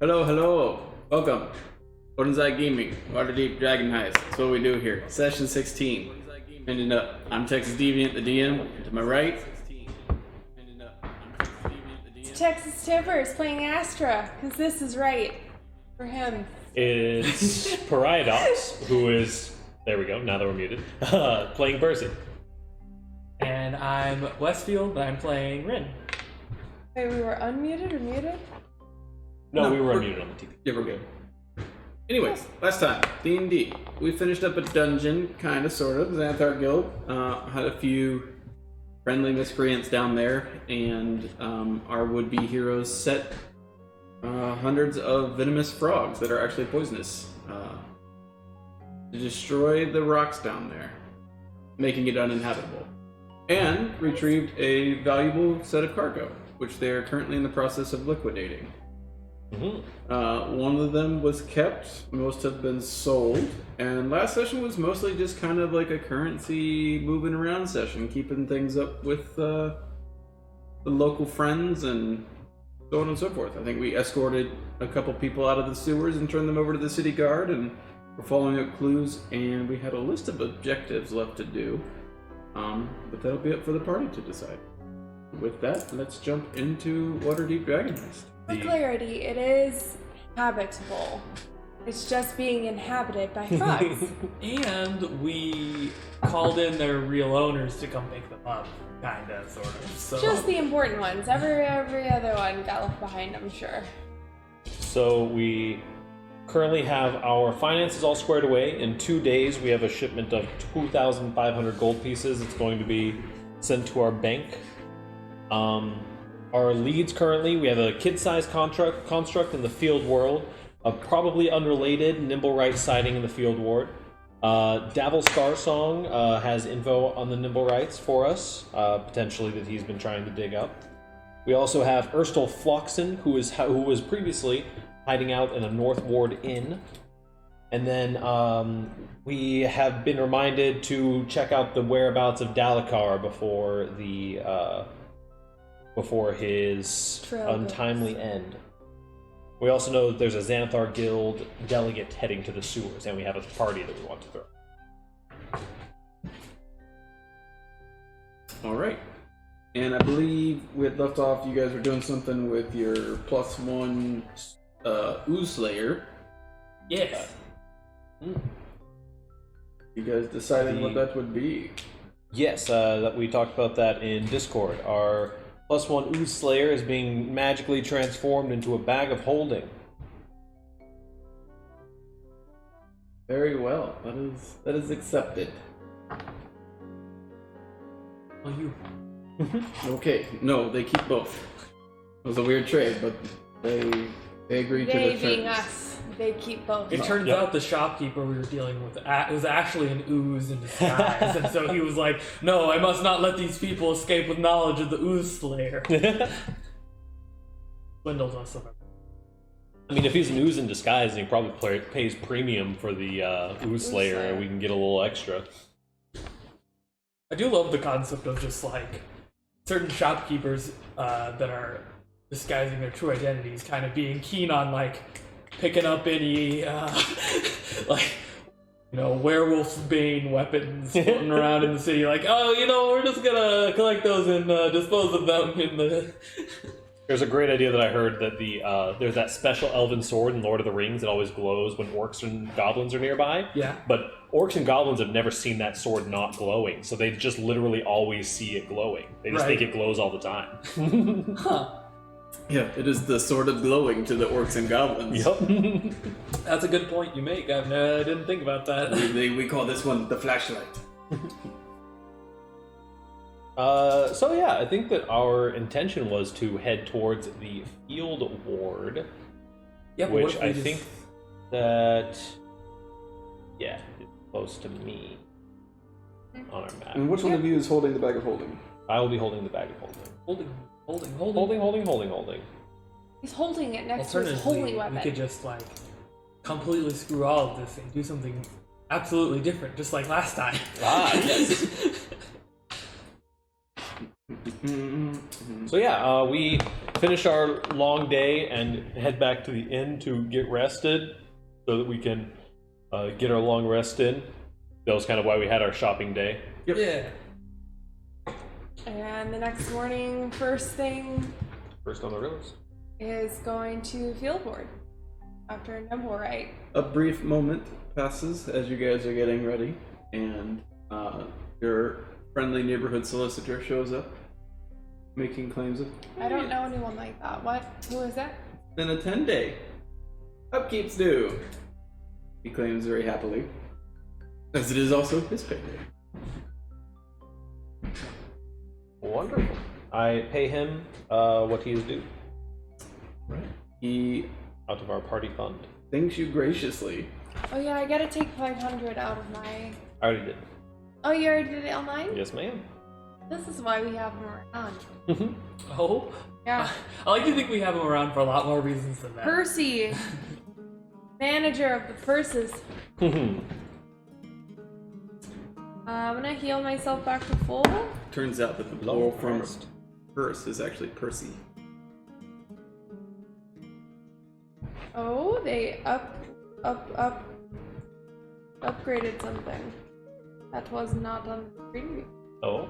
Hello, hello. Welcome. Odin's Gaming, Waterdeep Dragon Heist. That's what we do here. Session 16. Ending up. I'm Texas Deviant, the DM. To my right. It's Texas Timbers playing Astra, because this is right for him. It's Paradox, who is, there we go, now that we're muted, playing Percy. And I'm Westfield, but I'm playing Rin. Wait, we were unmuted or muted? No, we were unmuted on the TV. Yeah, we're good. Anyways, last time, D&D. We finished up a dungeon, kind of, sort of, Xanthar Guild. Had a few friendly miscreants down there, and our would-be heroes set hundreds of venomous frogs that are actually poisonous to destroy the rocks down there, making it uninhabitable. And retrieved a valuable set of cargo, which they are currently in the process of liquidating. Mm-hmm. One of them was kept, most have been sold, and last session was mostly just kind of like a currency moving around session, keeping things up with the local friends and so on and so forth. I think we escorted a couple people out of the sewers and turned them over to the city guard, and we're following up clues, and we had a list of objectives left to do. But that'll be up for the party to decide. With that, let's jump into Waterdeep Dragon Heist. For clarity, it is habitable. It's just being inhabited by frogs. And we called in their real owners to come pick them up, kinda, sort of. So Just the important ones. Every other one got left behind, I'm sure. So we currently have our finances all squared away. In 2 days, we have a shipment of 2,500 gold pieces. It's going to be sent to our bank. Our leads currently, we have a kid-sized construct in the field world, a probably unrelated Nimblewright sighting in the field ward. Davil Starsong has info on the Nimblewrights for us, potentially that he's been trying to dig up. We also have Erstal Floxen, who was previously hiding out in a North Ward inn. And then we have been reminded to check out the whereabouts of Dalekar before his untimely end. We also know that there's a Xanathar Guild delegate heading to the sewers, and we have a party that we want to throw. All right. And I believe we had left off, you guys were doing something with your +1 Ooze Slayer. yes. You guys decided what that would be. Yes, that we talked about that in Discord. Our +1 Ooze Slayer is being magically transformed into a bag of holding. Very well. That is accepted. Well, you. Okay. No, they keep both. It was a weird trade, but they agreed to They the being terms. us, they keep both. It turns out the shopkeeper we were dealing with was actually an ooze in disguise, and so he was like, "No, I must not let these people escape with knowledge of the Ooze Slayer." Swindled us of it. I mean, if he's an ooze in disguise, then he probably pays premium for the Ooze Slayer, and we can get a little extra. I do love the concept of just like certain shopkeepers that are disguising their true identities, kind of being keen on like picking up any like, you know, werewolf's bane weapons floating around in the city. Like, oh, you know, we're just gonna collect those and dispose of them in the. There's a great idea that I heard that there's that special elven sword in Lord of the Rings that always glows when orcs and goblins are nearby. Yeah. But orcs and goblins have never seen that sword not glowing, so they just literally always see it glowing. They just think it glows all the time. Huh. Yeah, it is the sword of glowing to the orcs and goblins. Yep. That's a good point you make. I didn't think about that. We call this one the flashlight. So yeah, I think that our intention was to head towards the field ward, Yeah, but which what if we I just- think that, yeah, it's close to me on our map. And which one of you is holding the bag of holding? I will be holding the bag of holding. Holding. He's holding it next to his holy Alternatively, weapon. we could just like completely screw all of this and do something absolutely different, just like last time. Ah, yes. So yeah, we finish our long day and head back to the inn to get rested so that we can get our long rest in. That was kind of why we had our shopping day. Yep. Yeah. And the next morning, first thing First on the list. is going to field board after a nimble right. A brief moment passes as you guys are getting ready, and your friendly neighborhood solicitor shows up, making claims of. I don't know anyone like that. What? Who is that? Then a 10-day. Upkeep's due. He claims very happily, as it is also his payday. Wonderful. I pay him what he is due Right. He out of our party fund. thanks you graciously. Oh yeah, I gotta take 500 out of my. I already did. Oh, you already did it online? Yes, ma'am. This is why we have him around. Oh. Yeah. I like to think we have him around for a lot more reasons than that. Percy, manager of the purses. I'm gonna heal myself back to full. Turns out that the Long plural from rest. purse is actually Percy. Oh, they upgraded something. That was not on the preview. Oh.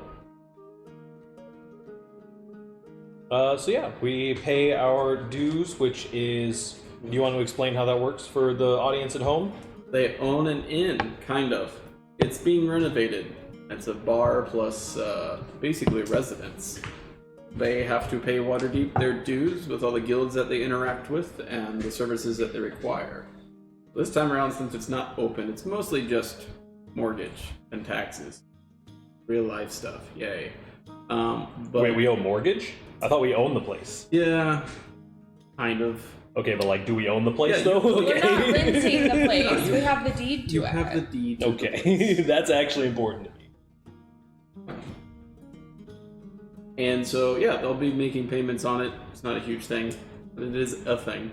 So yeah, we pay our dues, which is... Do you want to explain how that works for the audience at home? They own an inn, kind of. It's being renovated. It's a bar plus basically residence. They have to pay Waterdeep their dues with all the guilds that they interact with and the services that they require. This time around, since it's not open, it's mostly just mortgage and taxes. Real life stuff, yay. But Wait, we owe mortgage? I thought we owned the place. yeah, kind of. Okay, but like, do we own the place Yeah, though? We're Okay. not renting the place. We have the deed to You it. have the deed. to the place. Okay, that's actually important to me. And so, yeah, they'll be making payments on it. It's not a huge thing, but it is a thing.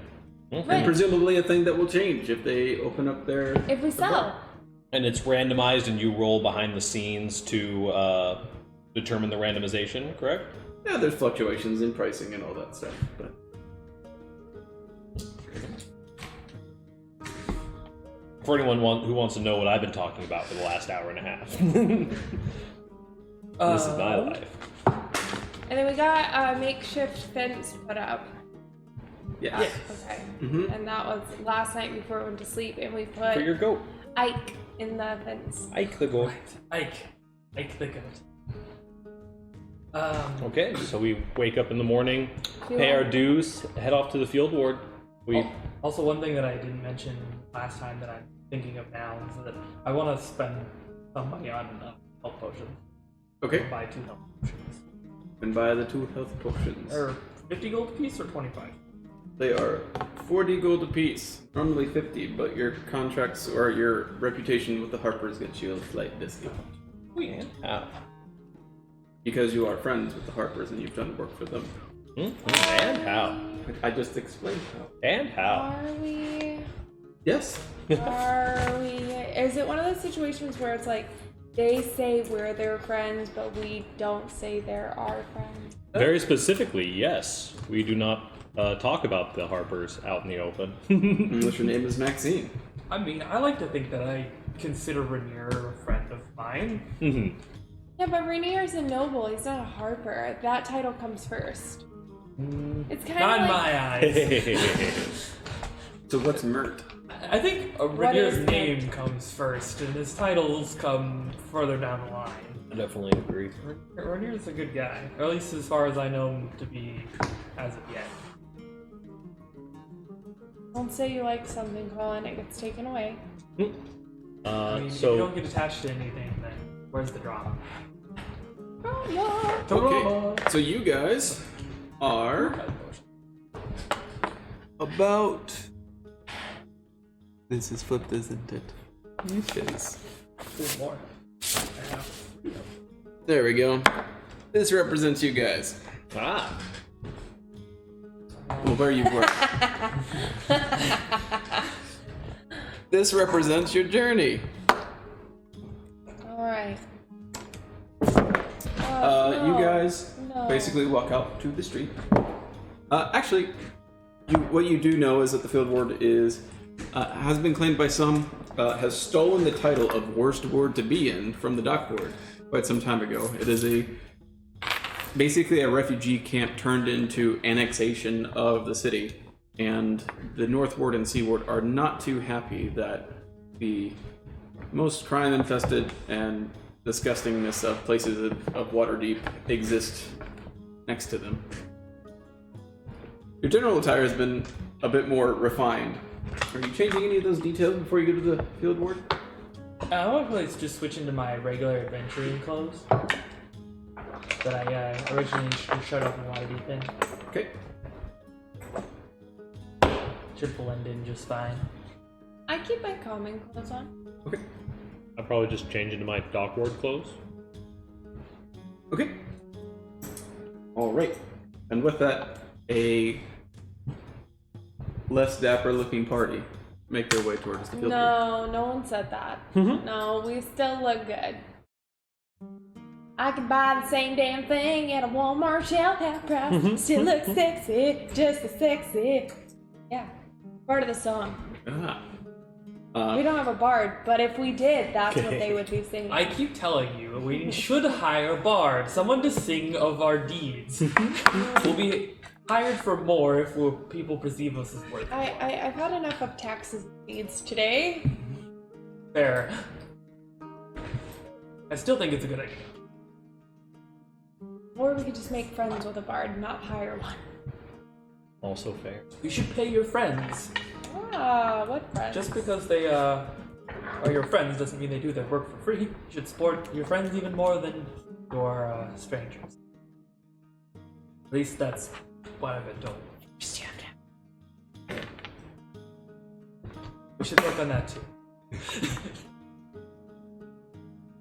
Okay. Right. And presumably a thing that will change if they open up their... If we sell. And it's randomized, and you roll behind the scenes to determine the randomization, correct? Yeah, there's fluctuations in pricing and all that stuff, but... For anyone who wants to know what I've been talking about for the last hour and a half. This is my life. And then we got a makeshift fence put up. Yeah. Okay. Mm-hmm. And that was last night before we went to sleep, and we put For your goat. Ike in the fence. Ike the goat. Ike the goat. Okay, so we wake up in the morning, pay our dues, head off to the field ward. Also, one thing that I didn't mention last time that I'm thinking of now is that I want to spend some money on health potions. Okay. Buy 2 health potions. And buy the 2 health potions. Or 50 gold a piece or 25? They are 40 gold apiece. Normally 50, but your contracts or your reputation with the Harpers gets you a slight discount. Sweet. Because you are friends with the Harpers and you've done work for them. And how? I just explained how. And how? Are we? Yes. Are we? Is it one of those situations where it's like they say we're their friends, but we don't say they're our friends? Very specifically, yes. We do not talk about the Harpers out in the open. Unless your name is Maxine. I mean, I like to think that I consider Rainier a friend of mine. Yeah, but Rainier's a noble. He's not a Harper. That title comes first. It's kind Not of in like my eyes. So what's Mert? I think is Rainier's it? name comes first, and his titles come further down the line. I definitely agree. Rainier's a good guy, or at least as far as I know him to be as of yet. don't say you like something, Colin. It gets taken away. I mean, if you So don't get attached to anything, then where's the drama? Oh, Okay. So you guys are about... This is flipped, isn't it? It is. There's more. I have. There we go. This represents you guys. Ah. Well, where you work. This represents your journey. all right. You guys No. basically walk out to the street. Actually, what you do know is that the field ward is has been claimed by some, has stolen the title of worst ward to be in from the dock ward quite some time ago. It is basically a refugee camp turned into annexation of the city, and the North Ward and Sea Ward are not too happy that the most crime-infested and disgustingness of places of Waterdeep exist next to them. Your general attire has been a bit more refined. Are you changing any of those details before you go to the field ward? I want to just switch into my regular adventuring clothes that I originally showed up in Waterdeep in. Okay. Should blend in just fine. I keep my common clothes on. Okay. I'll probably just change into my dock ward clothes. Okay. All right. And with that, a less dapper-looking party make their way towards the field ward. No, no one said that. No, we still look good. I could buy the same damn thing at a Walmart shelf half price. Still look sexy, just as sexy. Yeah. Part of the song. Ah. We don't have a bard, but if we did, that's what they would be singing. I keep telling you, we should hire a bard, someone to sing of our deeds. We'll be hired for more if people perceive us as worth. I've had enough of taxes and deeds today. Fair. I still think it's a good idea. Or we could just make friends with a bard and not hire one. Also fair. You should pay your friends. Ah, what friends? Just because they are your friends doesn't mean they do their work for free. You should support your friends even more than your strangers. At least that's what I've been told. We should work on that too.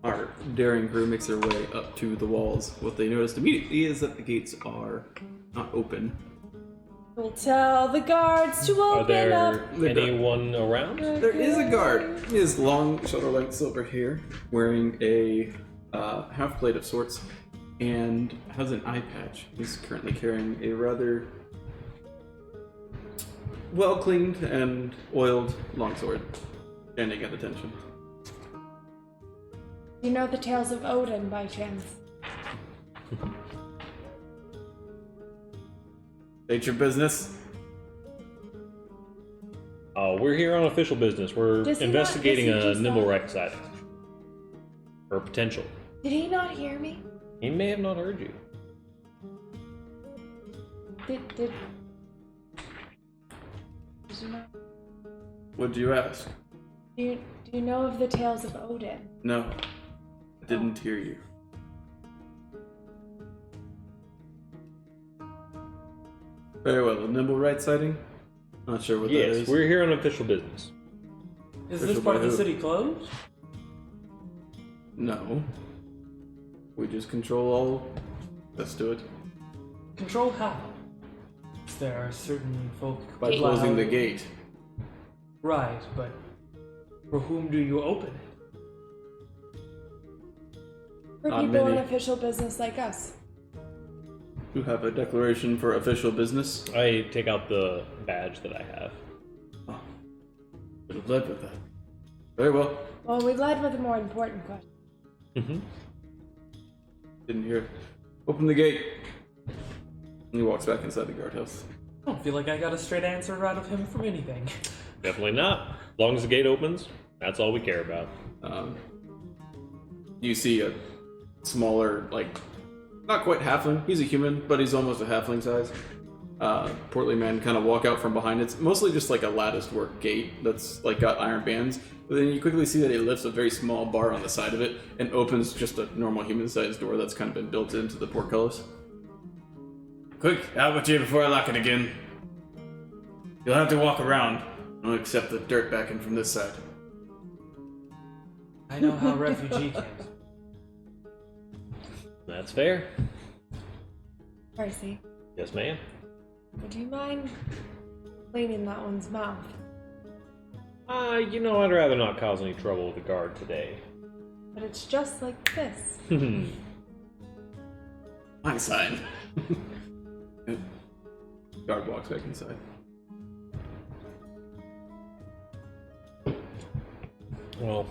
Our daring crew makes their way up to the walls. What they noticed immediately is that the gates are not open. We'll tell the guards to Are open there up. anyone around? There is a guard. He has long, shoulder-length silver hair, wearing a half plate of sorts, and has an eye patch. He's currently carrying a rather well-cleaned and oiled longsword, standing at attention. You know the tales of Odin by chance? State your business. We're here on official business. We're Does he investigating not- does he a just nimble not- wreck sighting. Or potential. Did he not hear me? He may have not heard you. Did you not? What'd you ask? Do you know of the tales of Odin? No, I didn't hear you. Very well. A nimble right sighting? Not sure what that Yes, is. we're here on official business. Is Official this part of by the who? city closed? No. We just control all. Let's do it. Control how? There are certain folk By Gate. closing the allowed- gate. Right, but for whom do you open it? For Not people in many. official business like us. You have a declaration for official business? I take out the badge that I have. Oh. Should have led with that. Very well. Well, we led with a more important question. Mm-hmm. Didn't hear it. Open the gate. And he walks back inside the guardhouse. I don't feel like I got a straight answer out of him from anything. Definitely not. As long as the gate opens, that's all we care about. You see a smaller, like, not quite halfling. He's a human, but he's almost a halfling size. Portly man kind of walk out from behind. It's mostly just like a latticed work gate that's like got iron bands. But then you quickly see that he lifts a very small bar on the side of it and opens just a normal human-sized door that's kind of been built into the portcullis. Quick, out with you before I lock it again. You'll have to walk around. I'll accept the dirt back in from this side. I know how refugee camps. That's fair. Percy, Yes, ma'am. would you mind cleaning that one's mouth? You know, I'd rather not cause any trouble with the guard today. But it's just like this. My sign. Guard walks back inside. Well,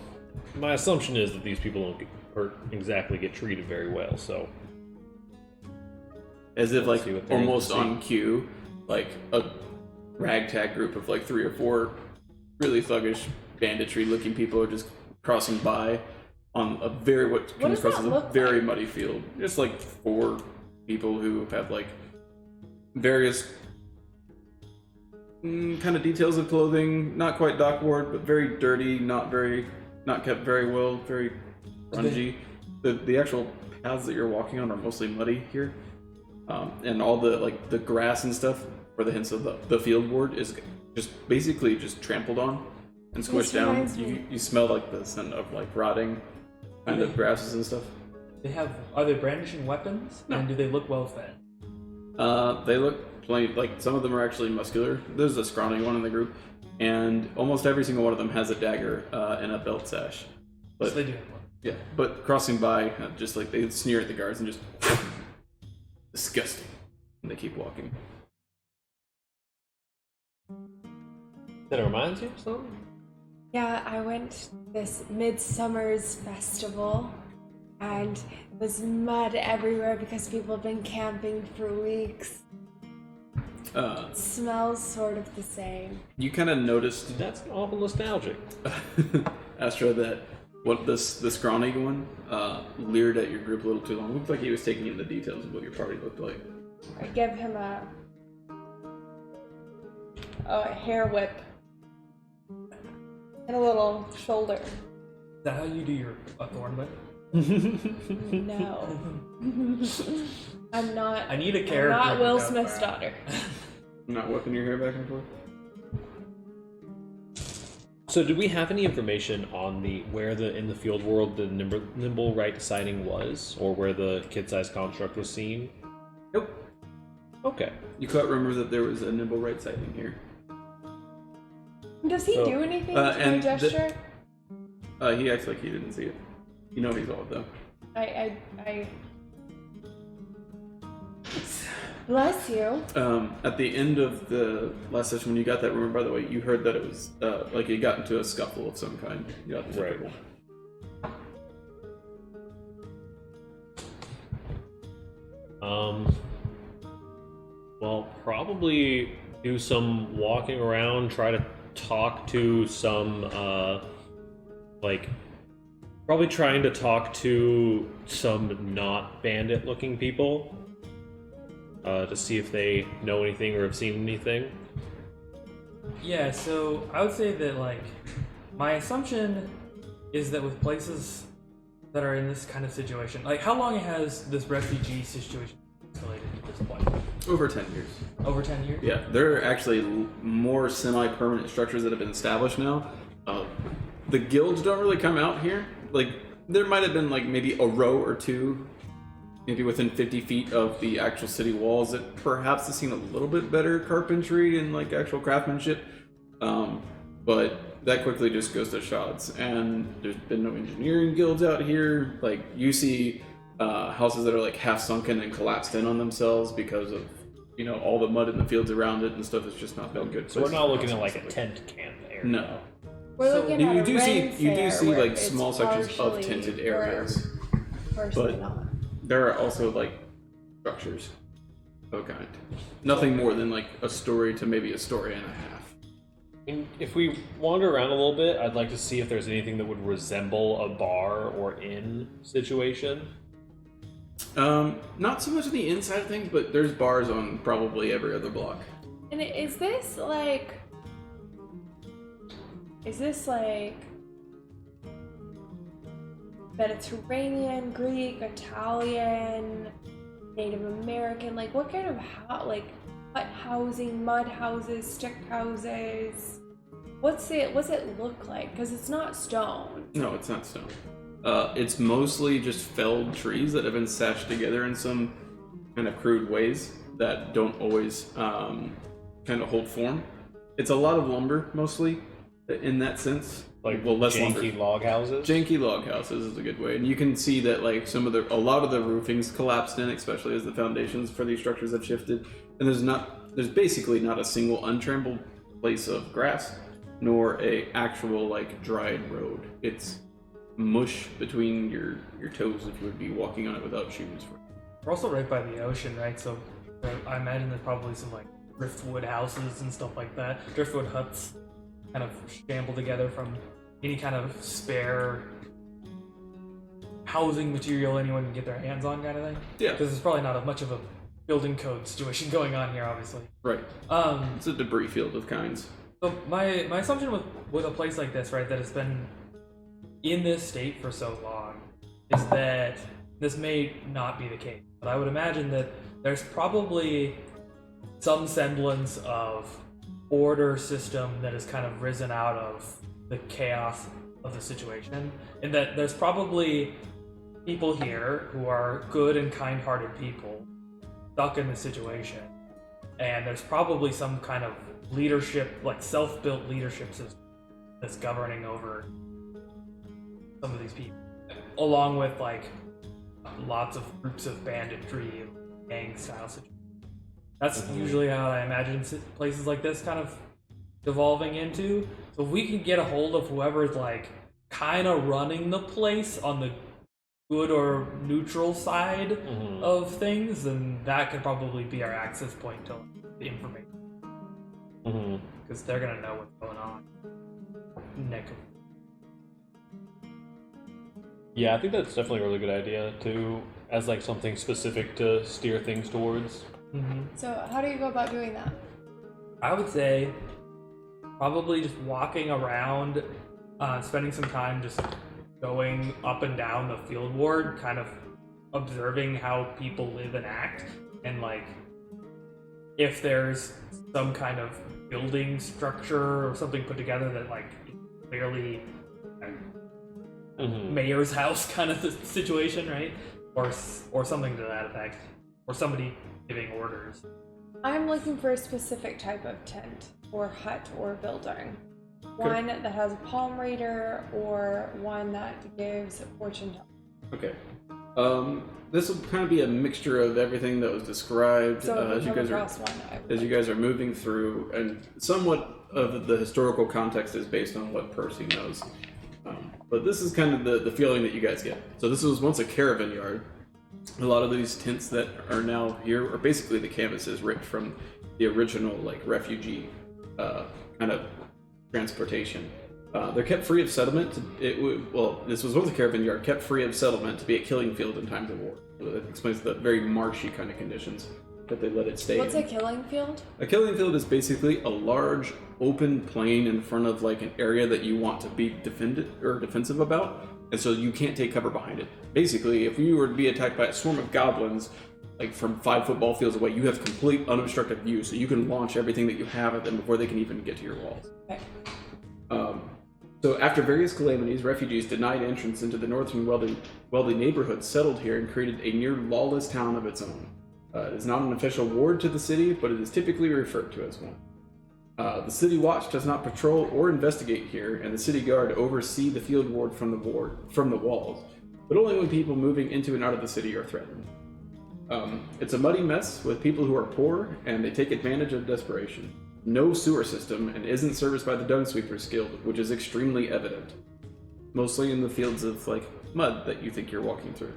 my assumption is that these people don't exactly get treated very well, so... As if, Let's like, see what they're almost able to on cue, like a ragtag group of like 3 or 4 really thuggish banditry-looking people are just crossing by on a very what comes does across that as a look very like? muddy field. Just like 4 people who have like various kind of details of clothing, not quite dockboard, but very dirty, not kept very well, very grungy. The actual paths that you're walking on are mostly muddy here. And all the like the grass and stuff for the hints of the field board is just basically just trampled on and squished This down. reminds me- You smell like the scent of like rotting kind of grasses and stuff. Are they brandishing weapons? No. And do they look well fed? They look plenty like some of them are actually muscular. There's a scrawny one in the group, and almost every single one of them has a dagger and a belt sash. But So they do have one. yeah, but crossing by, just like they sneer at the guards and just disgusting, and they keep walking. That reminds you of something? Yeah, I went to this Midsummer's festival, and it was mud everywhere because people have been camping for weeks. It smells sort of the same. You kind of noticed, That's awful nostalgic. Astra, that what the scrawny one leered at your group a little too long. Looked like he was taking in the details of what your party looked like. I give him a hair whip and a little shoulder. Is that how you do your thorn whip? No. I'm not. I need a I'm character. not Will to go Smith's for. daughter. Not whipping your hair back and forth. So, did we have any information on where in the field world the nimble right sighting was, or where the kid-sized construct was seen? Nope. Okay. You can't remember that there was a nimble right sighting here. Does he So, do anything to my and gesture? He acts like he didn't see it. You know he's old though. I bless you. At the end of the last session, when you got that rumor, by the way, you heard that it was like it got into a scuffle of some kind. You got the Right. Well, probably do some walking around, try to talk to some, probably trying to talk to some not bandit-looking people, to see if they know anything or have seen anything. Yeah, so I would say that, like, my assumption is that with places that are in this kind of situation, like, how long has this refugee situation escalated to this point? Over 10 years. Over 10 years? Yeah, there are actually more semi-permanent structures that have been established now. The guilds don't really come out here. Like, there might have been like maybe a row or two, maybe within 50 feet of the actual city walls, that perhaps have seen a little bit better carpentry and like actual craftsmanship. But that quickly just goes to shods. And there's been no engineering guilds out here. Like, you see houses that are like half sunken and collapsed in on themselves because of, you know, all the mud in the fields around it and stuff. Has just not been good. So we're not looking at like a tent camp area. No. We're So looking You, at you a do see rain you do fair see where like it's small sections of partially tinted burnt, areas, partially but not. there are also like structures of a kind. Nothing more than like a story to maybe a story and a half. And if we wander around a little bit, I'd like to see if there's anything that would resemble a bar or inn situation. Not so much on the inside of things, but there's bars on probably every other block. And is this like Mediterranean, Greek, Italian, Native American? Like, what kind of hut housing, mud houses, stick houses? What's it look like? Because it's not stone. No, it's not stone. It's mostly just felled trees that have been sashed together in some kind of crude ways that don't always kind of hold form. It's a lot of lumber, mostly, in that sense. Like, well, less janky lumber. log houses. Janky log houses is a good way, and you can see that like a lot of the roofings collapsed in, especially as the foundations for these structures have shifted. And there's basically not a single untrampled place of grass, nor a actual like dried road. It's mush between your toes if you would be walking on it without shoes. We're also right by the ocean, right? So I imagine there's probably some like driftwood houses and stuff like that. Driftwood huts kind of shambled together from any kind of spare housing material anyone can get their hands on, kind of thing. Yeah, Because there's probably not much of a building code situation going on here, obviously. right. It's a debris field of kinds. So my assumption with a place like this, right, that has been in this state for so long, is that this may not be the case. But I would imagine that there's probably some semblance of order system that has kind of risen out of the chaos of the situation, and that there's probably people here who are good and kind-hearted people stuck in this situation, and there's probably some kind of leadership, like self-built leadership system that's governing over some of these people, along with like lots of groups of banditry, gang style situations. That's usually how I imagine places like this kind of devolving into. So if we can get a hold of whoever's like kind of running the place on the good or neutral side of things, then that could probably be our access point to the information. Because they're gonna know what's going on. Yeah, I think that's definitely a really good idea too, as like something specific to steer things towards. So how do you go about doing that? I would say probably just walking around, spending some time just going up and down the field ward, kind of observing how people live and act, and like if there's some kind of building structure or something put together that like clearly mayor's house kind of situation, right? Or something to that effect, or somebody giving orders. I'm looking for a specific type of tent or hut or building. One that has a palm reader or one that gives fortune telling. Okay. This will kind of be a mixture of everything that was described So as you guys are moving through, and somewhat of the historical context is based on what Percy knows. But this is kind of the feeling that you guys get. So this was once a caravan yard. A lot of these tents that are now here are basically the canvases ripped from the original like refugee kind of transportation. They're kept free of settlement. This was once a caravan yard, kept free of settlement to be a killing field in times of war. So that explains the very marshy kind of conditions that they let it stay What's in. a killing field? A killing field is basically a large open plain in front of like an area that you want to be defended or defensive about, and so you can't take cover behind it. Basically, if you were to be attacked by a swarm of goblins, like from 5 football fields away, you have complete unobstructed view, so you can launch everything that you have at them before they can even get to your walls. Okay. So after various calamities, refugees denied entrance into the northern wealthy neighborhoods settled here and created a near lawless town of its own. It is not an official ward to the city, but it is typically referred to as one. The city watch does not patrol or investigate here, and the city guard oversee the field ward from the walls, but only when people moving into and out of the city are threatened. It's a muddy mess with people who are poor, and they take advantage of desperation. No sewer system, and isn't serviced by the Dung Sweepers Guild, which is extremely evident. Mostly in the fields of like mud that you think you're walking through.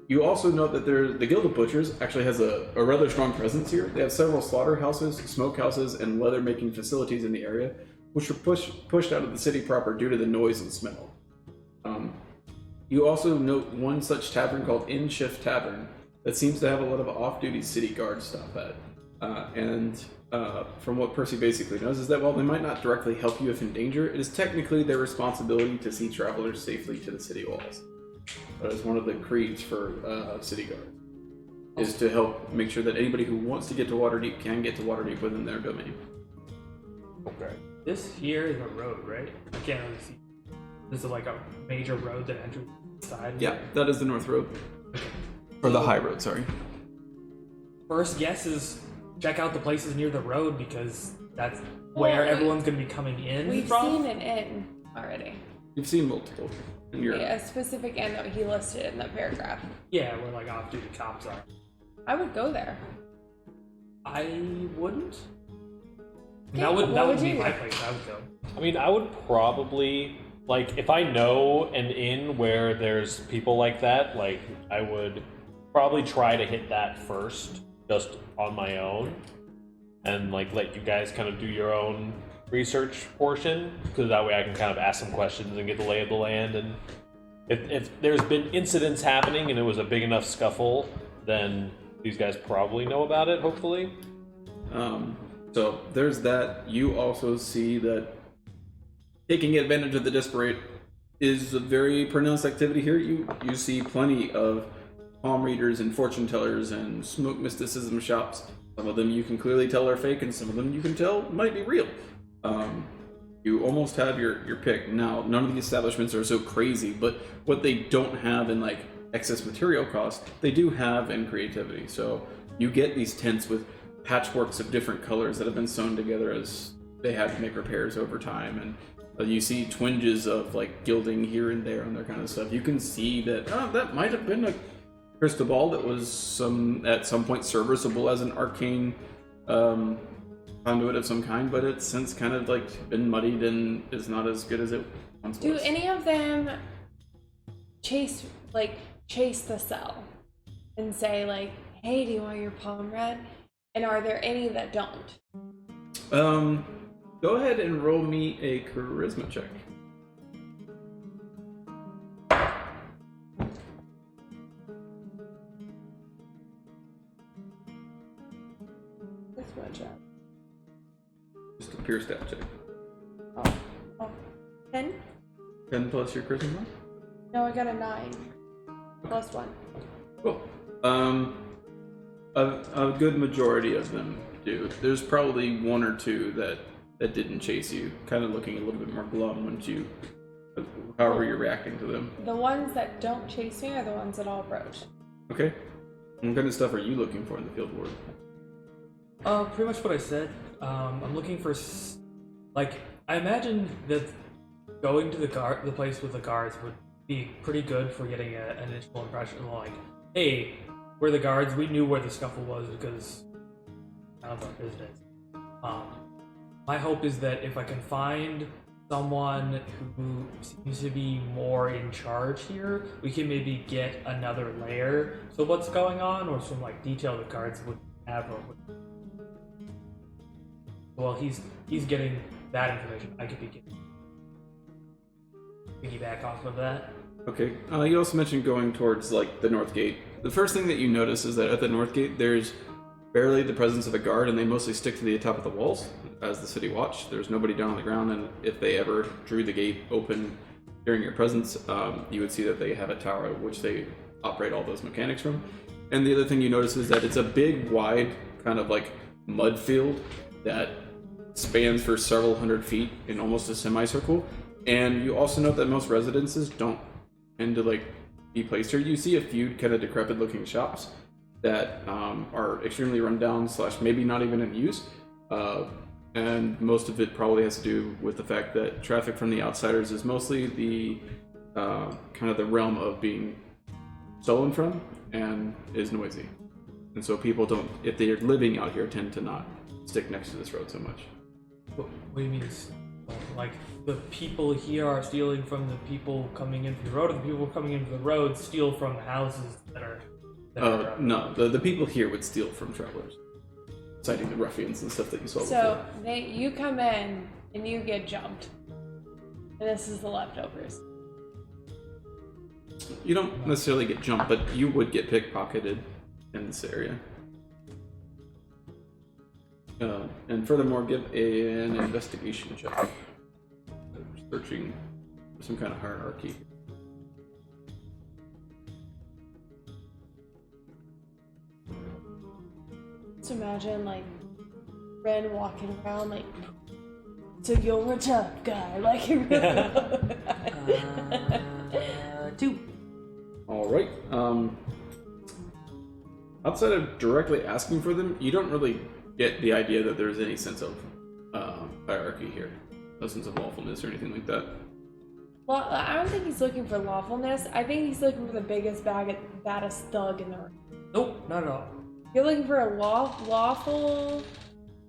You also note that the Guild of Butchers actually has a rather strong presence here. They have several slaughterhouses, smokehouses, and leather-making facilities in the area, which were pushed out of the city proper due to the noise and smell. You also note one such tavern called In Shift Tavern that seems to have a lot of off-duty city guards stop at. From what Percy basically knows is that while they might not directly help you if in danger, it is technically their responsibility to see travelers safely to the city walls. That is one of the creeds for city guard, is to help make sure that anybody who wants to get to Waterdeep can get to Waterdeep within their domain. Okay. This here is a road, right? I can't really see. This is like a major road that enters the side. Yeah, that is the North Road. Or the High Road, sorry. First guess is check out the places near the road, because that's where everyone's going to be coming in We've from. seen an inn already. You've seen multiple in Europe. A specific inn that he listed in that paragraph. Yeah, where like off-duty cops are. I would go there. I wouldn't. Okay, That would what would be you my do? place. I would go. I mean, I would probably, like, if I know an inn where there's people like that, like, I would probably try to hit that first, just on my own, and, like, let you guys kind of do your own research portion, because that way I can kind of ask some questions and get the lay of the land, and if there's been incidents happening and it was a big enough scuffle, then these guys probably know about it, hopefully. So there's that. You also see that taking advantage of the disparate is a very pronounced activity here. You see plenty of palm readers and fortune tellers and smoke mysticism shops. Some of them you can clearly tell are fake, and some of them you can tell might be real. You almost have your pick. Now, none of the establishments are so crazy, but what they don't have in like excess material cost, they do have in creativity. So you get these tents with patchworks of different colors that have been sewn together as they had to make repairs over time, and you see twinges of like gilding here and there and that kind of stuff. You can see that that might have been a crystal ball that was at some point serviceable as an arcane conduit of some kind, but it's since kind of like been muddied and is not as good as it once Do was. any of them chase the cell and say like, "Hey, do you want your palm read?" And are there any that don't? Go ahead and roll me a charisma check. That's my job. Just a pure stat check. Oh. 10? 10 plus your charisma? No, I got a 9. Plus 1. Cool. A good majority of them do. There's probably one or two that didn't chase you, kind of looking a little bit more glum when however you're reacting to them. The ones that don't chase me are the ones that all approach. Okay. What kind of stuff are you looking for in the field ward? Pretty much what I said. I'm looking for, I imagine that going to the place with the guards would be pretty good for getting an initial impression. Like, hey, we're the guards. We knew where the scuffle was because none of our business. My hope is that if I can find someone who seems to be more in charge here, we can maybe get another layer. So what's going on, or some like detail the guards would have, or well, he's getting that information. I could be getting piggyback off of that. Okay. You also mentioned going towards like the north gate. The first thing that you notice is that at the north gate there's barely the presence of a guard, and they mostly stick to the top of the walls as the city watch. There's nobody down on the ground, and if they ever drew the gate open during your presence, you would see that they have a tower which they operate all those mechanics from. And the other thing you notice is that it's a big, wide, kind of like mud field that spans for several hundred feet in almost a semicircle. And you also note that most residences don't tend to like be placed here. You see a few kind of decrepit looking shops that are extremely run down / maybe not even in use. And most of it probably has to do with the fact that traffic from the outsiders is mostly the kind of the realm of being stolen from and is noisy. And so people don't, if they're living out here, tend to not stick next to this road so much. What do you mean? Like, the people here are stealing from the people coming in from the road, or the people coming in from the road steal from the houses that are... No, the people here would steal from travelers, citing the ruffians and stuff that you saw So before. you come in and you get jumped, and this is the leftovers. You don't necessarily get jumped, but you would get pickpocketed in this area. And furthermore, give an investigation check. Searching for some kind of hierarchy. Just imagine like Ren walking around like, so you're a tough guy, like you're 2. All right. Outside of directly asking for them, you don't really get the idea that there's any sense of hierarchy here. No sense of lawfulness or anything like that. Well, I don't think he's looking for lawfulness. I think he's looking for the biggest, baddest thug in the room. Nope, not at all. You're looking for a lawful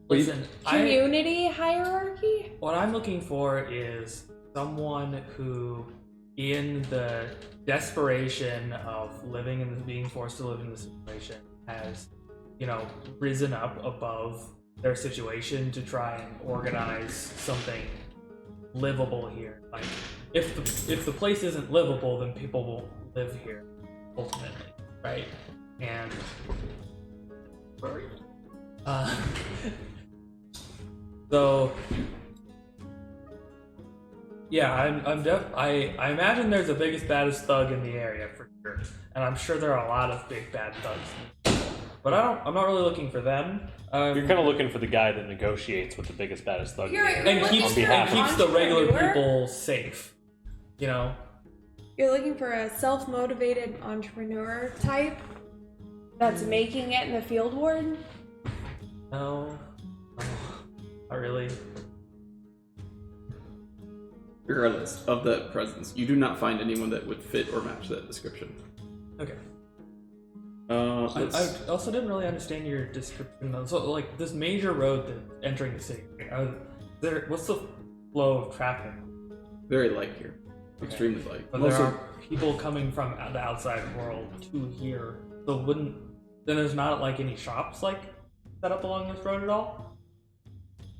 Listen, community hierarchy? what I'm looking for is someone who, in the desperation of living and being forced to live in this situation, has, risen up above their situation to try and organize something livable here. Like, if the place isn't livable, then people won't live here, ultimately, right? And so yeah, I imagine there's the biggest, baddest thug in the area for sure, and I'm sure there are a lot of big bad thugs. But I'm not really looking for them. You're kind of looking for the guy that negotiates with the biggest, baddest thug. and keeps behalf of the regular entrepreneur? people safe. You're looking for a self-motivated entrepreneur type that's making it in the field ward? No, not really. Regardless of that presence, you do not find anyone that would fit or match that description. Okay. I also didn't really understand your description though. So like this major road that entering the city, what's the flow of traffic? Very light here. Okay. Extremely light. But there are people coming from the outside world to here. So then there's not like any shops like set up along this road at all?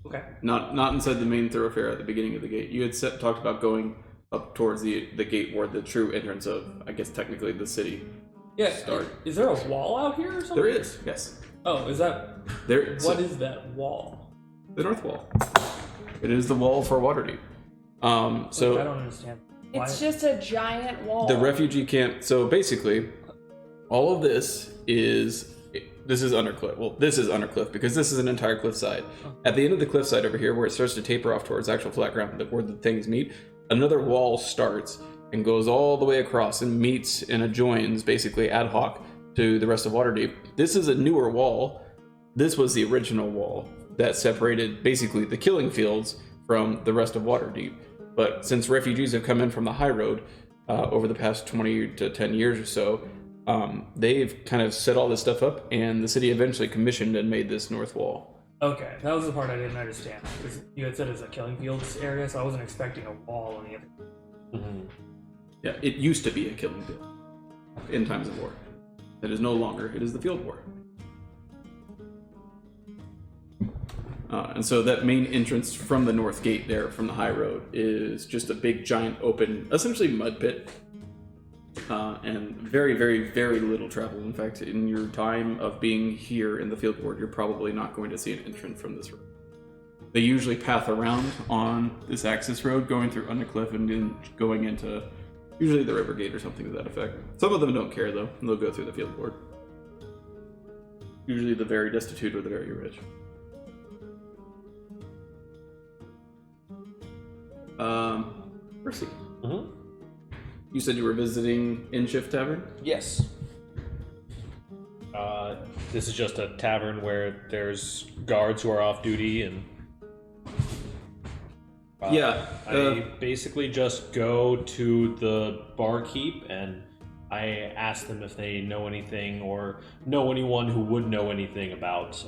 Okay. Not inside the main thoroughfare at the beginning of the gate. You had talked about going up towards the gate where the true entrance of, I guess technically, the city start. Is there a wall out here or something? There is, yes. Oh, is that... There. What is that wall? The North Wall. It is the wall for Waterdeep. So I don't understand. Why? It's just a giant wall. the refugee camp. So basically, all of this is Undercliff. Well, this is Undercliff because this is an entire cliffside. At the end of the cliffside over here, where it starts to taper off towards actual flat ground, where the things meet, another wall starts and goes all the way across and meets and adjoins basically ad hoc to the rest of Waterdeep. This is a newer wall. This was the original wall that separated basically the killing fields from the rest of Waterdeep. But since refugees have come in from the high road over the past 20 to 10 years or so, they've kind of set all this stuff up, and the city eventually commissioned and made this north wall. Okay, that was the part I didn't understand. Because you had said it's a killing fields area, so I wasn't expecting a wall on the other. Mm-hmm. Yeah, it used to be a killing field in times of war. It is no longer. It is the field war. And so that main entrance from the north gate there, from the high road, is just a big, giant, open, essentially mud pit. And very, very, very little travel. In fact, in your time of being here in the field ward, you're probably not going to see an entrance from this road. They usually path around on this access road, going through Undercliff and then going into usually the river gate or something to that effect. Some of them don't care though, and they'll go through the field ward. Usually the very destitute or the very rich. Percy. Mm-hmm. You said you were visiting Inshift Tavern? Yes. This is just a tavern where there's guards who are off duty, and I basically just go to the barkeep and I ask them if they know anything or know anyone who would know anything about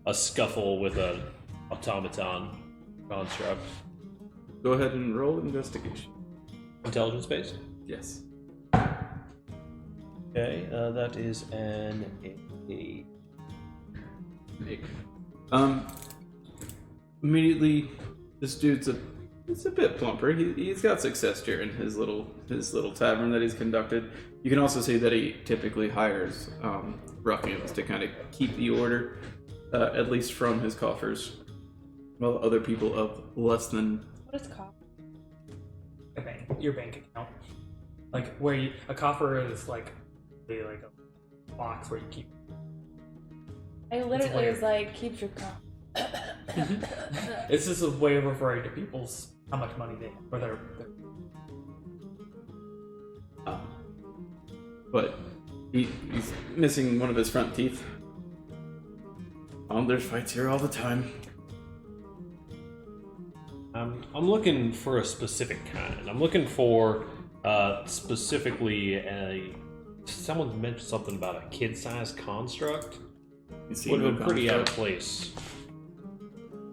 a scuffle with an automaton construct. Go ahead and roll investigation. Intelligence based? Yes. Okay, that is an 8. Immediately, this dude's it's a bit plumper. He's got success here in his little tavern that he's conducted. You can also see that he typically hires ruffians to kind of keep the order, at least from his coffers, while other people of less than. What is coffer? Your bank account. Like where a coffer is like a box where you keep. I literally was like, keep your cup. It's just a way of referring to people's how much money they have, or their But he's missing one of his front teeth. There's fights here all the time. I'm looking for a specific kind. I'm looking for specifically someone mentioned something about a kid-sized construct. Would have been pretty out of place.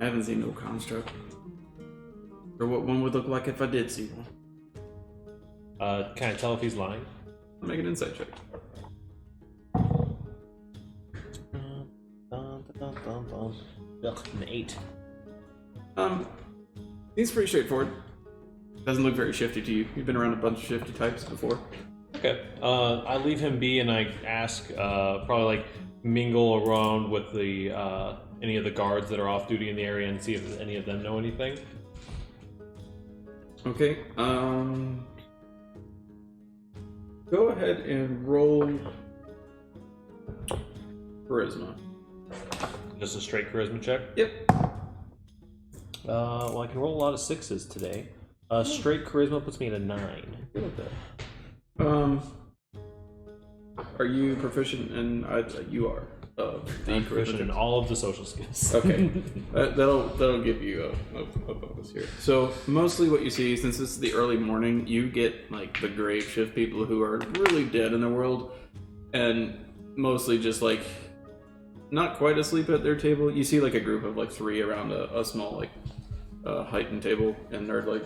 I haven't seen no construct. Or what one would look like if I did see one. Can I tell if he's lying? I'll make an insight check. An 8. Seems pretty straightforward. Doesn't look very shifty to you. You've been around a bunch of shifty types before. Okay. I leave him be and I ask, probably like mingle around with the any of the guards that are off duty in the area and see if any of them know anything. Okay. Go ahead and roll charisma. Just a straight charisma check? Yep. Well, I can roll a lot of 6s today. Straight charisma puts me at a 9. Good with that. Are you proficient in? You are. I'm proficient in all of the social skills. Okay, that'll give you a bonus here. So mostly what you see, since this is the early morning, you get like the grave shift people who are really dead in the world, and mostly just like not quite asleep at their table. You see like a group of like 3 around a small like heightened table, and they're like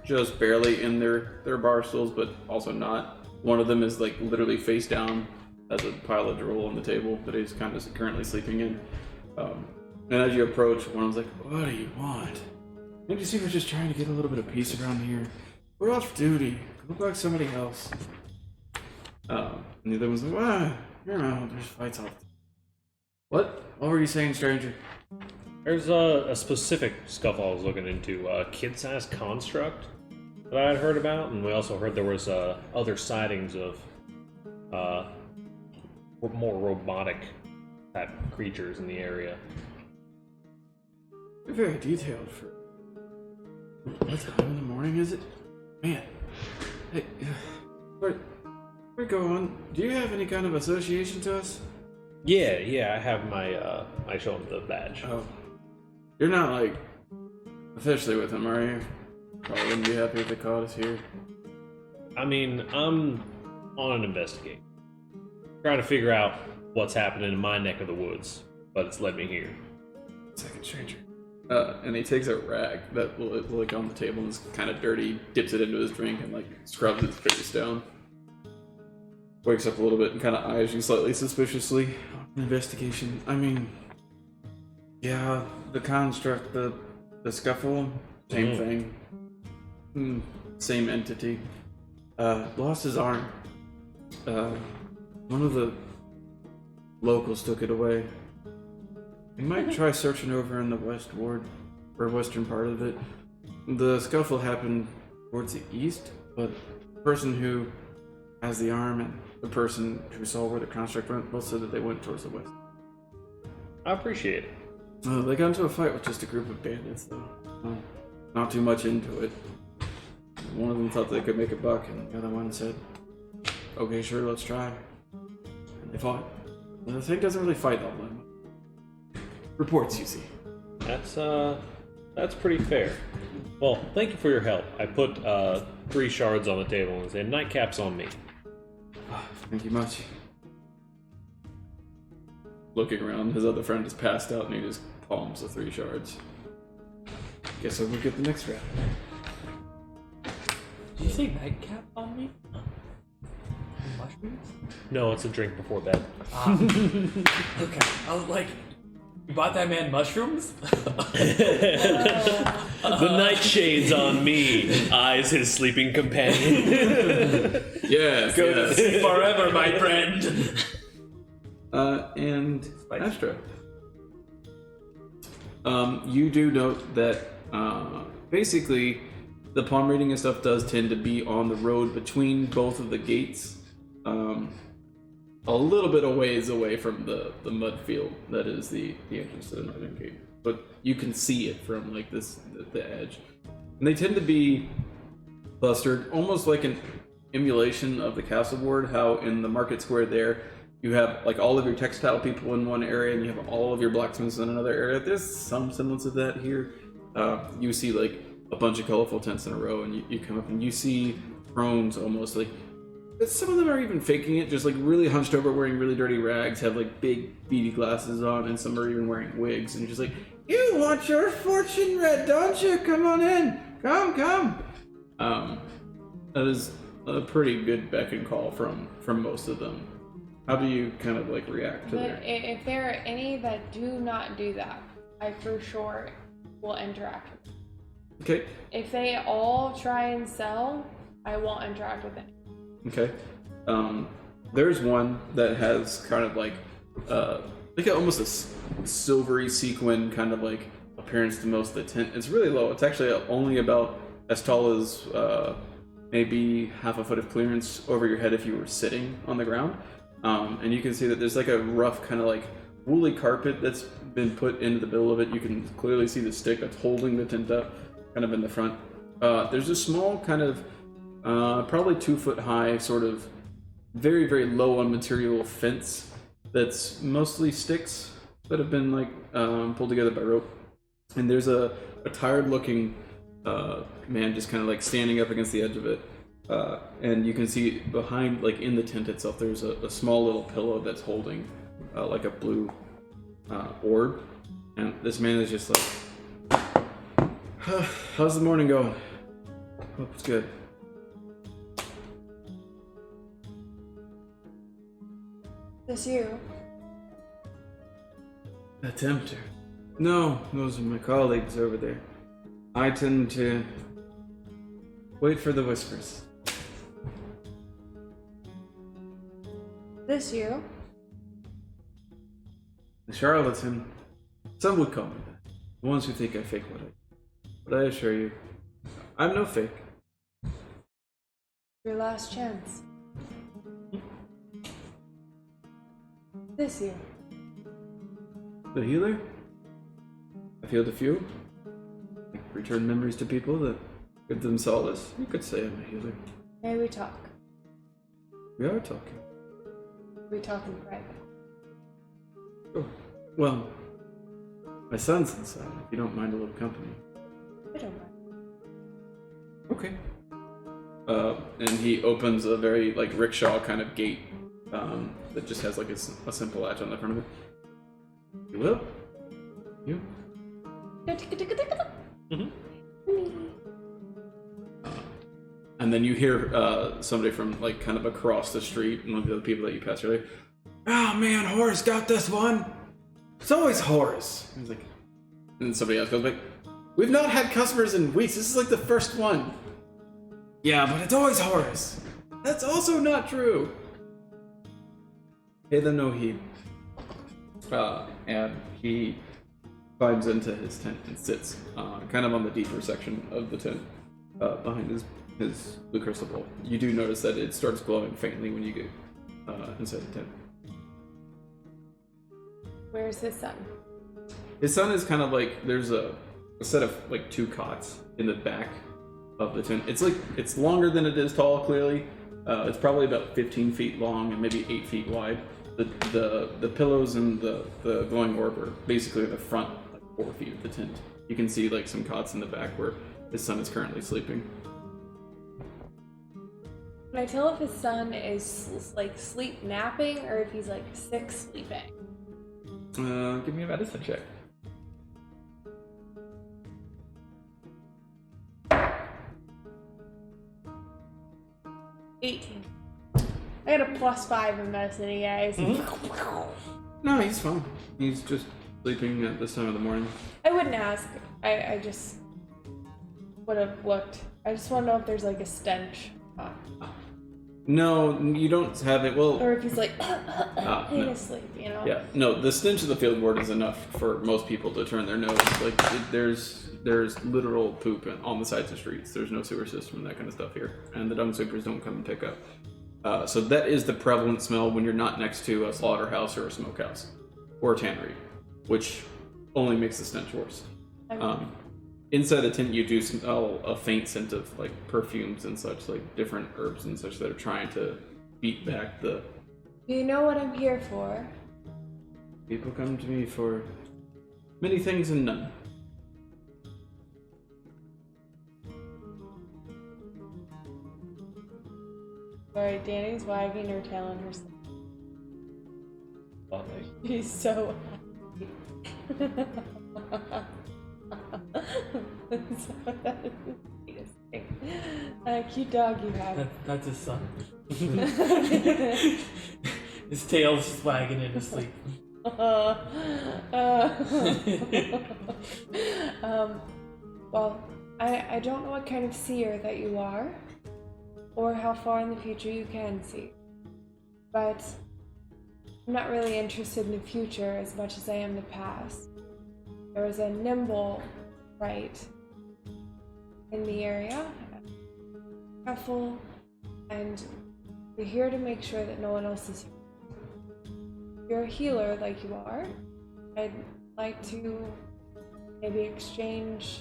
just barely in their bar stools, but also not. One of them is like literally face down, has a pile of drool on the table that he's kind of currently sleeping in. And as you approach, one of them's like, "What do you want? Don't you see we're just trying to get a little bit of peace around here? We're off duty. Look like somebody else." And the other one's like, "Wow, you're out. There's fights off." What? What were you saying, stranger? There's a specific scuffle I was looking into, a kid-sized construct that I had heard about, and we also heard there was other sightings of more robotic type creatures in the area. You're very detailed for... What time in the morning is it? Man. Hey, where go on? Do you have any kind of association to us? Yeah, I have my, I show him the badge. Oh. You're not, like, officially with him, are you? Probably wouldn't be happy if they caught us here. I mean, I'm on an investigation. Trying to figure out what's happening in my neck of the woods, but it's led me here. Second stranger. And he takes a rag that will like on the table and is kind of dirty, dips it into his drink and like scrubs his face down. Wakes up a little bit and kind of eyes you slightly suspiciously. Investigation. I mean, yeah, the construct, the scuffle, same thing. Same entity. Lost his arm. One of the locals took it away. You might try searching over in the west ward, or western part of it. The scuffle happened towards the east, but the person who has the arm and the person who saw where the construct went both said that they went towards the west. I appreciate it. They got into a fight with just a group of bandits, though. Not too much into it. One of them thought they could make a buck, and the other one said, "Okay, sure, let's try." And they fought. The thing doesn't really fight all that much. Reports, you see. That's pretty fair. Well, thank you for your help. I put 3 shards on the table and said, "Nightcap's on me." Thank you much. Looking around, his other friend is passed out and he just palms the 3 shards. Guess I'll go get the next round. Did you say nightcap on me? Mushrooms? No, it's a drink before bed. Okay. I was like, you bought that man mushrooms? The nightshade's on me, eyes his sleeping companion. Yes, Go to sleep forever, my friend. And Astra. You do note that basically the palm reading and stuff does tend to be on the road between both of the gates. A little bit of ways away from the mud field that is the entrance to the northern gate, but you can see it from like the edge, and they tend to be clustered almost like an emulation of the castle ward. How in the market square there you have like all of your textile people in one area and you have all of your blacksmiths in another area. There's some semblance of that here. You see like a bunch of colorful tents in a row, and you come up and you see thrones almost like. Some of them are even faking it, just like really hunched over, wearing really dirty rags, have like big beady glasses on, and some are even wearing wigs. And you're just like, "You want your fortune read, don't you? Come on in, come." That is a pretty good beck and call from most of them. How do you kind of like react to But that? if there are any that do not do that, I for sure will interact with them. Okay. If they all try and sell, I won't interact with them. Okay. There's one that has kind of like almost a silvery sequin kind of like appearance to most of the tent. It's really low. It's actually only about as tall as maybe half a foot of clearance over your head if you were sitting on the ground. And you can see that there's like a rough kind of like woolly carpet that's been put into the middle of it. You can clearly see the stick that's holding the tent up kind of in the front. There's a small kind of probably 2 foot high, sort of very, very low on material fence that's mostly sticks that have been like pulled together by rope. And there's a tired looking man just kind of like standing up against the edge of it. And you can see behind, like in the tent itself, there's a small little pillow that's holding like a blue orb. And this man is just like, how's the morning going? Hope it's good. This you? A tempter? No, those are my colleagues over there. I tend to wait for the whispers. This you? The charlatan. Some would call me that. The ones who think I fake what I do. But I assure you, I'm no fake. Your last chance. This you? The healer? I've healed a few. Return memories to people that give them solace. You could say I'm a healer. May we talk? We are talking. We talk in private. Oh, well, my son's inside, if you don't mind a little company. I don't mind. Okay. And he opens a very, like, rickshaw kind of gate that just has, like, a simple latch on the front of it. You will? You? Mm-hmm. And then you hear somebody from, like, kind of across the street, one of the other people that you passed earlier. Oh, man, Horace got this one. It's always Horace. He's like, and then somebody else goes like, we've not had customers in weeks. This is like the first one. Yeah, but it's always Horace. That's also not true. Pay them no heed. And he climbs into his tent and sits kind of on the deeper section of the tent behind his blue crystal ball. You do notice that it starts glowing faintly when you get inside the tent. Where's his son? His son is kind of like, there's a set of like 2 cots in the back of the tent. It's like, it's longer than it is tall, clearly. It's probably about 15 feet long and maybe 8 feet wide. The pillows and the glowing orb are basically the front like 4 feet of the tent. You can see like some cots in the back where his son is currently sleeping. Can I tell if his son is like sleep napping or if he's like sick sleeping? Give me a medicine check. 18. I got a +5 in medicine, you guys. No, he's fine. He's just sleeping at this time of the morning. I wouldn't ask. I just would have looked. I just want to know if there's like a stench. No, you don't have it. Well, Or if he's like in no. his sleep, you know? Yeah, no, the stench of the field ward is enough for most people to turn their nose. Like, there's literal poop on the sides of streets. There's no sewer system and that kind of stuff here. And the dung sweepers don't come and pick up. So that is the prevalent smell when you're not next to a slaughterhouse or a smokehouse. Or a tannery. Which only makes the stench worse. Inside the tent, you do smell a faint scent of, like, perfumes and such, like, different herbs and such that are trying to beat back the... Do you know what I'm here for? People come to me for many things and none. Sorry, Danny's wagging her tail in her sleep. He's so happy. Cute dog you have. That's his son. His tail's just wagging in his sleep. Well, I don't know what kind of seer that you are, or how far in the future you can see, but I'm not really interested in the future as much as I am the past. There was a nimble right in the area, careful, and we're here to make sure that no one else is here. If you're a healer like you are, I'd like to maybe exchange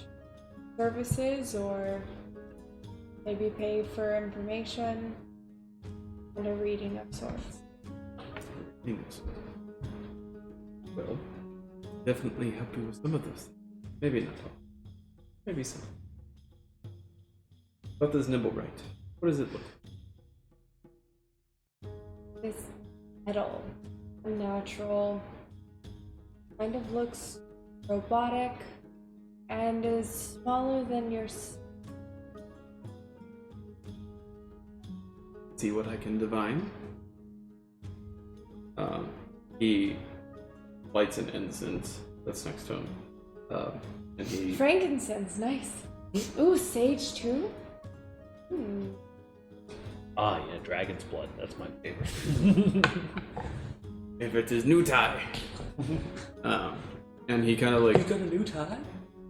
services or maybe pay for information and a reading of sorts. Well, definitely help you with some of those. Maybe not all. Maybe some. About this nimble right. What does it look? It's metal, unnatural, kind of looks robotic, and is smaller than your. See what I can divine. He lights an incense that's next to him, and he. Frankincense, nice. Ooh, sage too? Ah, yeah, dragon's blood. That's my favorite. If it is new tie. And he kind of like You got a new tie?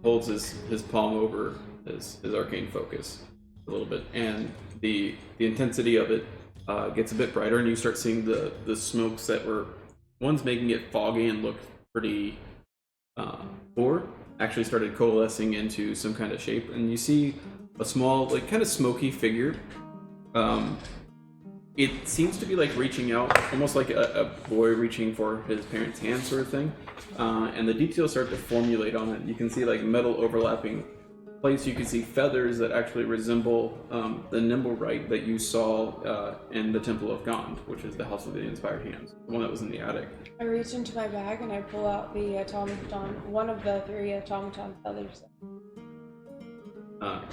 holds his palm over his arcane focus a little bit, and the intensity of it gets a bit brighter, and you start seeing the smokes that were once making it foggy and look pretty poor actually started coalescing into some kind of shape, and you see a small, like, kind of smoky figure. It seems to be like reaching out, almost like a boy reaching for his parent's hand, sort of thing. And the details start to formulate on it. You can see like metal overlapping plates. You can see feathers that actually resemble the Nimblewright that you saw in the Temple of Gond, which is the House of the Inspired Hands, the one that was in the attic. I reach into my bag and I pull out the automaton, one of the 3 automaton feathers.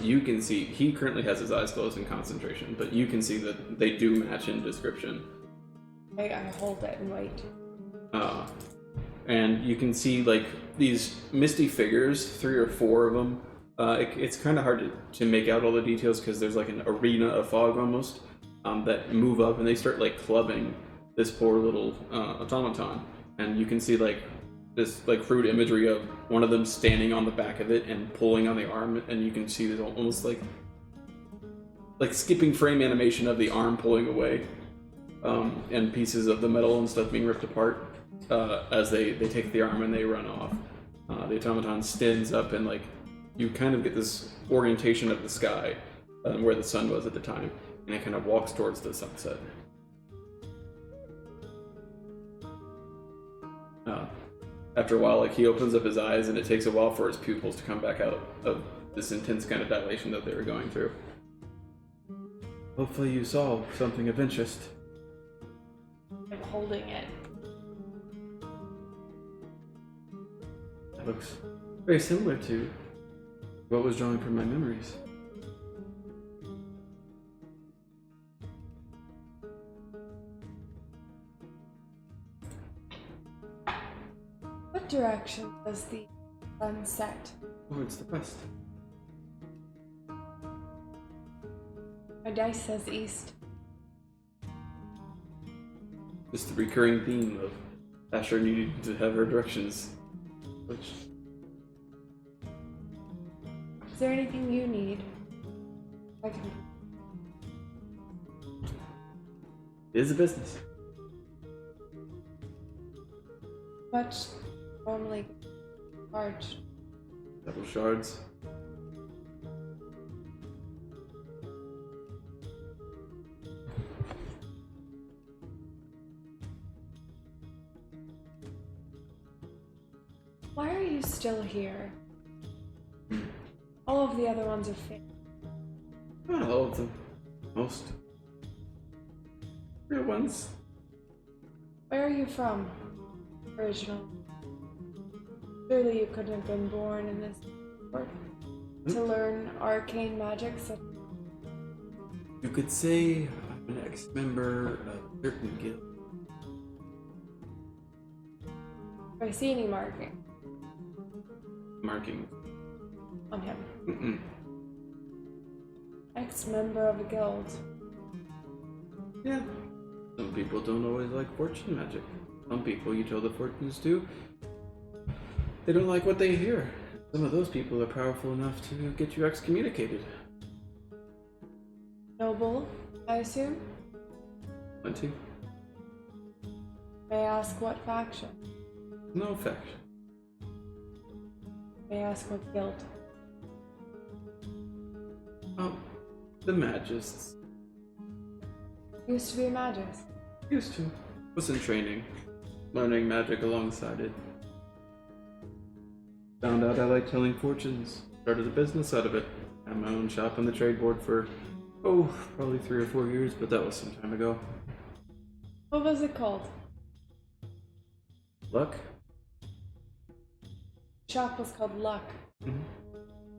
You can see he currently has his eyes closed in concentration, but you can see that they do match in description. I hold it and wait. And you can see like these misty figures, 3 or 4 of them. It's kind of hard to make out all the details because there's like an arena of fog almost that move up and they start like clubbing this poor little automaton. And you can see like this like crude imagery of one of them standing on the back of it and pulling on the arm, and you can see there's almost like skipping frame animation of the arm pulling away, and pieces of the metal and stuff being ripped apart as they take the arm and they run off. The automaton stands up and like you kind of get this orientation of the sky where the sun was at the time, and it kind of walks towards the sunset. After a while, like he opens up his eyes, and it takes a while for his pupils to come back out of this intense kind of dilation that they were going through. Hopefully you saw something of interest. I'm holding it. That looks very similar to what was drawing from my memories. What direction does the sun set? Towards the west. My dice says east. Just the recurring theme of Asher needing to have her directions. Which Is there anything you need? I can. is a business. Much normally charged. Several shards. Why are you still here? All of the other ones are fake. Not all of them. Most. Real ones. Where are you from? Original. Surely you couldn't have been born in this world to learn arcane magic. So You could say I'm an ex-member of a certain guild. do I see any marking Marking. on him? Mm-mm. Ex-member of a guild. Yeah. Some people don't always like fortune magic. Some people you tell the fortunes to, they don't like what they hear. Some of those people are powerful enough to get you excommunicated. Noble, I assume? Plenty. May I ask what faction? No faction. May I ask what guild? Oh, the Magists. Used to be a magus. Used to. Was in training. Learning magic alongside it. Found out I like telling fortunes. Started a business out of it. Had my own shop on the trade board for Oh, probably 3 or 4 years, but that was some time ago. What was it called? Luck? Shop was called Luck. Mm-hmm.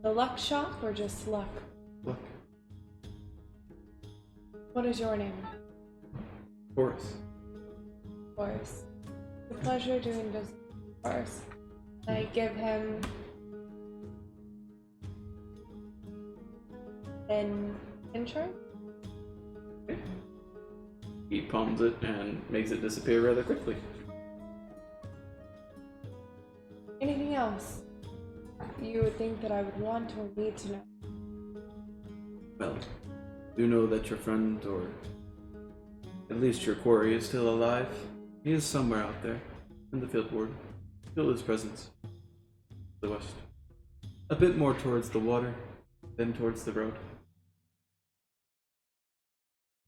The Luck Shop or just Luck? Luck. What is your name? Horace. Horace. It's a pleasure doing business with Horace. I give him an insurance. He palms it and makes it disappear rather quickly. Anything else you would think that I would want or need to know? Well, you know that your friend, or at least your quarry, is still alive. He is somewhere out there, in the field ward. Feel his presence. The west. A bit more towards the water, then towards the road.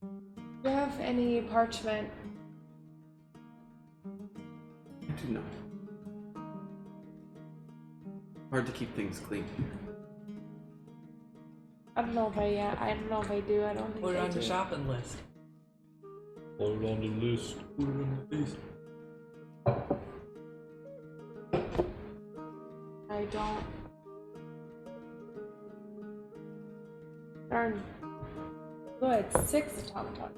Do you have any parchment? I do not. Hard to keep things clean here. I don't know if I do. I don't think Put it I on do. your shopping list. Put it on the list. Put it on the list. I don't. Darn. Good. 6 top talk.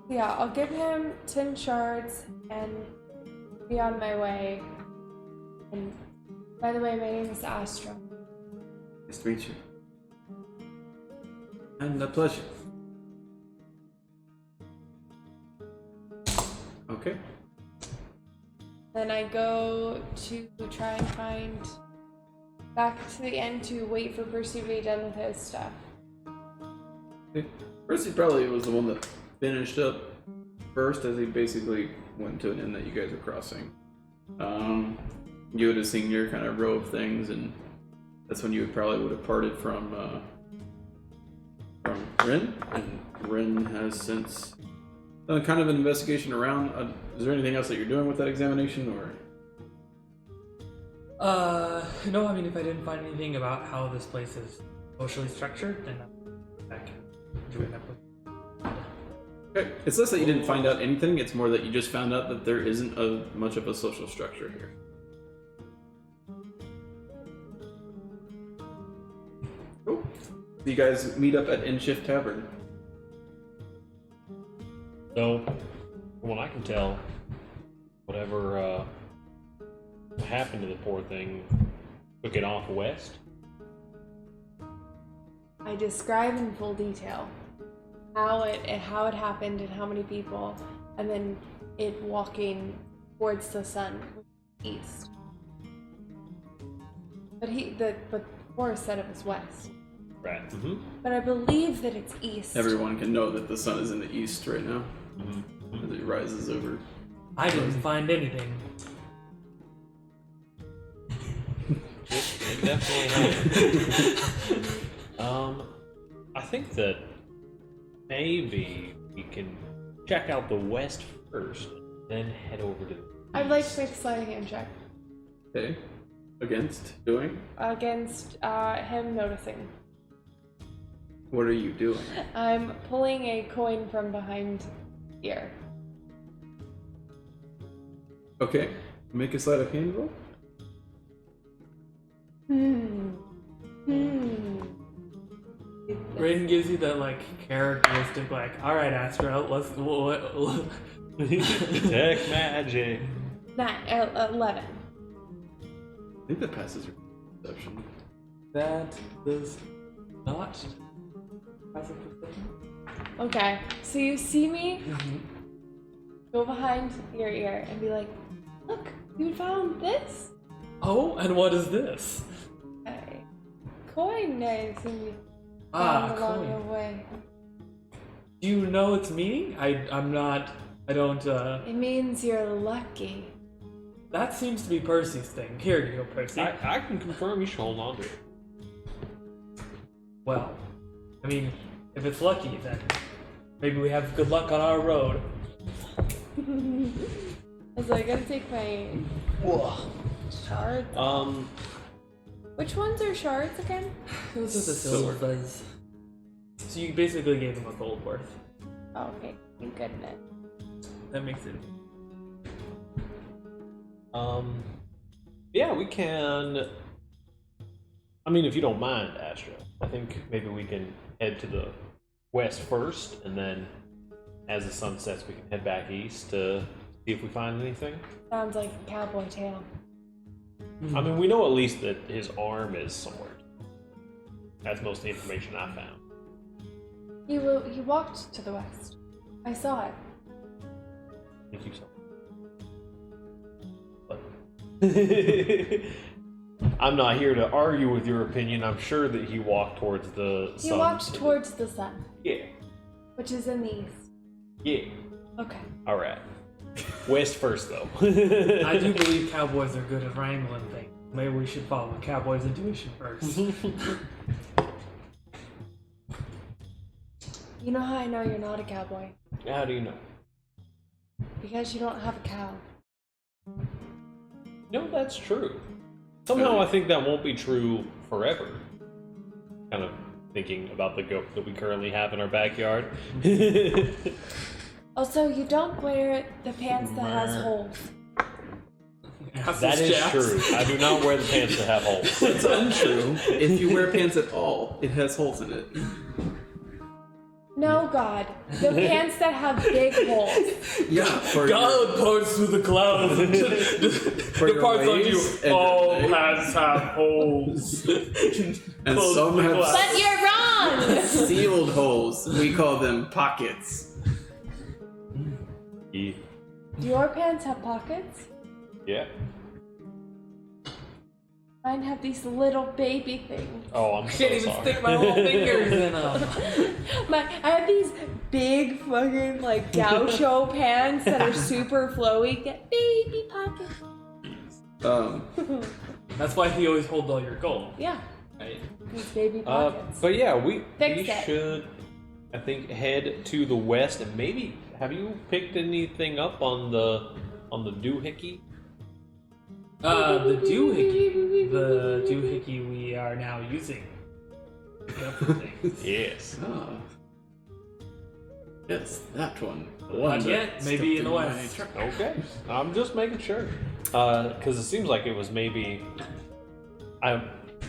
Yeah, I'll give him 10 shards and be on my way. And by the way, my name is Astra. Nice to meet you. And a pleasure. Okay. Then I go to try and find back to the end to wait for Percy to be done with his stuff. Percy probably was the one that finished up first, as he basically went to an inn that you guys were crossing. You would have seen your kind of row of things, and that's when you probably would have parted from Rin, and Rin has since done kind of an investigation around. Is there anything else that you're doing with that examination, or? No, I mean, if I didn't find anything about how this place is socially structured, then I can join up with. Okay. It's less that you didn't find out anything, it's more that you just found out that there isn't much of a social structure here. Cool. You guys meet up at Inshift Tavern. So, from what I can tell, whatever happened to the poor thing took it off west. I describe in full detail how it happened and how many people, and then it walking towards the sun, east. But Horace said it was west. Right. Mm-hmm. But I believe that it's east. Everyone can know that the sun is in the east right now, as it rises over. I didn't find anything. It definitely happened. I think that maybe we can check out the west first, then head over to. I'd like to make a sleight of hand check Okay. Against doing? against him noticing. What are you doing? I'm pulling a coin from behind here. Okay. Make a sleight of hand roll. Raiden gives you that like characteristic, like, all right, Astra, let's. Tech magic. 11. I think that passes your perception. That does not pass a perception. Okay, so you see me go behind your ear and be like, look, you found this? Oh, and what is this? Okay. Coin I assume you Ah, found along coin. your way. Do you know its meaning? I don't. It means you're lucky. That seems to be Percy's thing. Here you go, Percy. I can confirm you should hold on to it. Well, I mean, if it's lucky, then maybe we have good luck on our road. So I gotta take my shard. Which ones are shards again? Those are the silvers. So you basically gave him a gold worth. Oh, okay. Thank goodness. That makes it. Yeah, we can. I mean, if you don't mind, Astra, I think maybe we can head to the west first, and then as the sun sets, we can head back east to see if we find anything. Sounds like a cowboy tale. I mean, we know at least that his arm is somewhere. That's most of the information I found. He walked to the west. I saw it. I think you saw. But I'm not here to argue with your opinion. I'm sure that he walked towards the sun. He walked towards the sun. Yeah. Which is in the east. Yeah. Okay. All right. West first, though. I do believe cowboys are good at wrangling things. Maybe we should follow the cowboy's intuition first. You know how I know you're not a cowboy? How do you know? Because you don't have a cow. No, that's true. Somehow I think that won't be true forever. Kind of thinking about the goat that we currently have in our backyard. Also, you don't wear the pants that has holes. That is true. I do not wear the pants that have holes. It's untrue. If you wear pants at all, it has holes in it. No, God. The pants that have big holes. Yeah, for God points through the clouds. The parts on you, all pants have holes. And some have But you're wrong! sealed holes. We call them pockets. Yeah. Do your pants have pockets? Yeah. Mine have these little baby things. Oh, I'm I so can't even sorry. stick my whole fingers in them. I have these big fucking like gaucho pants that are super flowy. Get baby pockets. That's why he always holds all your gold. Yeah, Right? these baby pockets. But yeah, we Fixed it. should, I think, head to the west and maybe. Have you picked anything up on the doohickey? The doohickey we are now using. Yes. Ah. Yes, that one. The Not that yet. Maybe stuck in the my west. truck. Okay. I'm just making sure. Because it seems like it was maybe.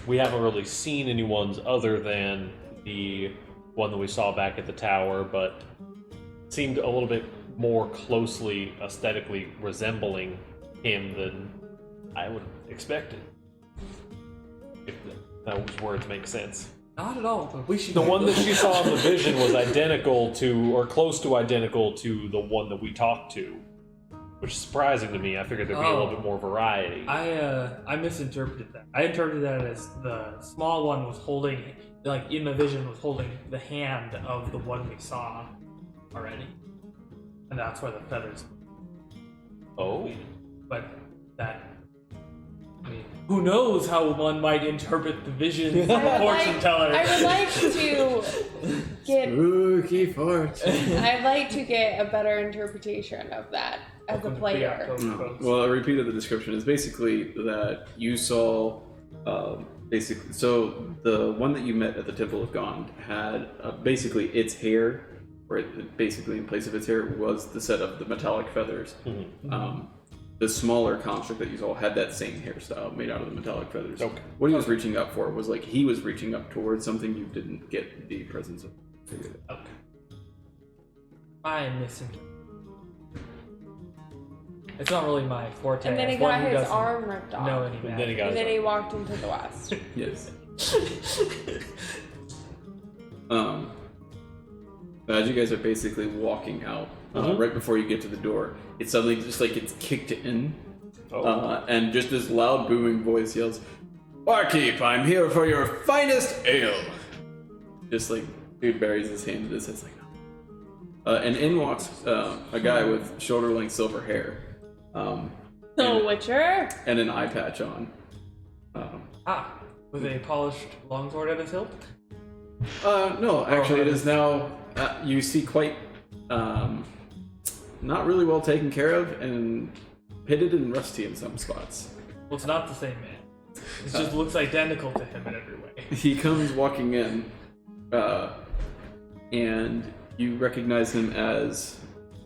We haven't really seen anyone's other than the one that we saw back at the tower, but seemed a little bit more closely aesthetically resembling him than I would have expected. If those words make sense. Not at all, but we should. The one that she saw in the vision was identical to, or close to identical to, the one that we talked to. Which is surprising to me. I figured there'd be a little bit more variety. I misinterpreted that. I interpreted that as the small one was holding, like in the vision, was holding the hand of the one we saw already. And that's where the feathers. Oh. But that. I mean, who knows how one might interpret the vision of a fortune teller. I would like to get. Spooky fortune. I'd like to get a better interpretation of that as a player. Well, a repeat of the description is basically that you saw, basically, so the one that you met at the Temple of Gond had basically its hair, or basically in place of its hair was the set of the metallic feathers. Mm-hmm. The smaller construct that you saw had that same hairstyle made out of the metallic feathers. Okay. What he was reaching up for was like he was reaching up towards something you didn't get the presence of. Okay. I misinterpreted. It's not really my forte. And then he as one got who his doesn't arm ripped off. know any And then magic. he got And his then he arm. walked into the west. Yes. As you guys are basically walking out, right before you get to the door, it suddenly just like gets kicked in, and just this loud booming voice yells, "Barkeep, I'm here for your finest ale!" Just like dude buries his hand in his head, like, and in walks a guy with shoulder-length silver hair, The Witcher? and an eye patch on. With a polished longsword at his hilt? No, actually, it is now. You see quite not really well taken care of and pitted and rusty in some spots. Well, it's not the same man. It's It just looks identical to him in every way. He comes walking in, and you recognize him as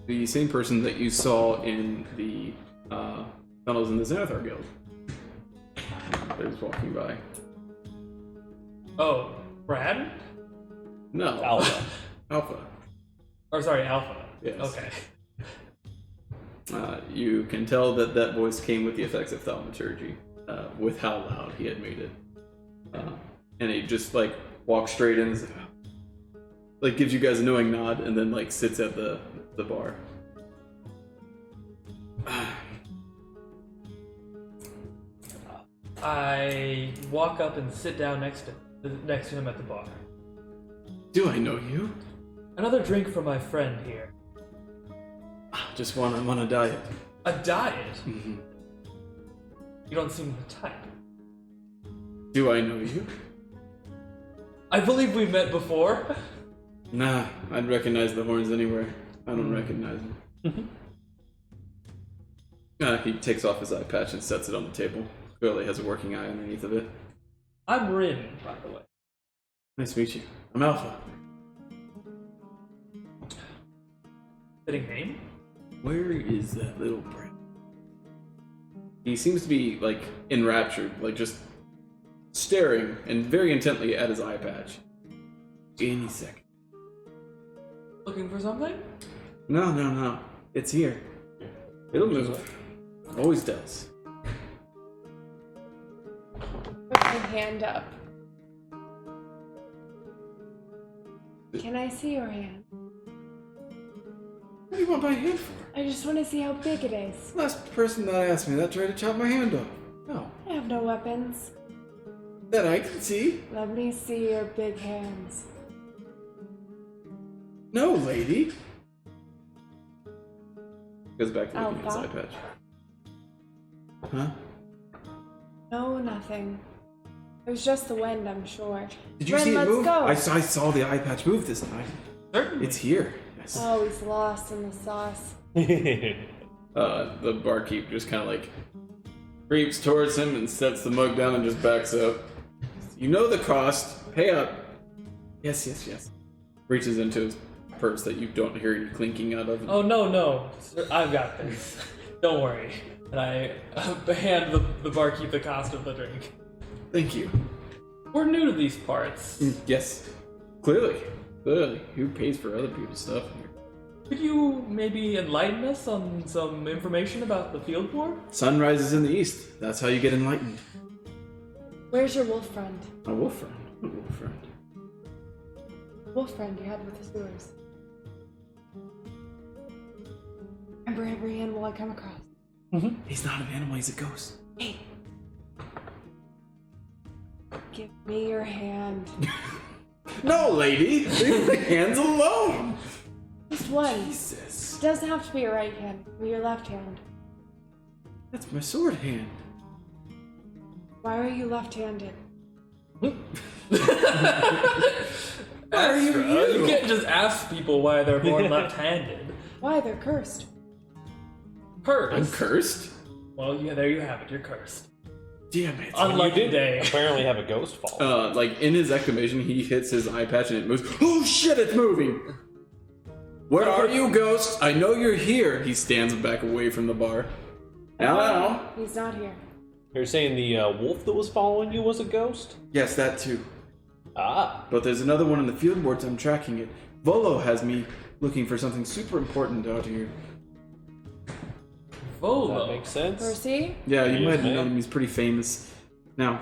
the same person that you saw in the tunnels in the Xanathar Guild. They're just walking by. Oh, Brad? No. Alpha. Alpha. Or sorry, Alpha. Yes. Okay. You can tell that that voice came with the effects of thaumaturgy, with how loud he had made it. And he just like walks straight in, and like gives you guys a knowing nod, and then like sits at the bar. I walk up and sit down next to him at the bar. Do I know you? Another drink for my friend here. Just I'm on a diet. A diet? Mm-hmm. You don't seem the type. Do I know you? I believe we met before. Nah, I'd recognize the horns anywhere. I don't recognize them. He takes off his eye patch and sets it on the table. Clearly has a working eye underneath of it. I'm Rin, by the way. Nice to meet you. I'm Alpha. Fitting name? Where is that little brat? He seems to be, like, enraptured, like, just staring and very intently at his eye patch. Any second. Looking for something? No. It's here. It'll move. Always does. Put my hand up. Can I see your hand? What do you want my hand for? I just want to see how big it is. Last person that asked me that tried to chop my hand off. No. I have no weapons. That I can see. Let me see your big hands. No, lady. Goes back to looking at his Alpha? eye patch. Huh? No, nothing. It was just the wind, I'm sure. Did you Ren, see it let's move? go. I saw the eye patch move this time. Certainly. It's here. Yes. Oh, he's lost in the sauce. The barkeep just kind of like creeps towards him and sets the mug down and just backs up. You know the cost. Pay up. Yes. Reaches into his purse that you don't hear you clinking out of. Oh, no. Sir, I've got this. Don't worry. And I hand the barkeep the cost of the drink. Thank you. We're new to these parts. Yes. Clearly. Who pays for other people's stuff here? Could you maybe enlighten us on some information about the field war? Sun rises in the east. That's how you get enlightened. Where's your wolf friend? A wolf friend. A wolf friend. Wolf friend you had with the sewers. Remember every animal I come across. He's not an animal, he's a ghost. Hey. Give me your hand. No, lady! Leave the hands alone! Just one. Jesus. It doesn't have to be your right hand. It can be your left hand. That's my sword hand. Why are you left-handed? Why are you You you? can't just ask people why they're born left-handed. Why? They're cursed. Cursed? I'm cursed? Well, yeah, there you have it. You're cursed. Damn it. Unlucky day. Apparently have a ghost fall. Like, in his exclamation, he hits his eye patch and it moves. Oh shit, it's moving! Where are you, ghost? I know you're here. He stands back away from the bar. Hello? He's not here. You're saying the wolf that was following you was a ghost? Yes, that too. Ah. But there's another one in the field boards. I'm tracking it. Volo has me looking for something super important out here. That makes sense. Percy? Yeah, you Yes, might have ma'am. known him. He's pretty famous. Now,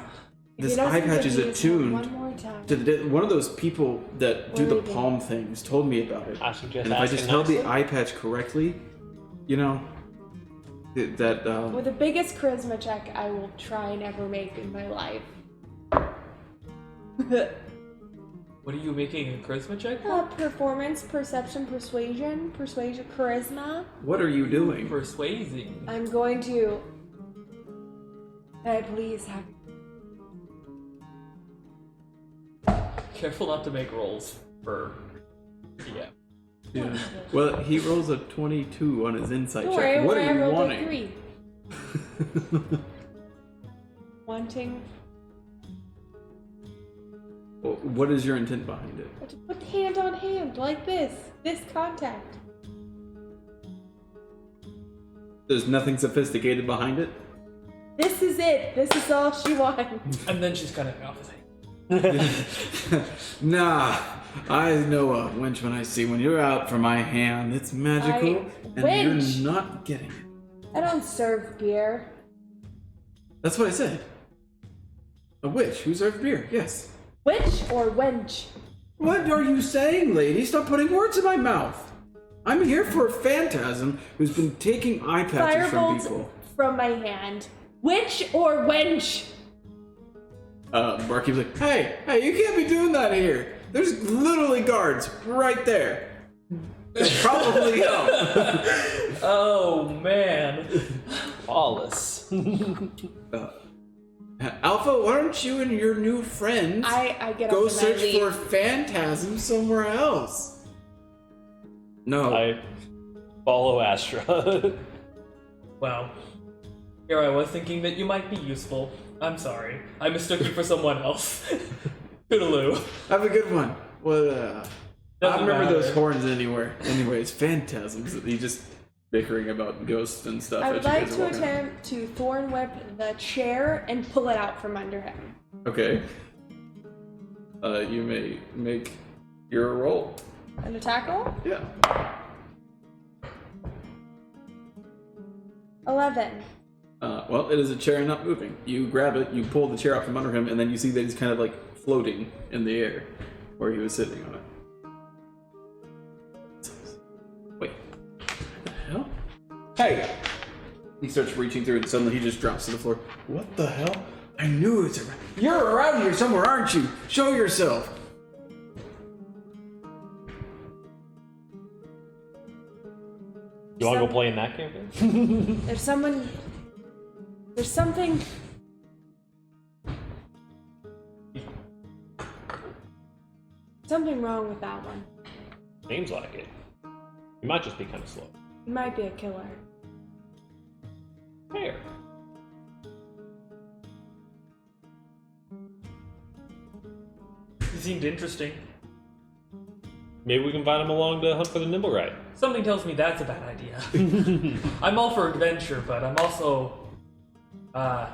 If this he doesn't eye patch is give me his hand attuned one more time. to one of those people that do We're the leaving. palm things told me about it. I suggest And if I asking just held the nicely. eye patch correctly, you know, that With the biggest charisma check I will try and ever make in my life. What are you making a charisma check for? Performance, perception, persuasion, charisma. what are you doing? Persuasing. I'm going to. Can I please have. Careful not to make rolls for. Yeah. Yeah. Well, he rolls a 22 on his insight Don't check. worry, What I are you rolled wanting? a 3. 1 wanting Well, what is your intent behind it? to put hand on hand like this contact. There's nothing sophisticated behind it? This is it. This is all she wants. And then she's kind of off his hand. Nah, I know a wench when I see one. You're out for my hand. It's magical, and Wench. you're not getting it. I don't serve beer. That's what I said. A witch who serves beer, yes. Witch or wench? What are you saying, lady? Stop putting words in my mouth. I'm here for a phantasm who's been taking eye patches from Firebolt people. from my hand. Witch or wench? Barkeep's like, hey, you can't be doing that here. There's literally guards right there. They'll probably help. Oh man. Flawless. Alpha, why don't you and your new friends I get go up and I search leave. for phantasms somewhere else? No. I follow Astra. Well, here I was thinking that you might be useful. I'm sorry. I mistook you for someone else. Toodaloo. Have a good one. Well, I Doesn't remember matter. those horns anywhere. Anyways, phantasms. You just bickering about ghosts and stuff. I as would you like guys to are walking. attempt to thorn whip the chair and pull it out from under him. Okay. You may make your roll. An attack roll? Yeah. 11. Well, it is a chair not moving. You grab it, you pull the chair out from under him, and then you see that he's kind of like floating in the air where he was sitting on it. Wait. What the hell? Hey! He starts reaching through and suddenly he just drops to the floor. What the hell? I knew it's around. You're around here somewhere, aren't you? Show yourself! You want to go play in that campaign? There's something wrong with that one. Seems like it. You might just be kind of slow. He might be a killer. Fair. He seemed interesting. Maybe we can invite him along to hunt for the Nimblewright. Something tells me that's a bad idea. I'm all for adventure, but I'm also not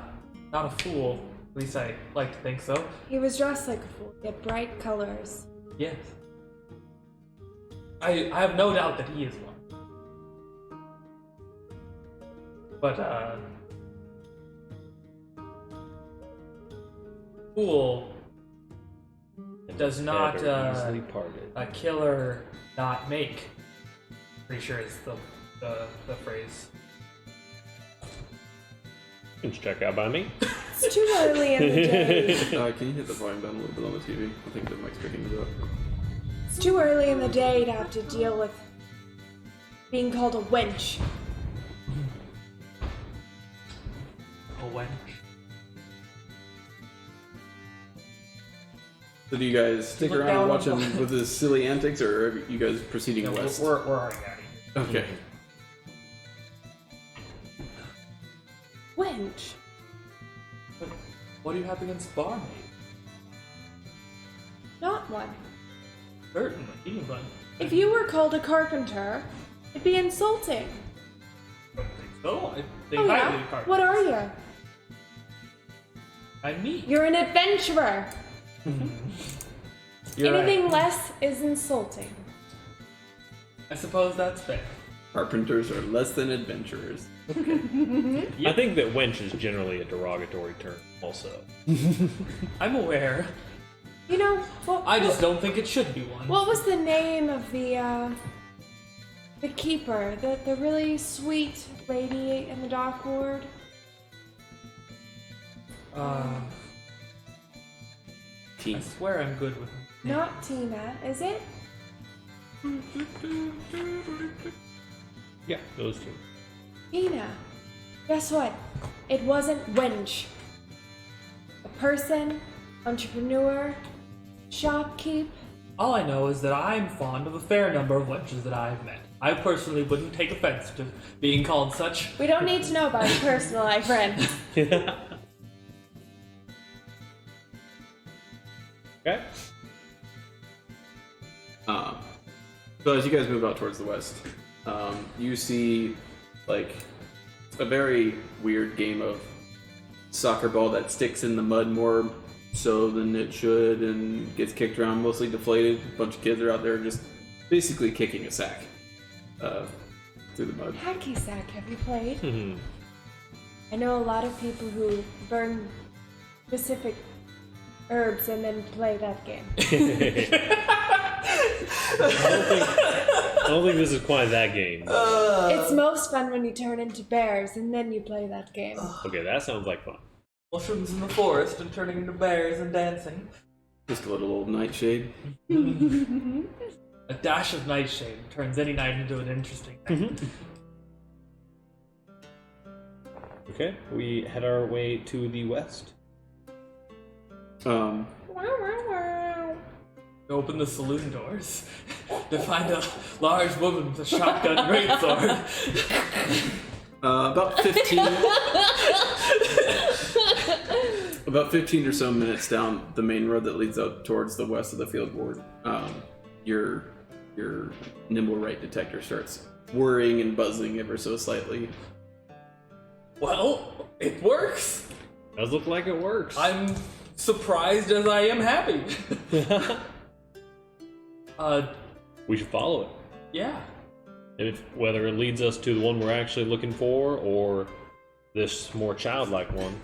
a fool. At least I like to think so. He was dressed like a fool. He had bright colors. Yes. I have no doubt that he is one. But fool does not Easily parted. a killer not make. Pretty sure is the phrase. You can check out by me. It's too early in the day. Can you hit the volume down a little bit on the TV? I think the mic's picking it up. It's too early in the day to have to deal with being called a wench. A wench. So do you guys stick Look around down and on watch him the- with his silly antics, or are you guys proceeding No, west? we're already out of here. Okay. Wench? What do you have against barmaid? Not one. Certainly, anyone. If you were called a carpenter, it'd be insulting. I don't think so. I think Oh highly yeah? of carpenters. What are you? I'm me. You're an adventurer. You're Anything right. less is insulting. I suppose that's fair. Carpenters are less than adventurers. I think that wench is generally a derogatory term, also. I'm aware. You know, what, I just don't think it should be one. what was the name of the keeper? The really sweet lady in the dock ward? I Team. swear I'm good with him. Not Tina, is it? Yeah, those two. Tina. Guess what? It wasn't wench. A person, entrepreneur, shopkeep. All I know is that I'm fond of a fair number of wenches that I've met. I personally wouldn't take offense to being called such. We don't need to know about your personal life, friend. Okay. So as you guys move out towards the west, you see like a very weird game of soccer ball that sticks in the mud more so than it should and gets kicked around, mostly deflated. A bunch of kids are out there just basically kicking a sack through the mud. Hacky sack, have you played? Mhm. I know a lot of people who burn specific herbs and then play that game. I don't think this is quite that game. It's most fun when you turn into bears and then you play that game. Okay, that sounds like fun. Mushrooms in the forest and turning into bears and dancing. Just a little old nightshade. A dash of nightshade turns any night into an interesting night. Okay, we head our way to the west. Open the saloon doors to find a large woman with a shotgun greatsword. About 15. About 15 or so minutes down the main road that leads up towards the west of the field ward, your nimble right detector starts whirring and buzzing ever so slightly. Well, it works. Does look like it works. I'm surprised as I am happy. We should follow it. Yeah. If whether it leads us to the one we're actually looking for, or this more childlike one.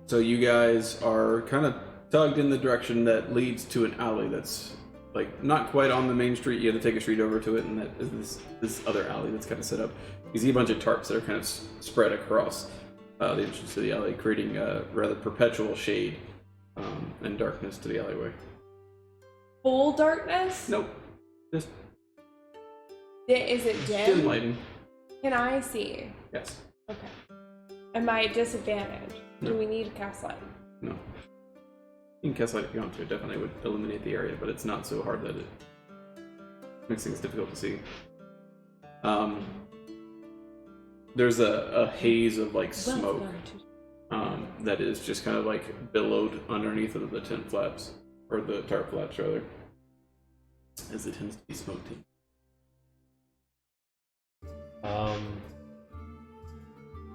So you guys are kind of tugged in the direction that leads to an alley that's like not quite on the main street. You have to take a street over to it, and that is this other alley that's kind of set up. You see a bunch of tarps that are kind of spread across the entrance to the alley, creating a rather perpetual shade and darkness to the alleyway. Full darkness? Nope. Just Is it dim dim? lighting. Can I see? Yes. Okay. Am I at disadvantage? No. Do we need a cast light? No. You can cast light if you want to. It definitely would illuminate the area, but it's not so hard that it makes things difficult to see. There's a haze of like smoke that is just kind of like billowed underneath of the tent flaps, or the tarp flaps rather, as it tends to be smoked in. I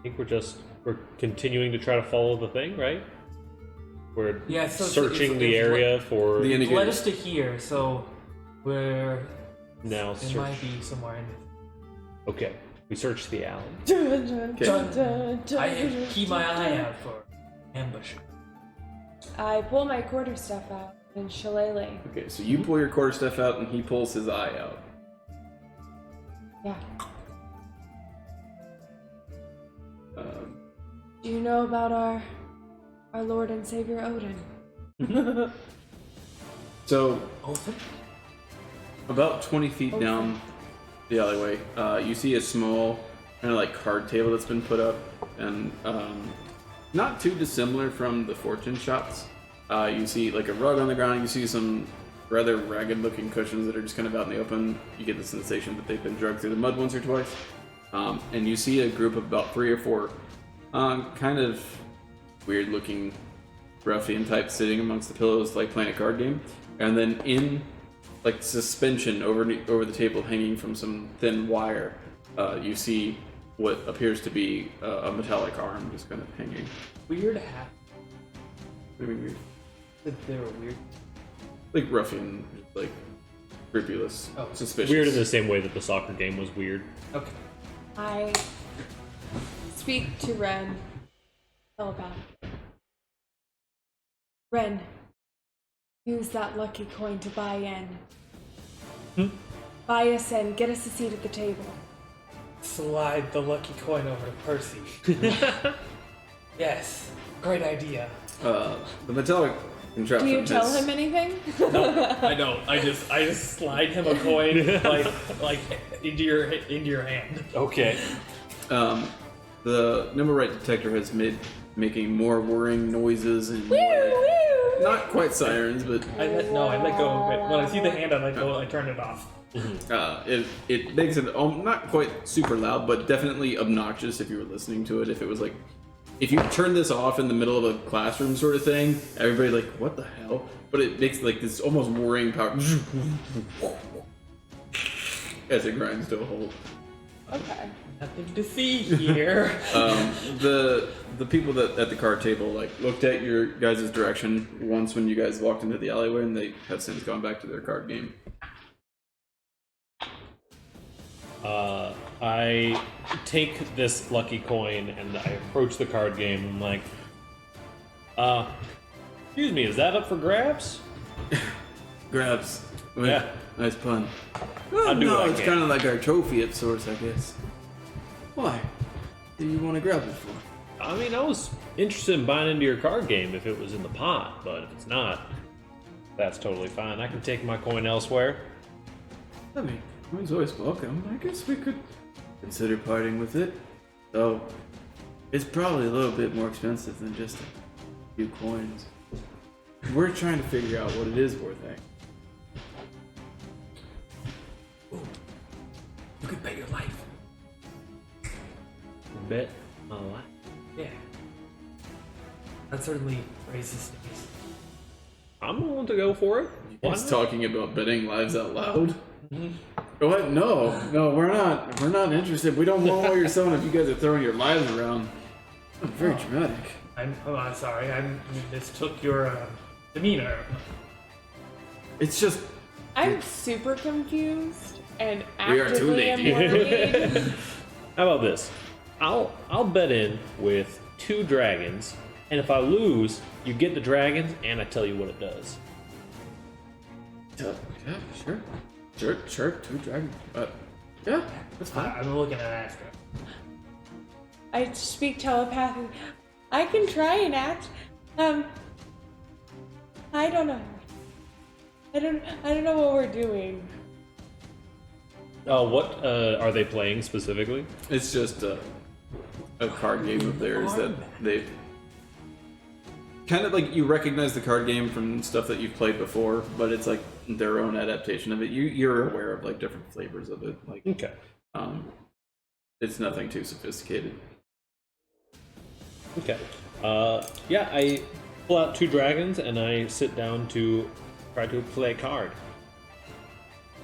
think we're continuing to try to follow the thing, right? We're searching the area for the It led us to here, so we're now. it might be somewhere in this. Okay, we search the alley. I keep my eye out for ambush. I pull my quarterstaff out and shillelagh. Okay, so you pull your quarterstaff out and he pulls his eye out. Yeah. Do you know about our Lord and Savior Odin? So, Odin? about 20 feet down the alleyway, you see a small kind of like card table that's been put up, and not too dissimilar from the fortune shops. You see like a rug on the ground. You see some rather ragged-looking cushions that are just kind of out in the open. You get the sensation that they've been dragged through the mud once or twice. And you see a group of about 3 or 4 kind of weird-looking ruffian types sitting amongst the pillows, like playing a card game. And then in like suspension over the table, hanging from some thin wire, you see what appears to be a metallic arm just kind of hanging. Weird hat. What do you mean weird? They were weird. Like ruffian, like scrupulous, suspicious. Weird in the same way that the soccer game was weird. Okay. I speak to Ren. Telepath. Ren, use that lucky coin to buy in. Buy us in. Get us a seat at the table. Slide the lucky coin over to Percy. Yes. Great idea. The metallic contraption. Do you tell has- him anything? No, I don't. I just slide him a coin like into your hand. Okay. The number right detector has making more whirring noises and more, not quite sirens, but I let go of it. When I see the hand, I let go. I turn it off. it makes it not quite super loud, but definitely obnoxious if you were listening to it. If it was like if you turn this off in the middle of a classroom sort of thing, everybody like, what the hell? But it makes like this almost whirring power as it grinds to a halt. Okay. Nothing to see here. The people that at the card table like looked at your guys' direction once when you guys walked into the alleyway, and they have since gone back to their card game. I take this lucky coin and I approach the card game. I'm like, excuse me, is that up for grabs? Grabs. Yeah. Nice pun. I'll do No, what I it's can. kind of like our trophy of sorts, I guess. Why? What do you want to grab it for? I mean, I was interested in buying into your card game if it was in the pot, but if it's not, that's totally fine. I can take my coin elsewhere. I mean, coin's always welcome. I guess we could consider parting with it. Though, it's probably a little bit more expensive than just a few coins. We're trying to figure out what it is worth, eh? You could bet your life. Bet my life. Yeah. That certainly raises stakes. I'm willing to go for it. Why He's not? talking about betting lives out loud. What? No, we're not. We're not interested. We don't want what you're selling if you guys are throwing your lives around. Oh, very dramatic. I'm sorry. I mistook your demeanor. It's just I'm super confused and We are too, actively am lady. worried. How about this? I'll bet in with 2 dragons, and if I lose, you get the dragons, and I tell you what it does. yeah, sure. 2 dragons. Yeah, that's fine. I'm looking at Astra. I speak telepathically. I can try and act. I don't know. I don't know what we're doing. What are they playing specifically? It's just a card game of theirs that they've kind of like, you recognize the card game from stuff that you've played before, but it's like their own adaptation of it. You're aware of like different flavors of it. Like, Okay. it's nothing too sophisticated. Okay. Yeah, I pull out 2 dragons and I sit down to try to play a card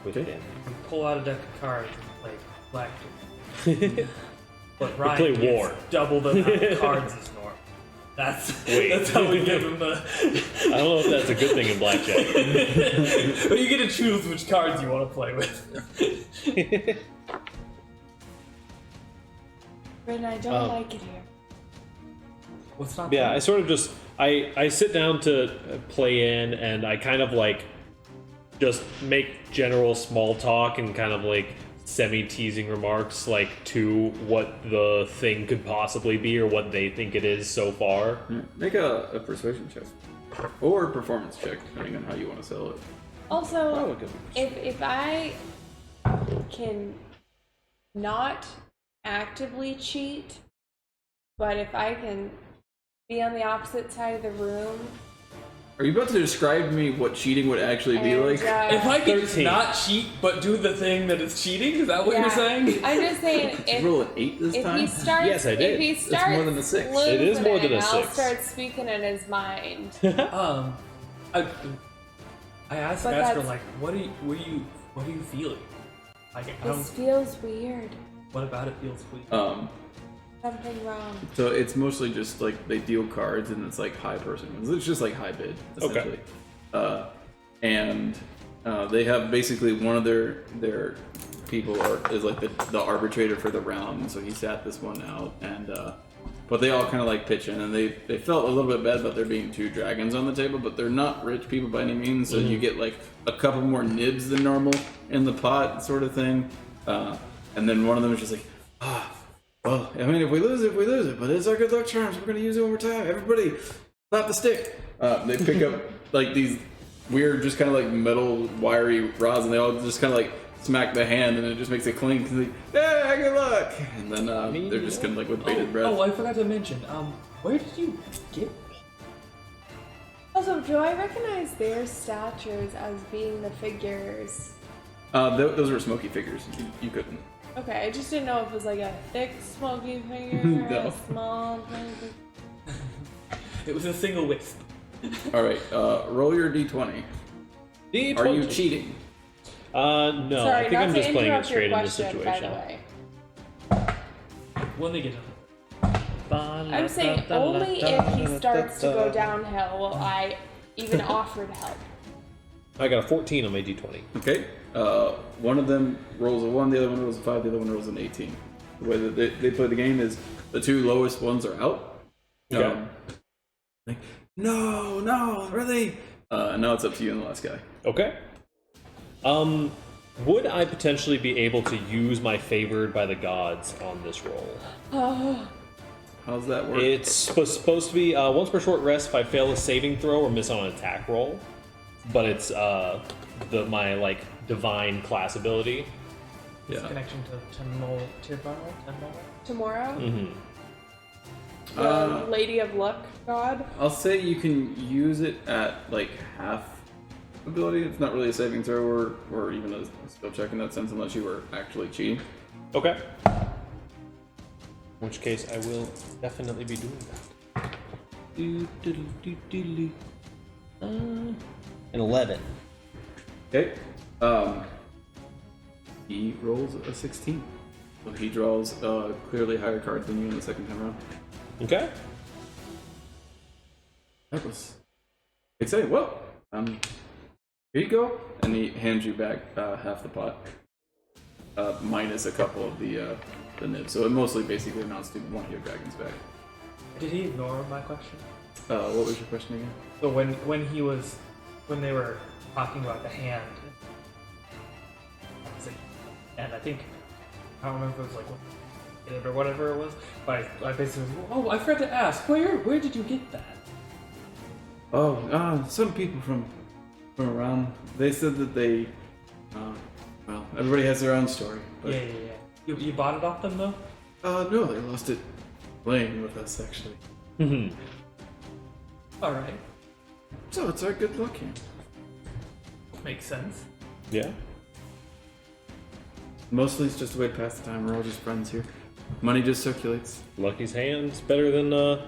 with Okay. them. You pull out a deck of cards and play blackjack. But Ryan play gets war. double the amount of cards as Norm. Wait. That's how we give him the. I don't know if that's a good thing in blackjack. But you get to choose which cards you want to play with. Bryn, I don't like it here. What's not? Yeah, I sort of just I sit down to play in, and I kind of like just make general small talk and kind of like semi-teasing remarks like to what the thing could possibly be or what they think it is so far. Make a persuasion check or a performance check, depending on how you want to sell it. Also, Oh, good. if I can not actively cheat, but if I can be on the opposite side of the room. Are you about to describe to me what cheating would actually be and, like? If I could just 13. not cheat but do the thing that is cheating, is that what yeah, you're saying? I'm just saying Did you roll an 8 this if time? he starts, Yes, I did. If he That's starts more than a 6. It is more than a I'll 6. start speaking in his mind. I asked But Astra that's- like, what are you feeling? Like, I This don't. feels weird. What about it feels sweet? Something wrong. So it's mostly just like they deal cards and it's like high person ones. It's just like high bid, essentially. And they have basically one of their people is like the arbitrator for the round. So he sat this one out, and but they all kind of like pitch in, and they felt a little bit bad about there being 2 dragons on the table, but they're not rich people by any means. So you get like a couple more nibs than normal in the pot, sort of thing. And then one of them is just like, well, I mean, if we lose it, but it's our good luck charms. We're gonna use it one more time. Everybody, slap the stick. They pick up like these weird, just kind of like metal, wiry rods, and they all just kind of like smack the hand, and it just makes it clink. And like, yeah, good luck. And then they're just kind of like with bated breath. Oh, I forgot to mention. Where did you get? Also, do I recognize their statures as being the figures? Those were smoky figures. You couldn't. Okay, I just didn't know if it was like a thick, smoky figure or No. a small thing. It was a single wisp. All right, roll your d20. D20. Are you cheating? No, Sorry, I think not I'm to just playing it interrupt your straight in this question, by the situation. way. When they get I'm saying only if he starts to go downhill will I even offer to help. I got a 14 on my D20. Okay. One of them rolls a 1, the other one rolls a 5, the other one rolls an 18. The way that they play the game is the two lowest ones are out. Okay. Like, no, really? Now it's up to you and the last guy. Okay. Would I potentially be able to use my favored by the gods on this roll? Oh, How's that work? It's supposed to be once per short rest if I fail a saving throw or miss on an attack roll. But it's my like divine class ability. It's Yeah. connection to tomorrow? Mm-hmm. The Lady of Luck god? I'll say you can use it at like half ability. It's not really a saving throw or even a skill check in that sense unless you were actually cheating. Okay. In which case, I will definitely be doing that. An 11. Okay. He rolls a 16. So he draws a clearly higher card than you in the second time around. Okay. That was exciting. Well, here you go. And he hands you back half the pot, minus a couple of the nibs. So it mostly basically amounts to one of your dragons back. Did he ignore my question? What was your question again? So when they were talking about the hand, and I think I don't remember if it was like or whatever it was, but I basically was, oh, I forgot to ask, where did you get that? Oh, some people from around. They said that they, well, everybody has their own story. But, Yeah. You bought it off them though? no, they lost it playing with us actually. Mm-hmm. All right, So it's our good luck hand. makes sense. Yeah. Mostly it's just a way to pass the time. We're all just friends here. Money just circulates. Lucky's hand's better than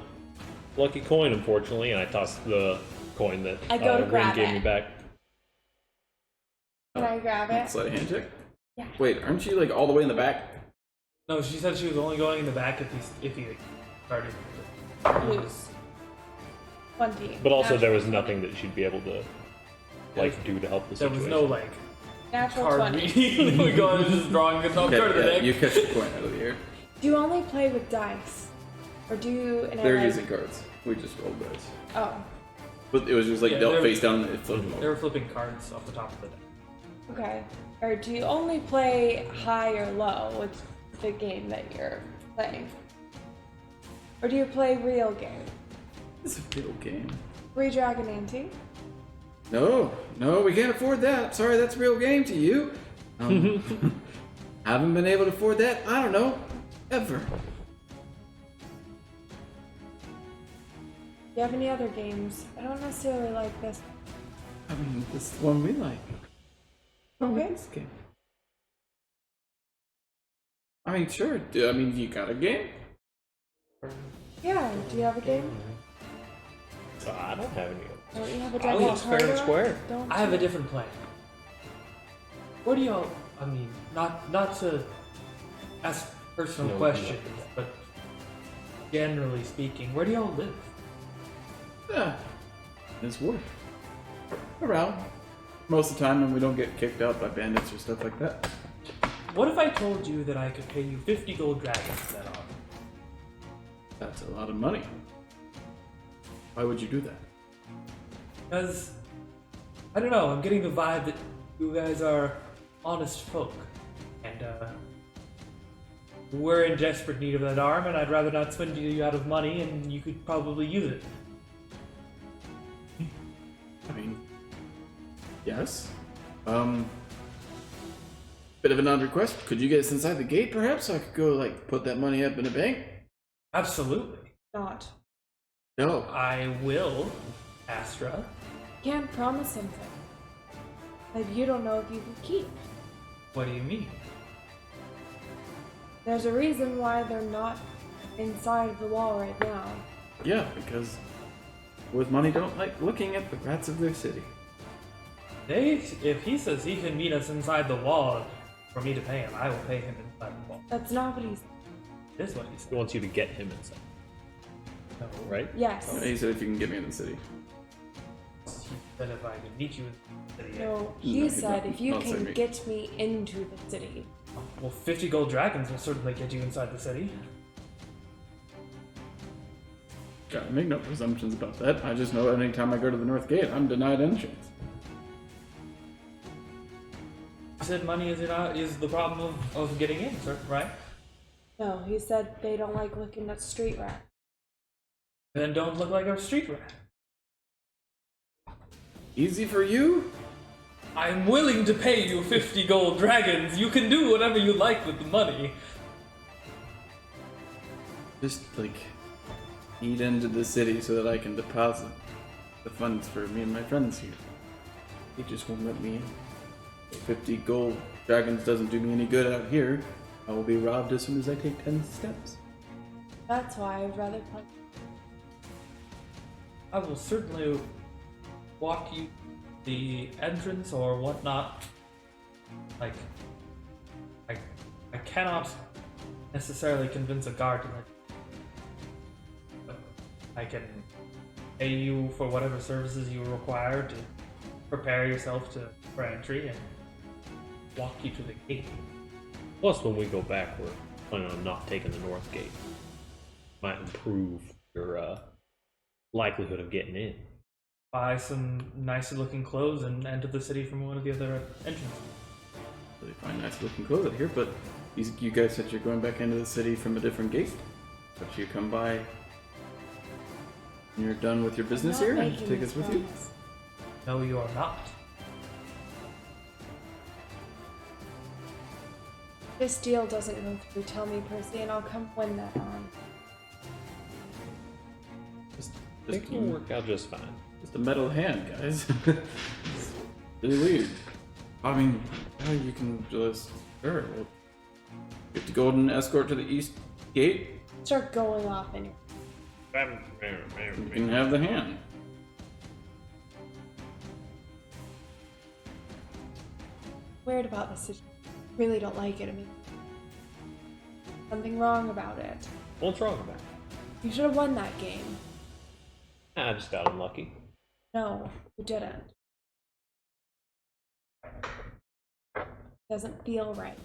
Lucky coin, unfortunately, and I tossed the coin that I go to Rin grab gave it. me back. Can I grab it? Slide a hand check. Yeah. Wait, aren't you like all the way in the back? No, she said she was only going in the back if he started. Loose. 20. But also, there was Natural nothing that she'd be able to do to help the There situation. was no like 20. Natural card 20. reading. We go and just drawing the top card of the deck. You catch the coin out of the air. Do you only play with dice? Or do you... And They're I like, using cards. We just rolled dice. Oh, But it was just like Yeah, dealt they're- face down and it flipped them They over. were flipping cards off the top of the deck. okay. Or do you only play high or low with the game that you're playing? Or do you play real game? It's a real game. Re-Dragon Ante? No, we can't afford that. Sorry, that's a real game to you. Haven't been able to afford that, I don't know, ever. Do you have any other games? I don't necessarily like this. I mean, this is the one we like. Oh, Okay. this game. I mean, sure. You got a game? Yeah, do you have a game? I don't have any. Don't you have a I Dragon was fair and square. Don't I have you? a different plan. Where do y'all? I mean, not to ask personal No, questions, but generally speaking, where do y'all live? Yeah. It's work. Around. Most of the time when we don't get kicked out by bandits or stuff like that. What if I told you that I could pay you 50 gold dragons for that honor? That's a lot of money. Why would you do that? Because I don't know. I'm getting the vibe that you guys are honest folk, and we're in desperate need of that arm, and I'd rather not spend you out of money, and you could probably use it. I mean, yes. Bit of an odd request. Could you get us inside the gate, perhaps, so I could go, put that money up in a bank? Absolutely. Not. No. I will, Astra. Can't promise something that you don't know if you can keep. What do you mean? There's a reason why they're not inside the wall right now. Yeah, because with money don't like looking at the rats of their city. If he says he can meet us inside the wall for me to pay him, I will pay him inside the wall. That's not what he's. This is what he said. He wants you to get him inside. No, Right? Yes. He said if you can get me in the city. He said if I could meet you in the city. No, he No, said if you not say can me. get me into the city. Well, 50 gold dragons will certainly get you inside the city. God, I make no presumptions about that. I just know anytime I go to the North Gate, I'm denied entrance. You said money is the problem of getting in, sir, right? No, he said they don't like looking at street rats. Then don't look like a street rat. Easy for you? I'm willing to pay you 50 gold dragons. You can do whatever you like with the money. Just, eat into the city so that I can deposit the funds for me and my friends here. He just won't let me in. 50 gold dragons doesn't do me any good out here. I will be robbed as soon as I take 10 steps. That's why I'd rather play. I will certainly walk you the entrance or whatnot. I cannot necessarily convince a guard to let. But I can pay you for whatever services you require to prepare yourself for entry and walk you to the gate. Plus, when we go back, we're planning on not taking the North Gate. Might improve your likelihood of getting in. Buy some nicer looking clothes and enter the city from one of the other entrances. Really find nice looking clothes out here, but you guys said you're going back into the city from a different gate. But you come by when you're done with your business I'm not here and making take this us with you. promise. No, you are not. This deal doesn't go through. Tell me, Percy, and I'll come win that on. Just, I think it'll work out just fine. just a metal hand, guys. It's really weird. I mean, you can just sure. Well, 50 golden escort to the east gate. Start going off in your. You can have the hand. Weird about this situation. Really don't like it. I mean, something wrong about it. What's wrong with that? You should have won that game. I just got unlucky. No, you didn't. Doesn't feel right.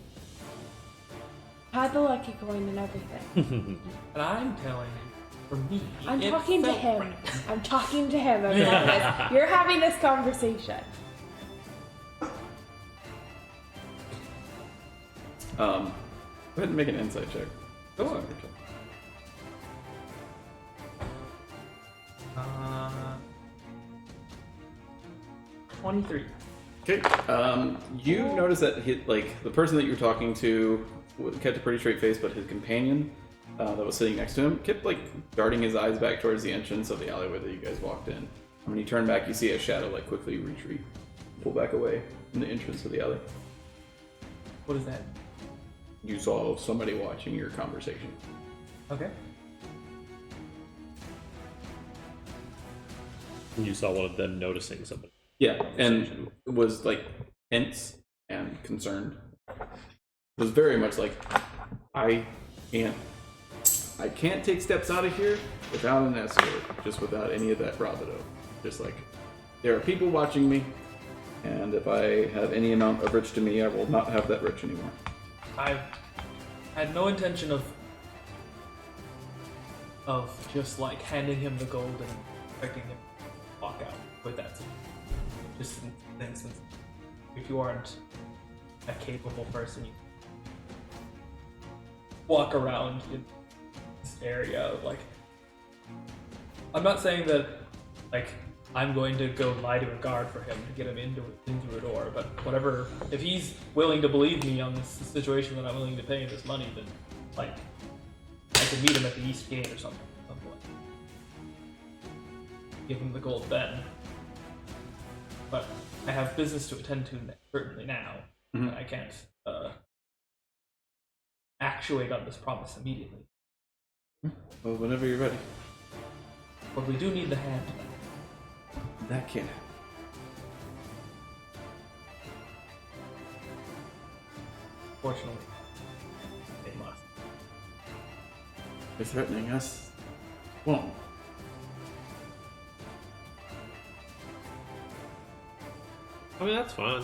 Had the lucky coin and everything. And I'm telling you, for me, I'm it talking to felt him. right. I'm talking to him about this. You're having this conversation. Go ahead and make an insight check. Sure. 23. Okay. You notice that the person that you were talking to kept a pretty straight face, but his companion that was sitting next to him kept darting his eyes back towards the entrance of the alleyway that you guys walked in. And when you turn back, you see a shadow quickly retreat, pull back away from the entrance of the alley. What is that? You saw somebody watching your conversation. Okay. You saw one of them noticing something. Yeah, and was tense and concerned. It was very much I can't take steps out of here without an escort, just without any of that bravado. Just there are people watching me, and if I have any amount of rich to me, I will not have that rich anymore. I've had no intention of just handing him the gold and expecting him to walk out with that. Just in this instance, if you aren't a capable person, you walk around in this area. I'm not saying that I'm going to go lie to a guard for him to get him into a door, but whatever. If he's willing to believe me on this situation that I'm willing to pay him this money, then I can meet him at the east gate or something. Give him the gold then. But I have business to attend to certainly now. Mhm. And I can't actuate on this promise immediately. Well, whenever you're ready. But we do need the hand back. That can't happen. Fortunately, they must. They're threatening us. Won't. I mean, that's fine.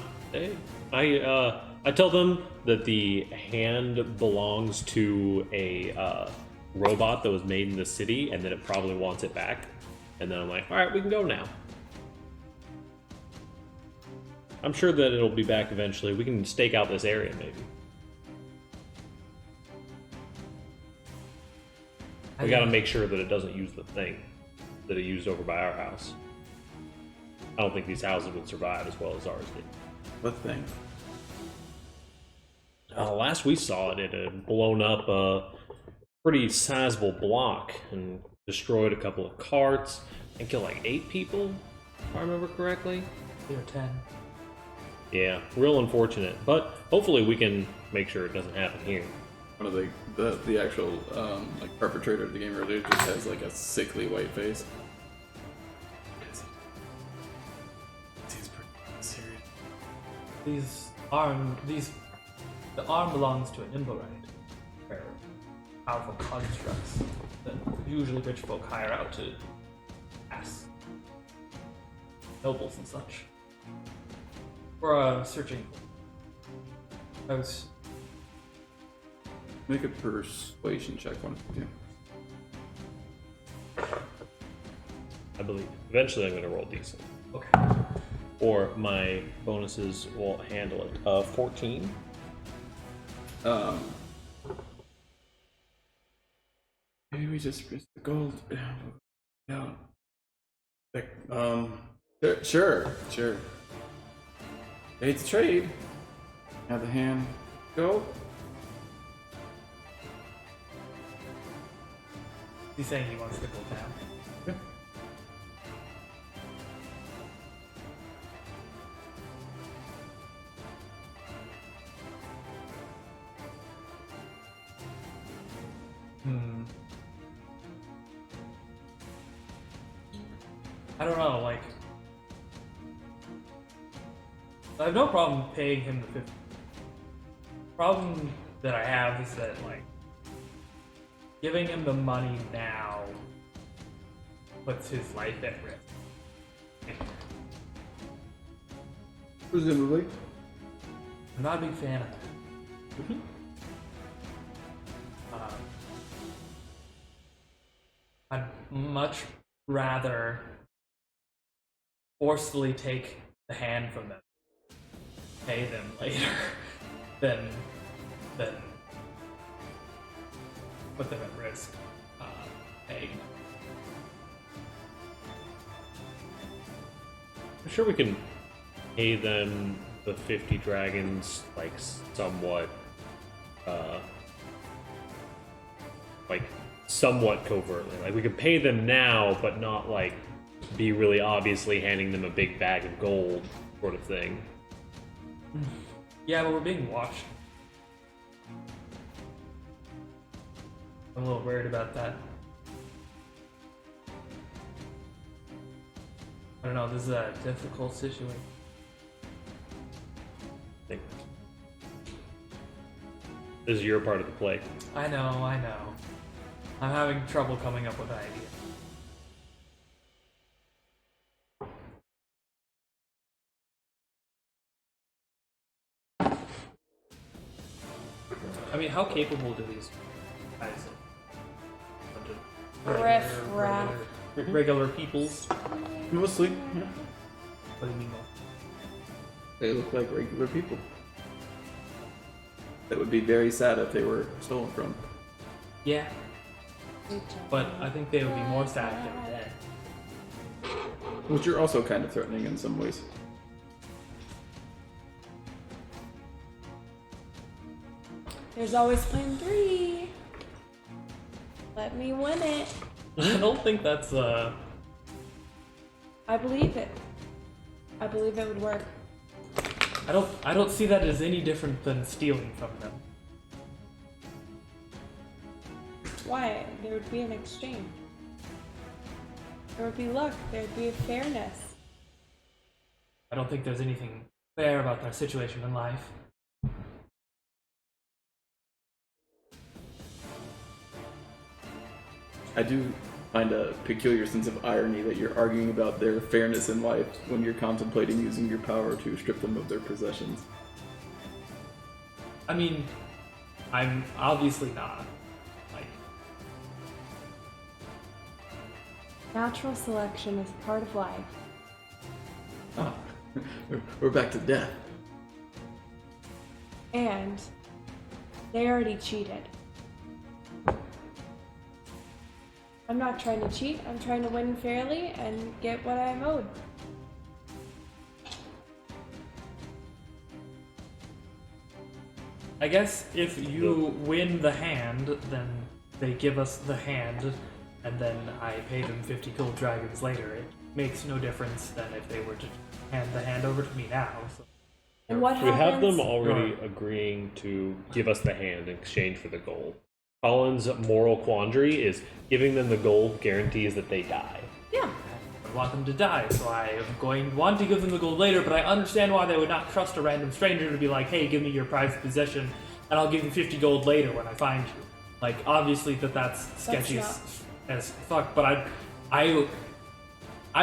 I tell them that the hand belongs to a robot that was made in the city, and that it probably wants it back. And then I'm like, all right, we can go now. I'm sure that it'll be back eventually. We can stake out this area, maybe. We gotta make sure that it doesn't use the thing that it used over by our house. I don't think these houses would survive as well as ours did. What thing? Last we saw it, it had blown up a pretty sizable block and destroyed a couple of carts and killed like 8 people, if I remember correctly. 8 or 10. Yeah, real unfortunate. But hopefully we can make sure it doesn't happen here. One of the actual like perpetrator of the game earlier just has like a sickly white face. Seems pretty serious. The arm belongs to a nimble right. They're powerful constructs that usually rich folk hire out to pass nobles and such. We're searching. I was. Make a persuasion check, one of you. I believe. Eventually I'm going to roll decent. Okay. Or my bonuses will handle it. 14. Maybe we just risk the gold. No. Sure. It's a trade. Have the hand go. He's saying he wants to go down. Yeah. I don't know, like... I have no problem paying him the 50. The problem that I have is that, like, giving him the money now puts his life at risk. Presumably. I'm not a big fan of that. I'd much rather forcefully take the hand from them, pay them later, than put them at risk. Paying them. I'm sure we can pay them the 50 dragons, like, somewhat, somewhat covertly. Like, we could pay them now, but not, like, be really obviously handing them a big bag of gold, sort of thing. Yeah, but we're being watched. I'm a little worried about that. I don't know, this is a difficult situation. I think this is your part of the play. I know. I'm having trouble coming up with an idea. I mean, how capable do these guys Riff-raff. regular peoples? Mostly, yeah. What do you mean? They look like regular people. That would be very sad if they were stolen from. Yeah, but I think they would be more sad if they were dead. Which you're also kind of threatening in some ways. There's always plan 3. Let me win it. I don't think that's I believe it. I believe it would work. I don't see that as any different than stealing from them. Why? There would be an exchange. There would be luck. There would be a fairness. don't think there's anything fair about their situation in life. I do find a peculiar sense of irony that you're arguing about their fairness in life when you're contemplating using your power to strip them of their possessions. I mean, I'm obviously not. Like, Natural selection is part of life. Ah, we're back to death. And they already cheated. I'm not trying to cheat, I'm trying to win fairly and get what I'm owed. I guess if you win the hand, then they give us the hand, and then I pay them 50 gold dragons later. It makes no difference than if they were to hand the hand over to me now. So. And what We have happens? them already agreeing to give us the hand in exchange for the gold. Colin's moral quandary is giving them the gold guarantees that they die. Yeah. I want them to die, so I am want to give them the gold later, but I understand why they would not trust a random stranger to be like, hey, give me your prized possession, and I'll give you 50 gold later when I find you. Like, obviously that's sketchy as fuck, but I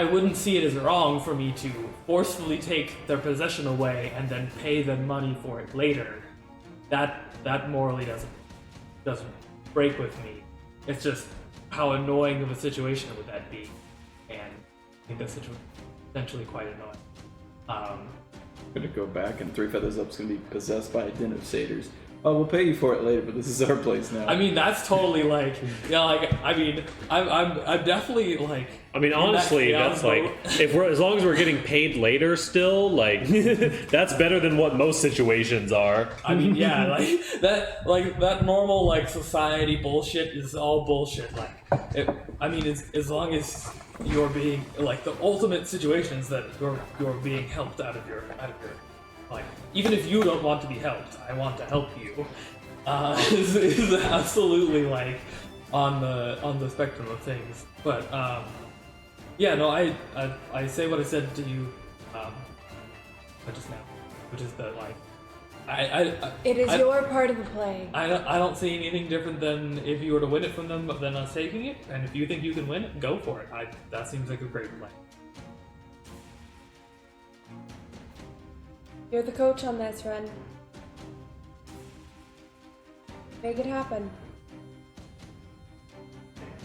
wouldn't see it as wrong for me to forcefully take their possession away and then pay them money for it later. That morally doesn't break with me. It's just how annoying of a situation would that be, and I think that's potentially quite annoying. I'm gonna go back and Three Feathers Up's gonna be possessed by a den of satyrs. Oh, we'll pay you for it later, but this is our place now. I mean, that's totally like, yeah, like, I mean, I'm definitely like. I mean, honestly, that's like, as long as we're getting paid later still, like, that's better than what most situations are. I mean, yeah, like that normal like society bullshit is all bullshit. Like, I mean, as long as you're being like the ultimate situations that you're being helped out of your like, even if you don't want to be helped, I want to help you. Is absolutely like on the spectrum of things. But yeah, no, I say what I said to you just now, which is that like It is your part of the play. I don't see anything different than if you were to win it from them than us taking it, and if you think you can win it, go for it. That seems like a great plan. You're the coach on this, Ren. Make it happen.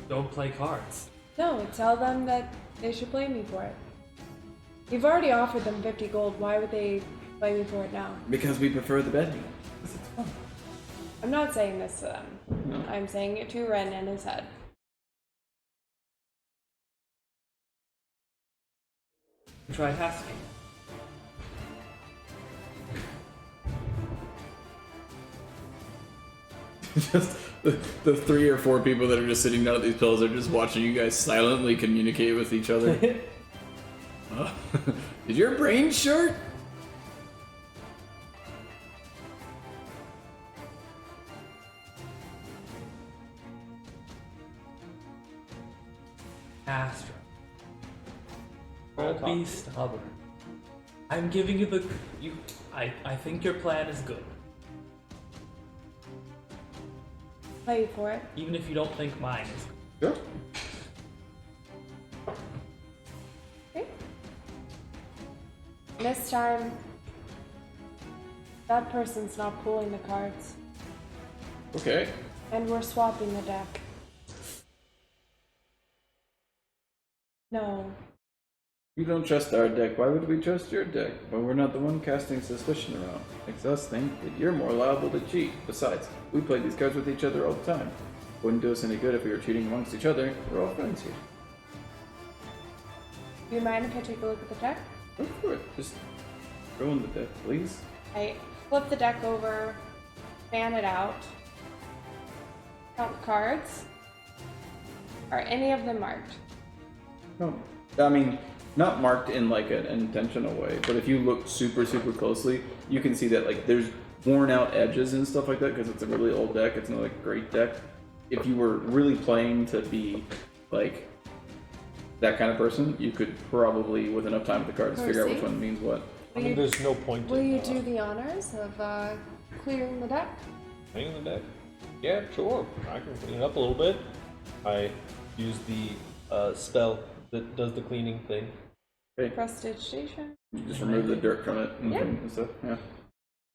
Don't play cards. No, tell them that they should blame me for it. You've already offered them 50 gold, why would they blame me for it now? Because we prefer the bed. I'm not saying this to them. No. I'm saying it to Ren in his head. Try asking. Just the 3 or 4 people that are just sitting down at these pillows are just watching you guys silently communicate with each other. Is your brain short? Astra. Don't be stubborn. I'm giving you I think your plan is good. Play for it. Even if you don't think mine is Sure. Okay. This time, that person's not pulling the cards. Okay. And we're swapping the deck. No. You don't trust our deck. Why would we trust your deck? But we're not the one casting suspicion around. Makes us think that you're more liable to cheat. Besides, we play these cards with each other all the time. Wouldn't do us any good if we were cheating amongst each other. We're all friends here. Do you mind if I take a look at the deck? Go for it. Just throw in the deck, please. I flip the deck over, fan it out, count the cards. Are any of them marked? No. I mean, not marked in like an intentional way, but if you look super closely, you can see that like there's worn out edges and stuff like that because it's a really old deck. It's not like a great deck. If you were really playing to be like that kind of person, you could probably, with enough time with the cards, figure out which Percy? one means what. I mean, there's no point Will in you do the honors of clearing the deck? cleaning the deck. Yeah, sure. I can clean it up a little bit. I use the spell that does the cleaning thing. Okay. Prestidigitation? You just remove the dirt from it and, Yeah. and stuff. Yeah.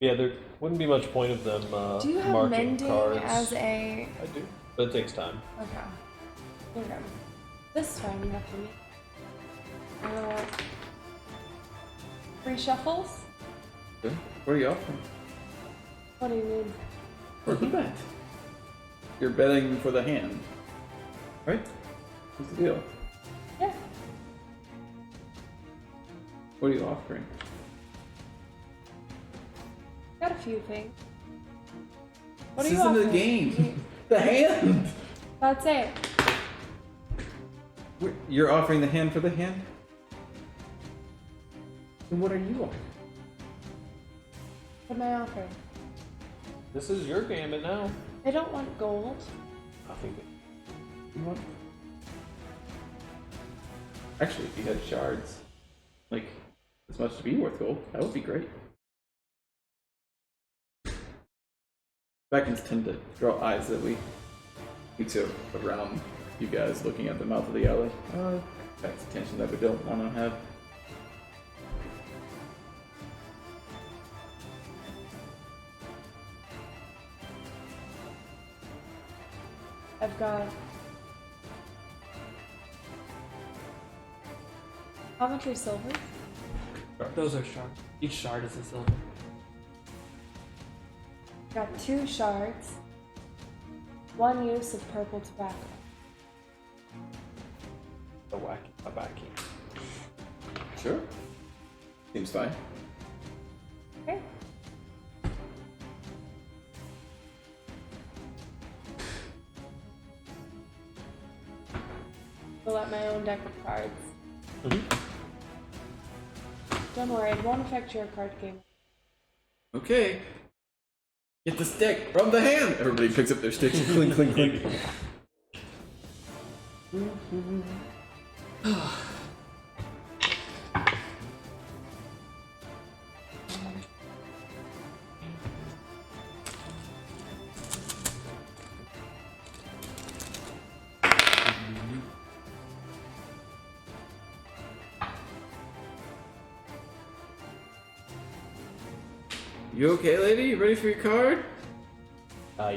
Yeah, there wouldn't be much point of them Do you have marking mending cards. as a... I do, but it takes time. Okay. Okay. This time you have to make... 3 shuffles? Okay. What are you offering? What do you mean? Where's the bet? You're betting for the hand, right? What's the deal? Yeah. What are you offering? Got a few things. What This are you isn't the offering? game. The hand. That's it. You're offering the hand for the hand? Then what are you offering? What am I offering? This is your gambit now. I don't want gold. I think You want? Actually, if you had shards, like as much to be worth gold, that would be great. Dragons tend to draw eyes that we to around you guys looking at the mouth of the alley. That's attention that we don't want to have. I've got... How much are silvers? Those are shards. Each shard is a silver. Got 2 shards. 1 use of purple tobacco. the wacky. Sure. Seems fine. Okay. Fill out my own deck of cards. Don't worry, it won't affect your card game. Okay. Get the stick from the hand. Everybody picks up their sticks. Clink, clink, clink. You okay, lady? You ready for your card?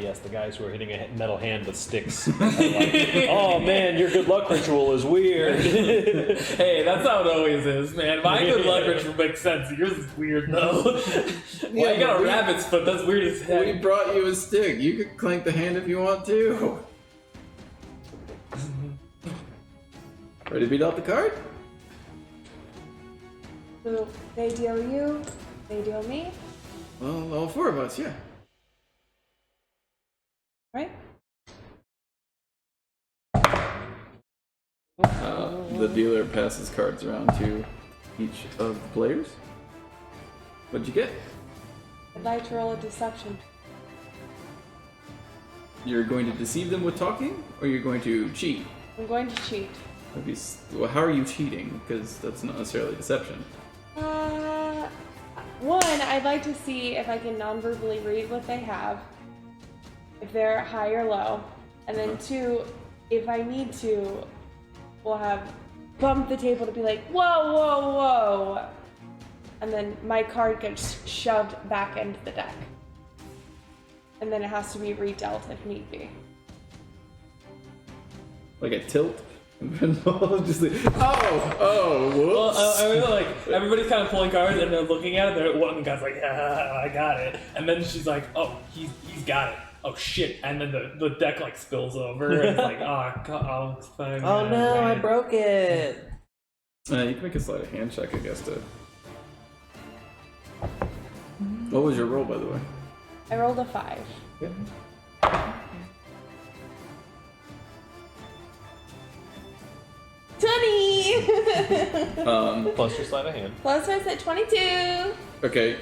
Yes, the guys who are hitting a metal hand with sticks. Are like, oh man, your good luck ritual is weird. Hey, that's how it always is, man. My good luck ritual makes sense. Yours is weird, though. Well, you got a rabbit's foot. That's weird as heck. We brought you a stick. You could clank the hand if you want to. Ready to beat out the card? So they deal you, they deal me, Well, all four of us, yeah. right? The dealer passes cards around to each of the players. What'd you get? I'd like to roll a deception. You're going to deceive them with talking, or you're going to cheat? I'm going to cheat. Well, how are you cheating? Because that's not necessarily deception. One, I'd like to see if I can non-verbally read what they have, if they're high or low. And then two, if I need to, we'll have bump the table to be like, whoa, whoa, whoa. And then my card gets shoved back into the deck. And then it has to be redealt if need be. Like a tilt? Just like, oh, Well, whoops. I mean, like, everybody's kind of pulling cards and they're looking at it. One guy's like, yeah, I got it. And then she's like, oh, he's got it. Oh, shit. And then the deck, like, spills over. And it's like, oh, it's fine. Oh no, I broke it. You can make a sleight of hand check, I guess, to... What was your roll, by the way? I rolled a 5. Yeah. Plus your sleight of hand. Plus I said 22. Okay.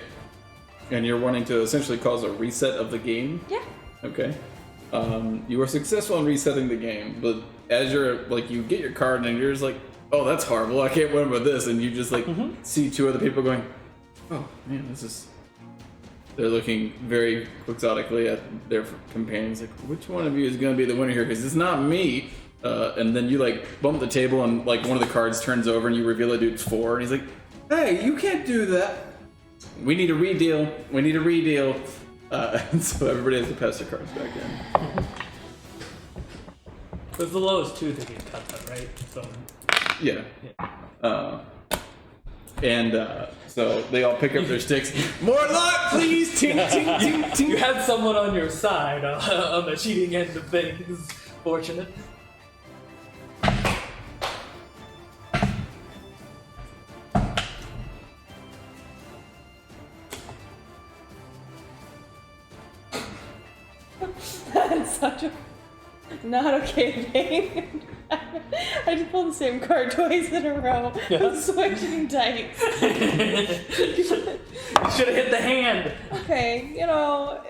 And you're wanting to essentially cause a reset of the game? Yeah. Okay. You were successful in resetting the game, but as you're, like, you get your card and you're just like, oh, that's horrible. I can't win with this. And you just like see two other people going, oh man, this is. They're looking very quixotically at their companions, like, which one of you is going to be the winner here? Because it's not me. And then you like bump the table, and like one of the cards turns over, and you reveal a dude's 4, and he's like, "Hey, you can't do that. We need a redeal. We need a redeal." And so everybody has to pass their cards back in. Because the lowest two they get cut, though, right? So Yeah. So they all pick up their sticks. More luck, please! Tink, tink, tink, tink. you had someone on your side on the cheating end of things. Fortunate. That's such a not okay thing. I just pulled the same card twice in a row. I'm switching dice. You should have hit the hand. Okay, you know,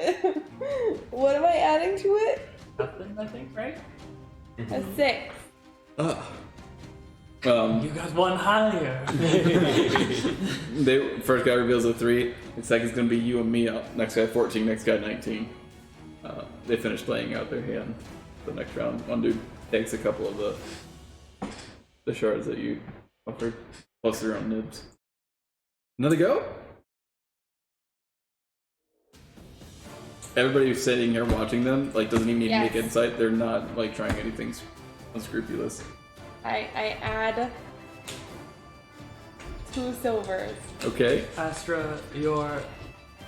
what am I adding to it? Nothing, I think, right? A 6. You got one higher. They first guy reveals a 3. The second's gonna be you and me out. Next guy 14. Next guy 19. They finish playing out their hand. The next round, one dude takes a couple of the shards that you offered, plus their own nibs. Another go. Everybody who's sitting here watching them like doesn't even need to make insight. They're not like trying anything unscrupulous. I add 2 silvers. Okay. Astra, you're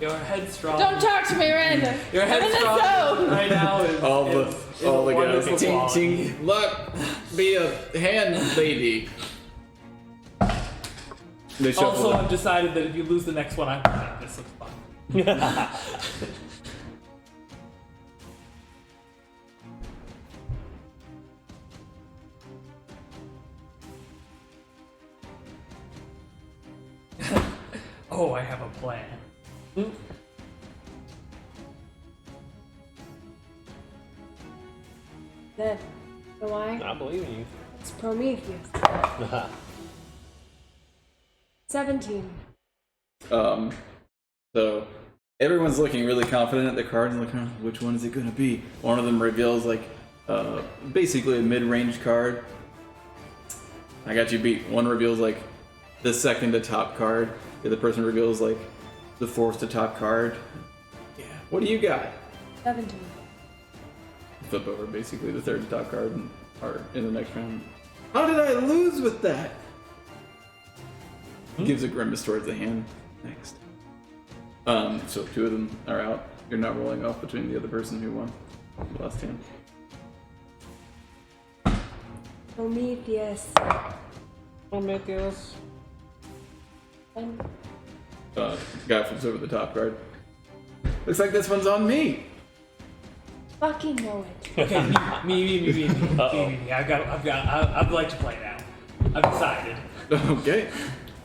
headstrong. Don't talk to me, Randa. Your I'm in the headstrong zone. right now is All the is all a the guys. wonderful Ting quality. ting. Luck, be a hand lady. They shuffle. Also, them. I've decided that if you lose the next one, I'm fine. This looks fun. Oh, I have a plan. Then, so I believe in you. it's Prometheus. 17. So everyone's looking really confident at the cards and looking, which one is it going to be? One of them reveals like basically a mid-range card. I got you beat. One reveals like the second to top card. The other person reveals like the fourth to top card. Yeah. What do you got? 17. Flip over basically the third to top card and are in the next round. How did I lose with that? Gives a grimace towards the hand. Next. So 2 of them are out. You're not rolling off between the other person who won the last hand. Prometheus. Prometheus. And Guy flips over the top card. Looks like this one's on me. fucking know it. Okay, me. I'd like to play now. I've decided. Okay.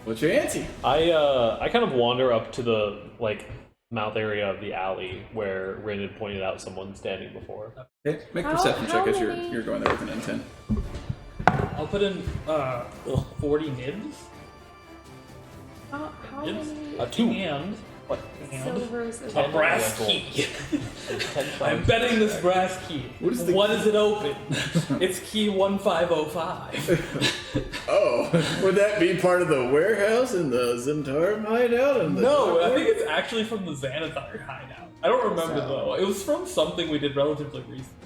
What's your ante? I kind of wander up to the like mouth area of the alley where Rin had pointed out someone standing before. Okay. Make a How- perception how check as many- you're going there with an intent. I'll put in 40 nibs. How Nibs. many A 2. And What? silvers is a it? brass Yeah, key. 10 I'm betting this brass key. What is the When key? is it open? It's key 1505. Oh, would that be part of the warehouse in the Zentarum hideout? And the No, I think it's actually from the Xanathar hideout. I don't remember So- though. It was from something we did relatively recently.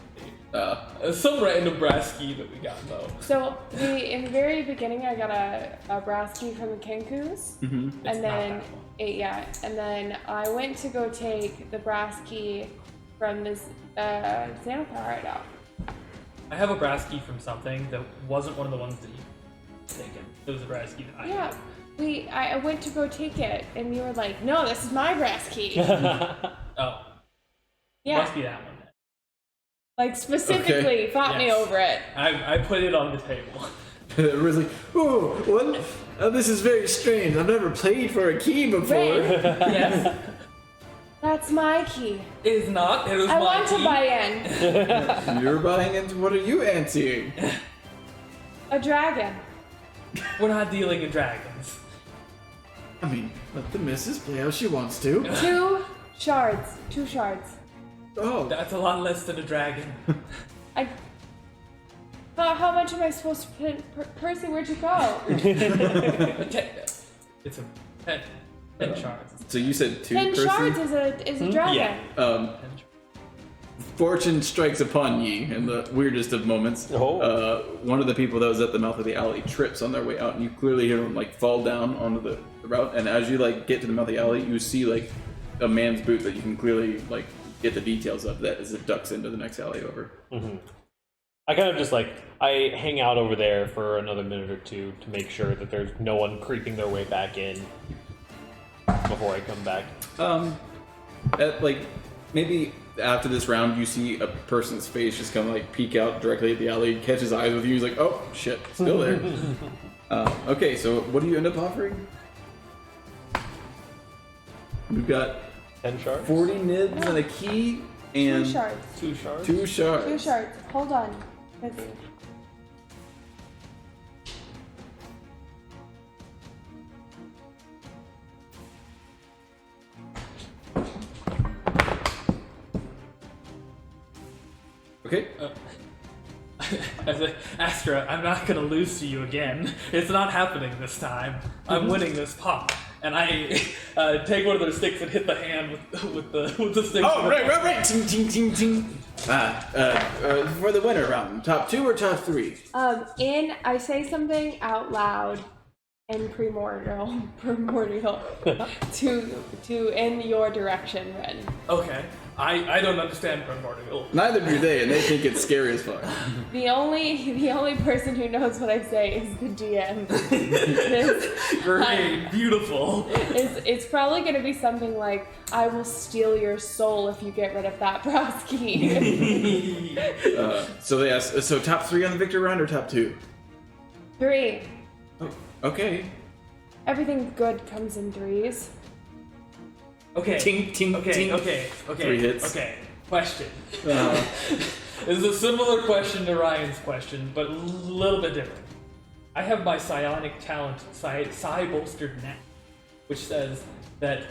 Some random brass key that we got though. So in the very beginning, I got a brass key from the Kenkus, It's and not then that one. and then I went to go take the brass key from this Xanathar hideout. I have a brass key from something that wasn't one of the ones that you taken. It was a brass key that I Yeah, had. I went to go take it, and you were like, "No, this is my brass key." Oh, Yeah, must be that one. like specifically fought me Yes. over it. I put it on the table. Really? Oh, what? This is very strange. I've never played for a key before. Ray, Yes, that's my key. it is not. It was I my want key. to buy in You're buying into what are you anteing? a dragon. We're not dealing in dragons. I mean, let the missus play how she wants to. 2 shards. 2 shards. Oh, That's a lot less than a dragon. How much am I supposed to put in? Percy, where'd you go? It's a 10 shards. so you said 2 10 Percy? shards is a dragon. Yeah. 10 shards. Fortune strikes upon ye in the weirdest of moments. Oh. One of the people that was at the mouth of the alley trips on their way out, and you clearly hear them like fall down onto the route. And as you like get to the mouth of the alley, you see like a man's boot that you can clearly like get the details of that as it ducks into the next alley over. Mm-hmm. I kind of just like, I hang out over there for another minute or two to make sure that there's no one creeping their way back in before I come back. At like maybe after this round, you see a person's face just kind of like peek out directly at the alley, catch his eyes with you. He's like, "Oh shit, still there." Okay, so what do you end up offering? We've got 10 shards? 40 nibs and a key and 2 shards. 2 shards? 2 shards. 2 shards. Hold on. Busy. Okay. As a Astra, I'm not gonna lose to you again. It's not happening this time. I'm winning this pop. And I take one of their sticks and hit the hand with the stick. Oh, right. Ting, ting, ting, ting. For the winner round, top 2 or top 3? I say something out loud and primordial to in your direction, Ren. Okay. I don't understand primordial. Neither do they, and they think it's scary as fuck. The only person who knows what I say is the DM. Great, beautiful. It's probably going to be something like, "I will steal your soul if you get rid of that browski." So they ask, so top 3 on the victory round or top 2? 3. Oh, okay. Everything good comes in 3s. Okay. Ting, ting, okay, ting. okay. 3 hits. Okay. Question. This is a similar question to Ryan's question, but a little bit different. I have my psionic talent, psi bolstered knack, which says that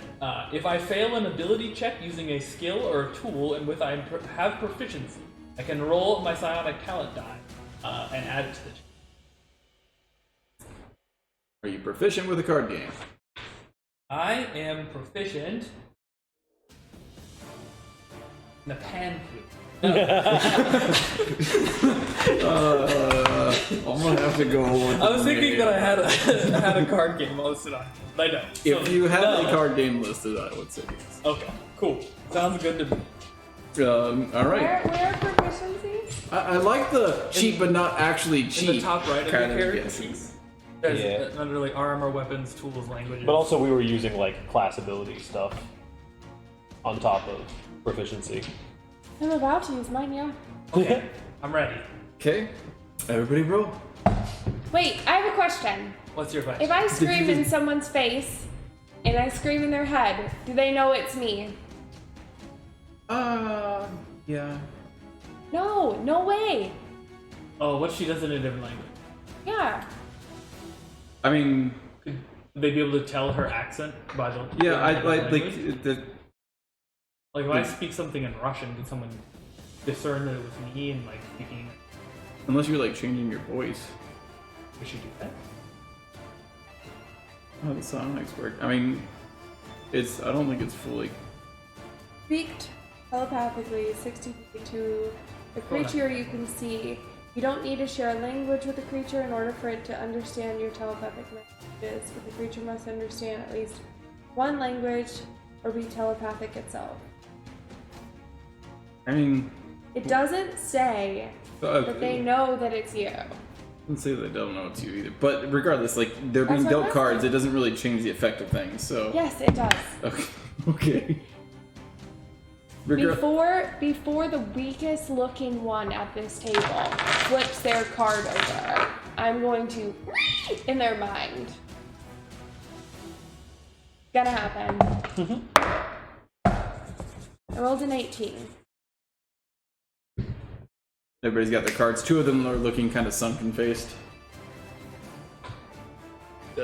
if I fail an ability check using a skill or a tool, and with I have proficiency, I can roll my psionic talent die and add it to the check. Are you proficient with a card game? I am proficient in a pan flute. I'm gonna have to go with I was thinking that I had a card game listed on, but I don't. If So, you had no. a card game listed, I would say yes. Okay, cool. Sounds good to me. All right. Where are proficiencies? I like the cheap but not actually cheap. In the top right of your kind of character guesses. sheet, there's Yeah. under like armor, weapons, tools, languages. But also we were using like class ability stuff on top of proficiency. I'm about to use mine, yeah. Okay, I'm ready. Okay, everybody roll. Wait, I have a question. What's your question? If I scream you in just- someone's face and I scream in their head, do they know it's me? Yeah. No way. Oh, what if she does it in a different language? Yeah. I mean, Would they be able to tell her accent by the? yeah, I by the like language? the. Like if I speak something in Russian, can someone discern that it was me and like speaking? Unless you're like changing your voice. We should do that. Oh, the sonics work. I mean, it's. I don't think it's fully. Speak telepathically 60 feet to the creature you can see. You don't need to share a language with the creature in order for it to understand your telepathic messages, but the creature must understand at least one language or be telepathic itself. I mean, It doesn't say that they know that it's you. I don't say they don't know it's you either. But regardless, like they're being That's what dealt I'm cards, asking. it doesn't really change the effect of things. So Yes, it does. okay, okay. Before the weakest looking one at this table flips their card over, I'm going to in their mind. Gonna happen. I rolled an 18. Everybody's got their cards. 2 of them are looking kind of sunken faced.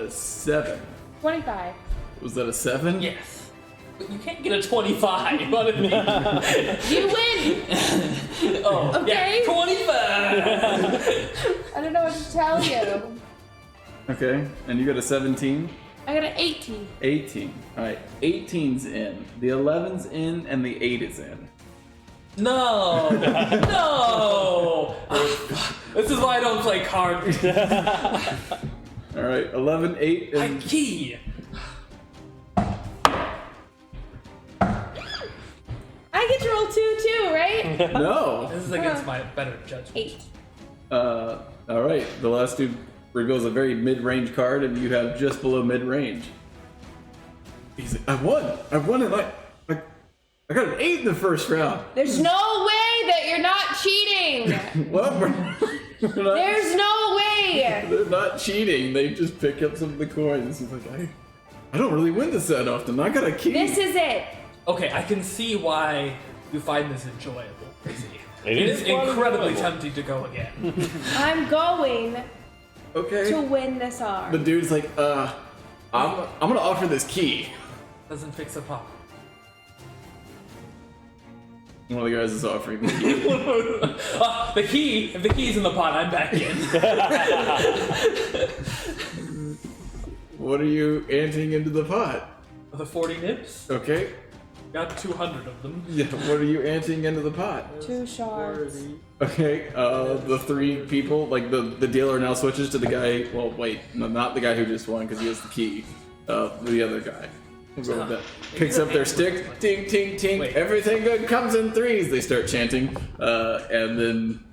a 7. 25. Was that a 7? Yes. But you can't get a 25 on a You win! Oh, Okay. yeah, 25! I don't know what to tell you. Okay, and you got a 17? I got an 18. 18. Alright, 18's in. The 11's in, and the 8 is in. No! No! This is why I don't play cards. Alright, 11, 8, My and... key! I get to roll 2 too, right? No! This is against my better judgment. 8. Alright, the last dude reveals a very mid-range card, and you have just below mid-range. He's like, I won, and I got an 8 in the first round. There's no way that you're not cheating! Well, we're not, There's no way! they're not cheating, they just pick up some of the coins. He's like, I don't really win this that often, I got a key. This is it! Okay, I can see why you find this enjoyable, Chrissy. It It is is quite incredibly enjoyable. tempting to go again. I'm going Okay. to win this arm. The dude's like, I'm gonna offer this key. Doesn't fix a problem. One of the guys is offering the key. The key, if the key's in the pot, I'm back in. What are you anting into the pot? The 40 nips, Okay. got 200 of them. Yeah, what are you anting into the pot? 2 shards. Okay, the 3 people, like the dealer now switches to the guy, well wait, no, not the guy who just won because he has the key. The other guy. We'll go with that. Picks up their stick, ting, ting, ting, Wait. everything good comes in 3s, they start chanting, and then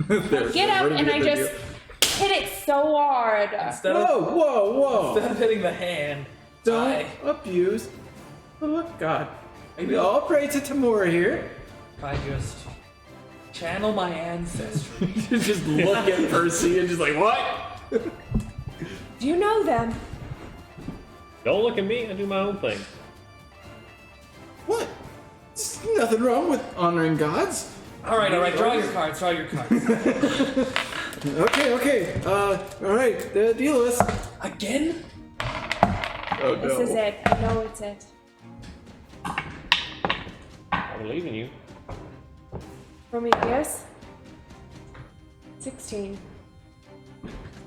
they're Get up ready to and get I their just deal. hit it so hard. Instead Whoa, of, whoa, whoa! instead of hitting the hand, Don't I abuse the look god. We all pray to Tamura here. just channel my ancestry. You just look at Percy and just like, what? Do you know them? Don't look at me, I do my own thing. What? There's nothing wrong with honoring gods. Alright, draw your cards, Okay. Alright, deal us. Again? Oh no. This is it. I know it's it. I believe in you. Prometheus. 16.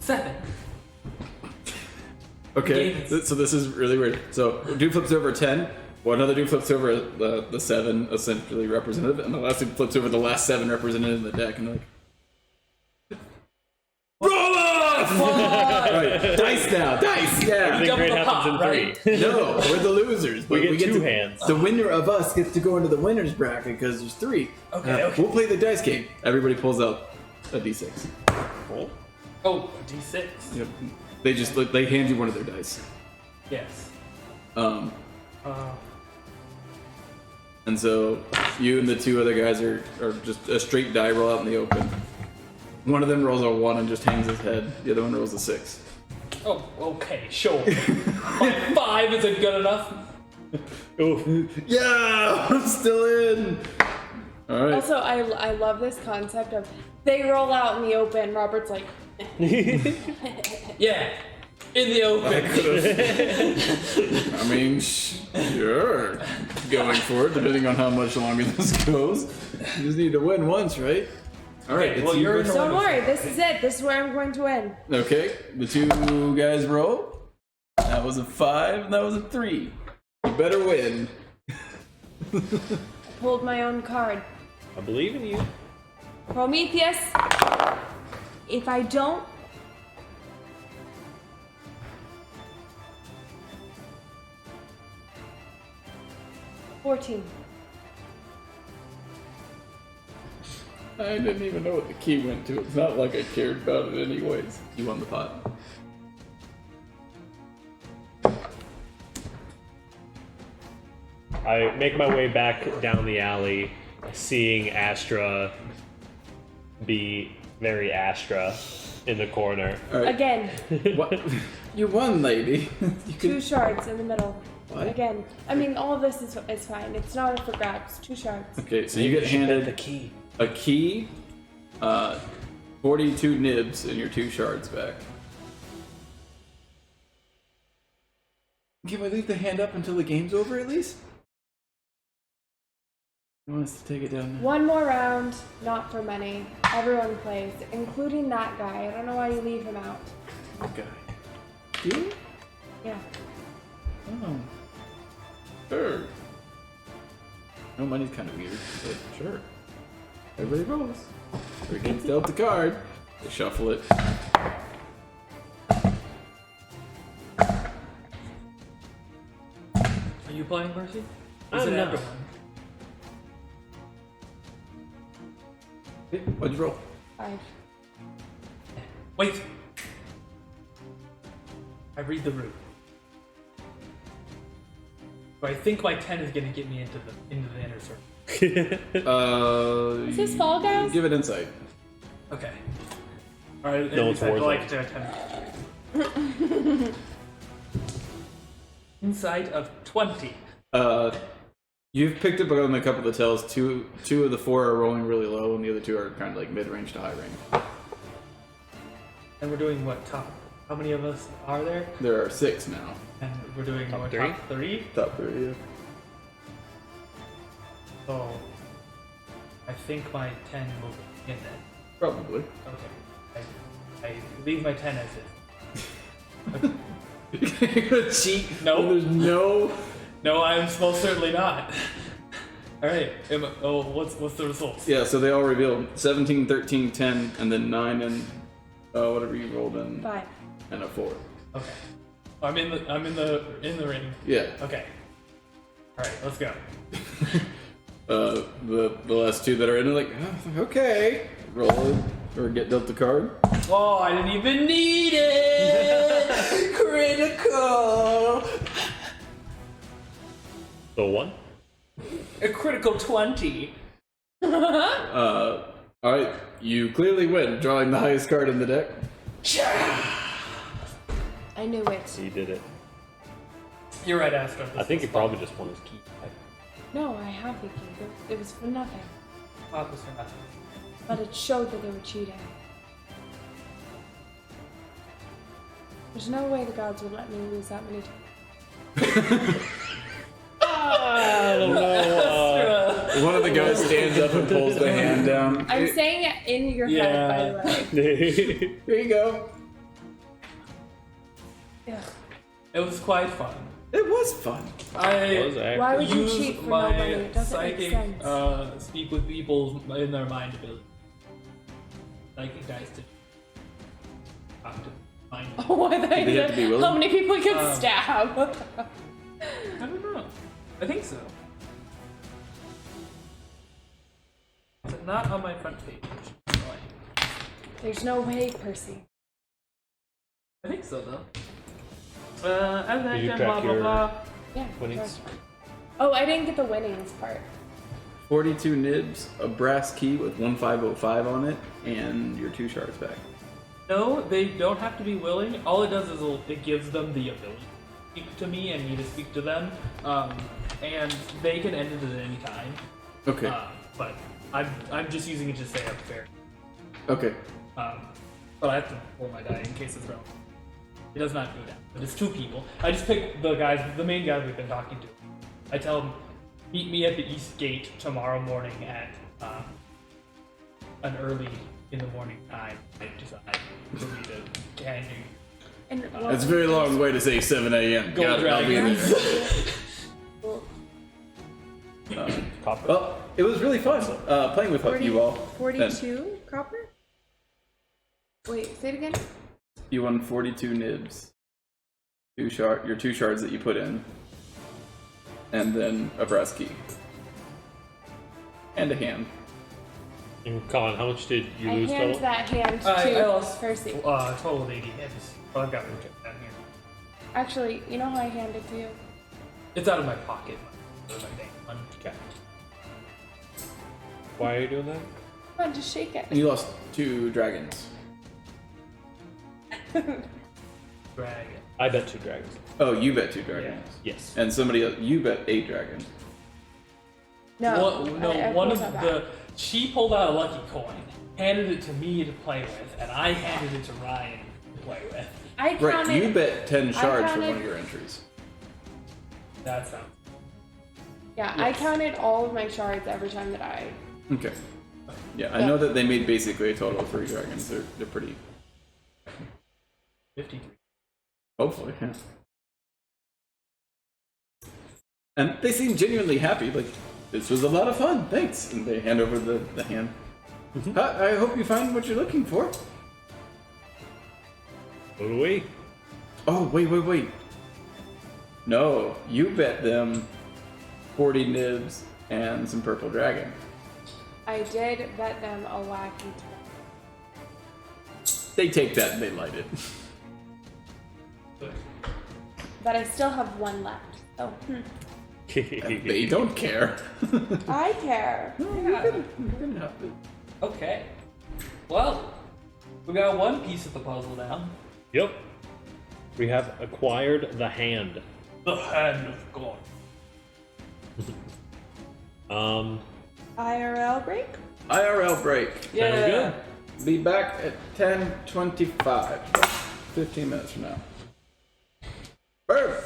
7. Okay, Games. so this is really weird. So, dude flips over 10, one other dude flips over the 7, essentially representative, and the last dude flips over the last 7 represented in the deck, and they're like, roll off! Right, dice now, dice, yeah. Everything Jump great the happens pot, in right? 3. No, we're the losers. But We get get 2 to, hands. The winner of us gets to go into the winner's bracket because there's 3. Okay. We'll play the dice game. Everybody pulls out a d6. Cool. Oh, D6. Yep. They hand you one of their dice. Yes. And so you and the 2 other guys are just a straight die roll out in the open. One of them rolls a 1 and just hangs his head. The other one rolls a 6. Oh, okay, sure. My 5 isn't good enough. Oof. Yeah, I'm still in. All right. Also, I love this concept of they roll out in the open. Robert's like, Yeah, in the open. I mean, sure. Going forward, depending on how much longer this goes, you just need to win once, right? All right. Okay, it's well, you you're in versus- don't worry, this is it. This is where I'm going to win. Okay, the 2 guys roll. That was a 5, and that was a 3. You better win. I pulled my own card. I believe in you. Prometheus. If I don't, $14. I didn't even know what the key went to. It's not like I cared about it anyways. You won the pot. I make my way back down the alley, seeing Astra be very Astra in the corner. All right. Again, What? You won, lady. You 2 shards in the middle. What? Again, I mean, all of this is fine. It's not up for grabs. 2 shards. Okay, so you get handed the key. a key, 42 nibs, and your 2 shards back. Can we leave the hand up until the game's over at least? Who wants to take it down now? One more round, not for many. Everyone plays, including that guy. I don't know why you leave him out. Okay. Do you? Yeah. Oh. Sure. No, money's kind of weird, but sure. Everybody rolls. Everyone dealt the card. They shuffle it. Are you playing, Mercy? Is it not. everyone? What'd you roll? 5. Wait. I read the room. So I think my 10 is gonna get me into the inner circle. Is this Fall Guys? Give it insight. Okay. Alright, No, it's I Warzone. like to 10. Insight of 20. You've picked up on a couple of the tells. Two of the 4 are rolling really low, and the other 2 are kind of like mid-range to high range. And we're doing what, top? How many of us are there? There are 6 now. And we're doing Top what, three? top 3? Top 3, yeah. So I think my 10 will be in there. Probably. Okay. I leave my 10 as is. You're gonna cheat? No. There's no. No, I'm most certainly not. Alright. What's the results? Yeah, so they all reveal 17, 13, 10, and then 9 and whatever you rolled in, 5. and a 4. Okay. I'm in the ring. Yeah. Okay. Alright, let's go. The last 2 that are in are like, oh, okay, roll it or get dealt the card. Oh, I didn't even need it! Critical! So 1? A critical 20. All right, you clearly win, drawing the highest card in the deck. I knew it. He did it. You're right, Astro. I think he probably just won his key. No, I have the key. It was for nothing. Pop was for nothing. But it showed that they were cheating. There's no way the gods would let me lose that many times. I don't know. One of the guys stands up and pulls the hand down. I'm saying it in your head, by the way. Here you go. Yeah. It was quite fun. It was fun. Why would you Use cheat for no my money? It doesn't make psychic, sense. speak with people in their mind ability. Psychic guys to talk to mind. Oh, I thought They you have to be said willing? how many people you could stab. I don't know. I think so. It's not on my front page. There's no way, Percy. I think so though. And Did you then track blah blah your- blah. Yeah. Winnings? sure. Oh, I didn't get the winnings part. 42 nibs, a brass key with 1505 on it, and your 2 shards back. No, they don't have to be willing. All it does is it gives them the ability to speak to me and me to speak to them. And they can end it at any time. Okay. But I'm just using it to say I'm fair. Okay. But I have to roll my die in case it's wrong. It does not do that. But it's 2 people. I just pick the main guys we've been talking to. I tell them, meet me at the East Gate tomorrow morning at an early in the morning time. I decide for me to hand you. And That's a very long way to say 7 a.m. Gold Got it, I'll be dragon. there. Copper. Well, it was really fun playing with you all. 42 copper? Wait, say it again? You won 42 nibs. Your 2 shards that you put in. And then a brass key. And a hand. And Colin, how much did you I lose hand total? that hand I to lost Percy. total of 80 hits. Well, I've got it down here. Actually, you know how I hand it to you? It's out of my pocket. Out of my bank fund. Okay. Why are you doing that? Come on, just shake it. And you lost 2 dragons. Dragon. I bet 2 dragons. Oh, you bet 2 dragons. Yes. And somebody else, you bet 8 dragons. No, I One pulled of that the back. she pulled out a lucky coin, handed it to me to play with, and I handed it to Ryan to play with. I counted. Right, you bet 10 shards for one counted- of your entries. That sounds. Yeah, I counted all of my shards every time that I. Okay. Yeah, I know that they made basically a total of 3 dragons. They're pretty. 53. Hopefully, yeah. And they seem genuinely happy. Like, this was a lot of fun. Thanks. And they hand over the hand. I hope you find what you're looking for. So do we. Oh, wait. No, you bet them 40 nibs and some purple dragon. I did bet them a wacky They take that and they light it. but I still have one left. So They don't care. I care. You're gonna have to. Okay. Well, we got one piece of the puzzle now. Yep. We have acquired the hand. The hand of God. IRL break. IRL break. Yeah. good. Be back at 10:25. 15 minutes from now. Bird.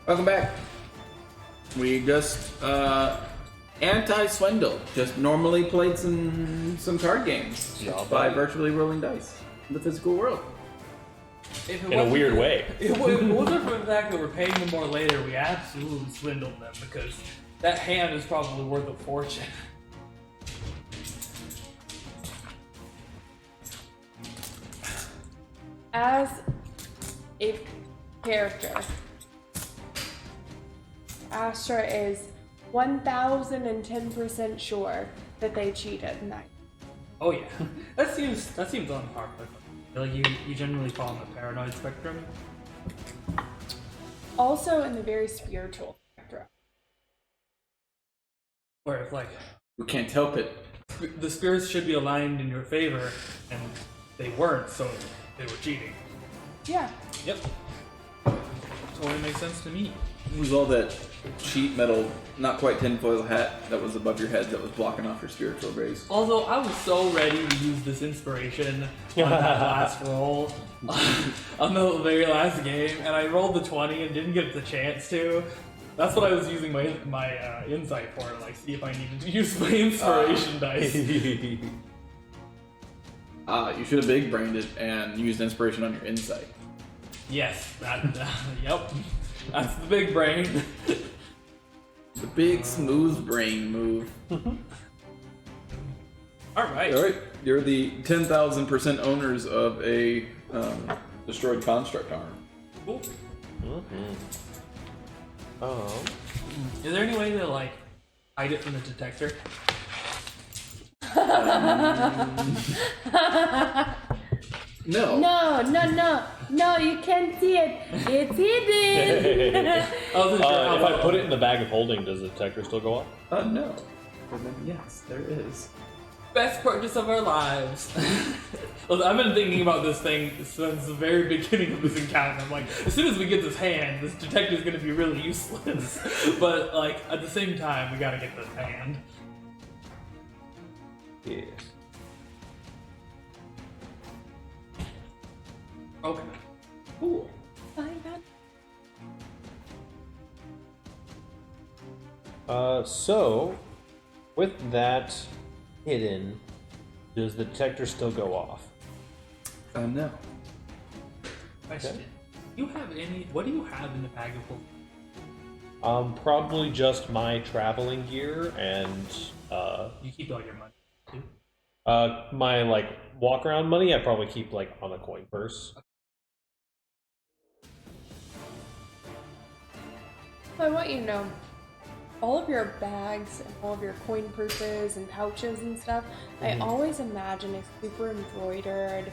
Welcome back. We just anti-swindle. Just normally played some card games by virtually rolling dice in the physical world. In a weird way. If it wasn't for the fact that we're paying them more later, we absolutely swindled them because that hand is probably worth a fortune. As a character, Astra is 1010% sure that they cheated. Nice. Oh yeah, that seems on par with. Like you generally fall on the paranoid spectrum. Also in the very spiritual spectrum. Where if like We can't help it. the spirits should be aligned in your favor, and they weren't, so they were cheating. Yeah. Yep. Totally makes sense to me. It was all that sheet metal, not quite tinfoil hat that was above your head that was blocking off your spiritual rays. Although I was so ready to use this inspiration on that last roll, on the very last game, and I rolled the 20 and didn't get the chance to. That's what I was using my insight for, to like see if I needed to use my inspiration dice. You should have big brained it and used inspiration on your insight. Yes, yep. That's the big brain. The big smooth brain move. Alright. Alright, you're the 10,000% owners of a destroyed construct arm. Cool. Mm-hmm. Is there any way to like hide it from the detector? No. No, you can't see it. It's hidden. I wasn't sure how If I put it in the bag of holding, does the detector still go off? No. Well, then yes, there is. Best purchase of our lives. Well, I've been thinking about this thing since the very beginning of this encounter. I'm like, as soon as we get this hand, this detector's gonna be really useless. But like, at the same time, we gotta get this hand. Yes. Okay. Cool. So, with that hidden, does the detector still go off? No. Question. You have any? What do you have in the bag of holding? Probably just my traveling gear and You keep all your money too. my like walk around money. I probably keep like on a coin purse. I want you to know, all of your bags and all of your coin purses and pouches and stuff, I always imagine a super embroidered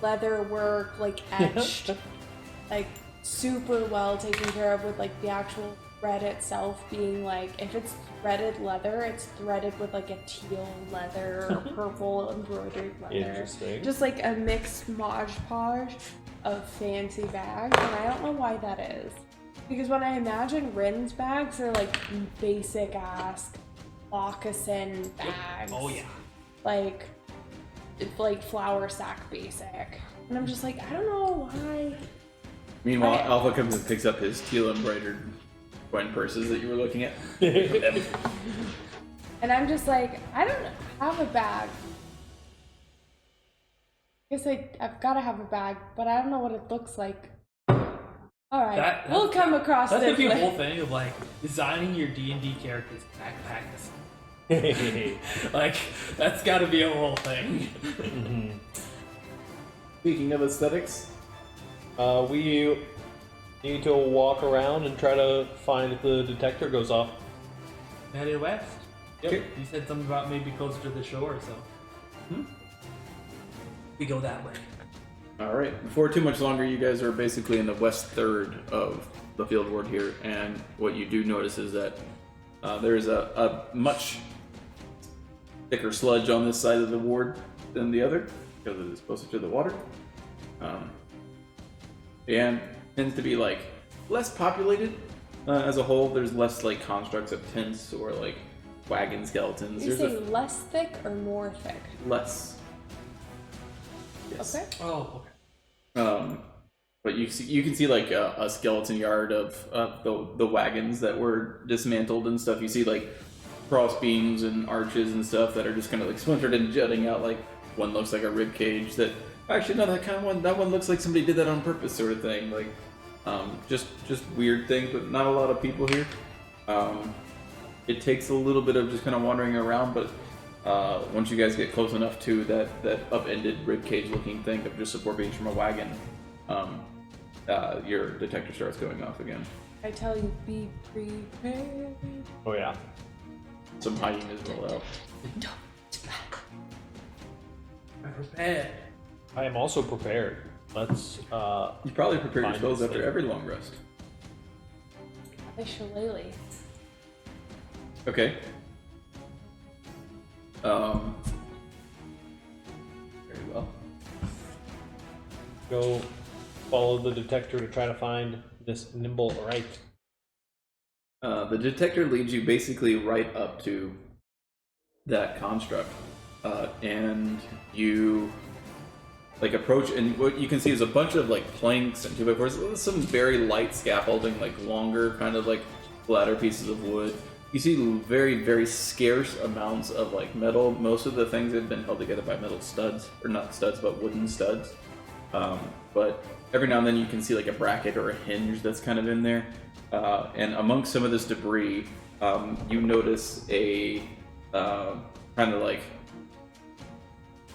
leather work, like etched, like super well taken care of with like the actual thread itself being like, if it's threaded leather, it's threaded with like a teal leather or purple embroidered leather. Interesting. Just like a mixed modge podge of fancy bags, and I don't know why that is. Because when I imagine Rin's bags, they're like basic ass moccasin bags. Oh yeah. Like, it's like flour sack basic. And I'm just like, I don't know why. Meanwhile, Alpha comes and picks up his teal embroidered coin purses that you were looking at. And I'm just like, I don't have a bag. I guess I've got to have a bag, but I don't know what it looks like. All right, we'll come across That's this. the later. whole thing of like designing your D&D character's backpack. Like that's got to be a whole thing. Speaking of aesthetics, We need to walk around and try to find if the detector goes off. Headed west. Yep. You said something about maybe closer to the shore, so we go that way. alright, before too much longer, you guys are basically in the west third of the field ward here, and what you do notice is that there's a much thicker sludge on this side of the ward than the other, because it is closer to the water. And tends to be like less populated as a whole. There's less like constructs of tents or like wagon skeletons. You There's say less thick or more thick? less. Yes. Oh, okay. But you can see like a skeleton yard of the wagons that were dismantled and stuff. You see like cross beams and arches and stuff that are just kind of like splintered and jutting out. Like one looks like a rib cage. That actually no, that one looks like somebody did that on purpose, sort of thing. Like just weird things, but not a lot of people here. It takes a little bit of just kind of wandering around, but once you guys get close enough to that upended rib cage looking thing of just support beams from a wagon, your detector starts going off again. I tell you, be prepared. Oh yeah. Some hyenas roll out. I'm prepared. I am also prepared. Let's You probably prepare your Find spells this after thing. every long rest. A shillelagh. Okay. Very well. go follow the detector to try to find this nimble right. The detector leads you basically right up to that construct, and you like approach, and what you can see is a bunch of like planks and 2x4s, some very light scaffolding, like longer kind of like flatter pieces of wood. You see very, very scarce amounts of like metal. Most of the things have been held together by metal studs, or not studs, but wooden studs. But every now and then you can see like a bracket or a hinge that's kind of in there. And amongst some of this debris, you notice a kind of like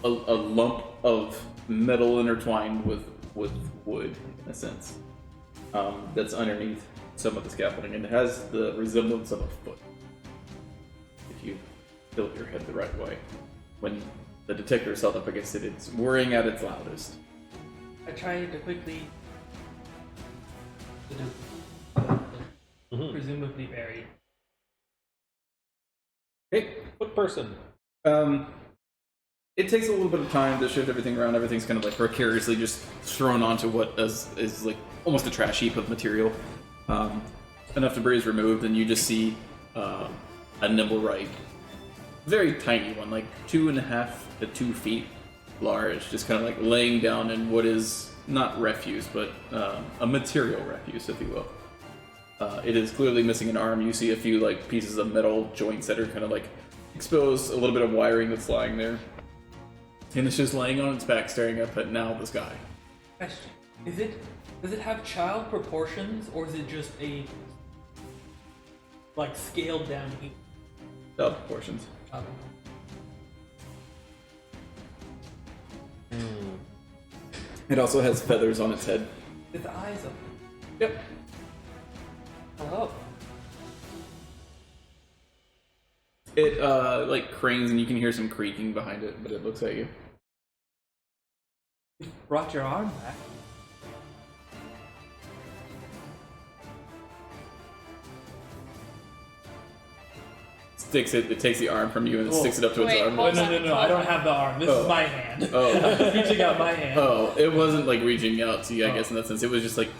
a lump of metal intertwined with wood, in a sense, that's underneath some of the scaffolding, and it has the resemblance of a foot if you tilt your head the right way. When the detector is held up against it, it's whirring at its loudest. I try to quickly. Presumably buried. Okay. Foot person. It takes a little bit of time to shift everything around. Everything's kind of like precariously just thrown onto what is like almost a trash heap of material. Enough debris is removed, and you just see a nimble right, very tiny one, like 2.5 to 2 feet large, just kind of like laying down in what is not refuse, but a material refuse, if you will. It is clearly missing an arm. You see a few like pieces of metal joints that are kind of like exposed, a little bit of wiring that's lying there, and it's just laying on its back, staring up at now the sky. Question: does it have child proportions, or is it just a like scaled down heap? Child proportions. It also has feathers on its head. With the eyes open. Yep. Hello. It like cranes, and you can hear some creaking behind it, but it looks at you. You brought your arm back. It takes the arm from you and it sticks it up to its Wait, arm. hold No, I don't have the arm. This Oh. is my hand. Oh. I'm reaching out my hand. Oh, it wasn't like reaching out to you, I Oh. guess, in that sense. It was just like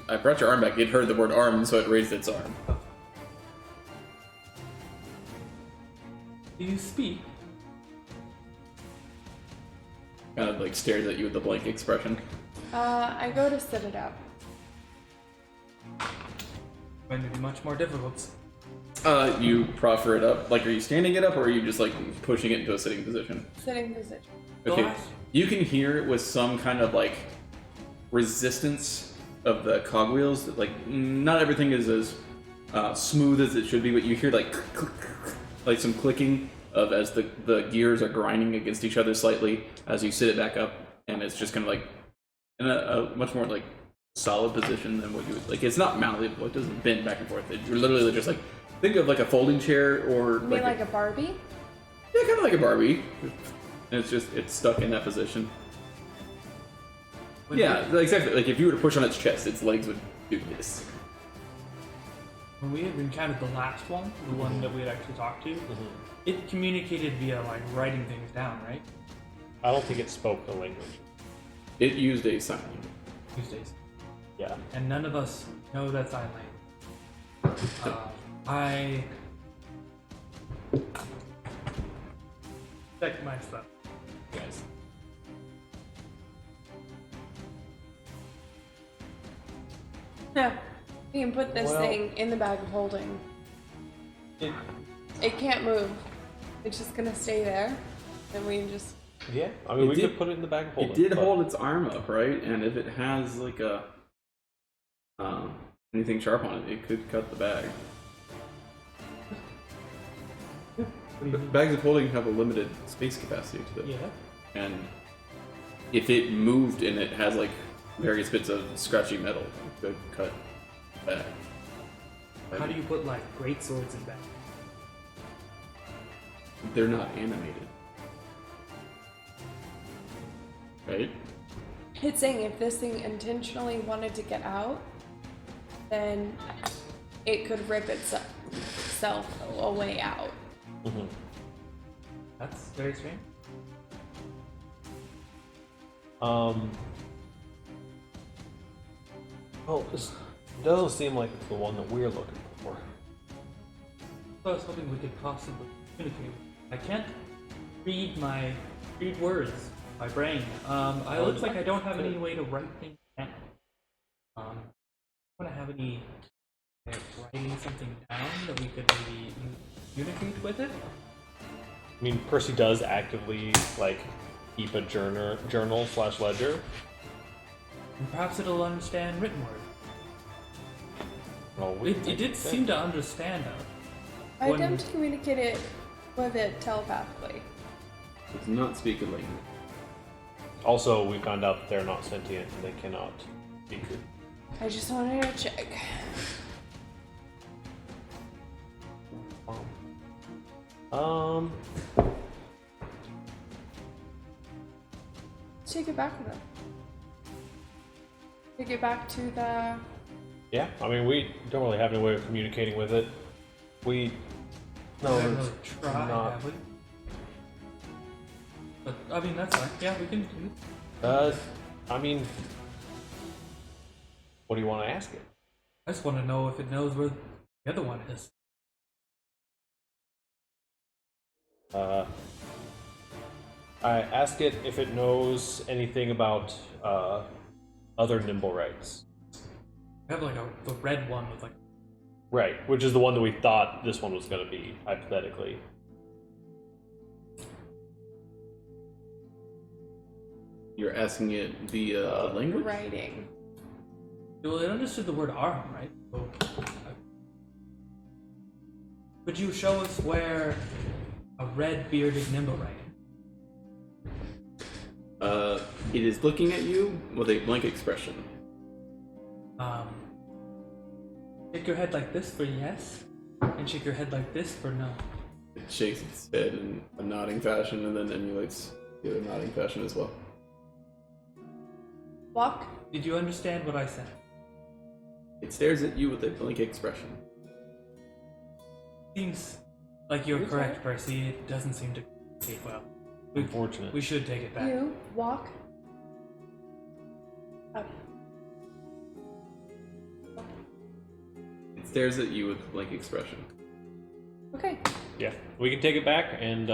I brought your arm back. It heard the word arm, so it raised its arm. Do you speak? Kind of like stares at you with a blank expression. I go to sit it up. Going to be much more difficult. You proffer it up. Like, are you standing it up, or are you just like pushing it into a sitting position? Sitting position. Okay. Glass? You can hear it with some kind of like resistance of the cogwheels. That, like, not everything is as smooth as it should be, but you hear like like some clicking of as the gears are grinding against each other slightly as you sit it back up, and it's just kind of like in a much more like solid position than what you would like. It's not malleable. It doesn't bend back and forth. You're literally just like, think of like a folding chair, or You mean like a Barbie? yeah, kind of like a Barbie. And it's stuck in that position. Yeah, exactly. Like if you were to push on its chest, its legs would do this. When we had encountered the last one, the one that we had actually talked to, it communicated via like writing things down, right? I don't think it spoke the language. It used a sign. Tuesdays. Yeah. And none of us know that sign language. I check my stuff, guys. Yeah. We can put this Well- thing in the bag of holding. It can't move. It's just gonna stay there. And we can just... Yeah, I mean, It we did- could put it in the bag of holding. It did but- hold its arm up, right? And if it has like a anything sharp on it, it could cut the bag. Bags of holding have a limited space capacity to them. Yeah. And if it moved and it has like various bits of scratchy metal, it could cut the bag. How do you put like great swords in back? They're not animated. Right? It's saying if this thing intentionally wanted to get out, then it could rip itself a way out. Mhm. That's very strange. Well, this doesn't seem like it's the one that we're looking for. I was hoping we could possibly communicate. I can't read words, my brain. It looks like I don't have any way to write things down. I want to have any way of writing something down that we could maybe communicate with it. I mean, Percy does actively like keep a journal/ledger. And perhaps it'll understand written word. Well, It did seem to understand us. I When- attempt to communicate it with it telepathically. It does not speak a language. Also, we found out that they're not sentient and they cannot speak. I just wanted to check. Take it back with them. Take it back to the... Yeah, I mean, we don't really have any way of communicating with it. We We no, haven't it's really tried, not. have we? But I mean, that's fine. Yeah, we can do. I mean, what do you want to ask it? I just want to know if it knows where the other one is. I ask it if it knows anything about other nimble rights. We have like the red one with like. Right, which is the one that we thought this one was going to be, hypothetically. You're asking it via language? writing. Well, it understood the word arm, right? So, could you show us where a red bearded nimblewright? It is looking at you with a blank expression. Shake your head like this for yes, and shake your head like this for no. It shakes its head in a nodding fashion and then emulates the other nodding fashion as well. Walk. Did you understand what I said? It stares at you with a blank expression. Seems like you're correct, Percy. It doesn't seem to communicate well. Unfortunate. We should take it back. You walk. Up. It stares at you with a blank expression. Okay. Yeah, we can take it back, and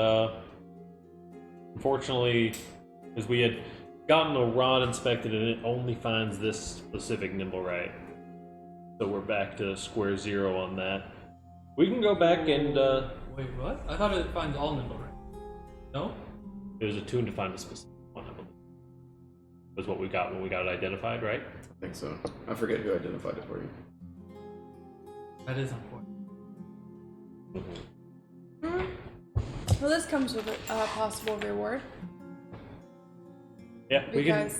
unfortunately, because we had gotten the rod inspected and it only finds this specific nimble right, so we're back to square zero on that. We can go back and Wait, what? I thought it finds all nimblewright. No? it was attuned to find a specific one, I believe. Was what we got when we got it identified, right? I think so. I forget who identified it for you. That is unfortunate. Well, this comes with a possible reward Yeah, we can. because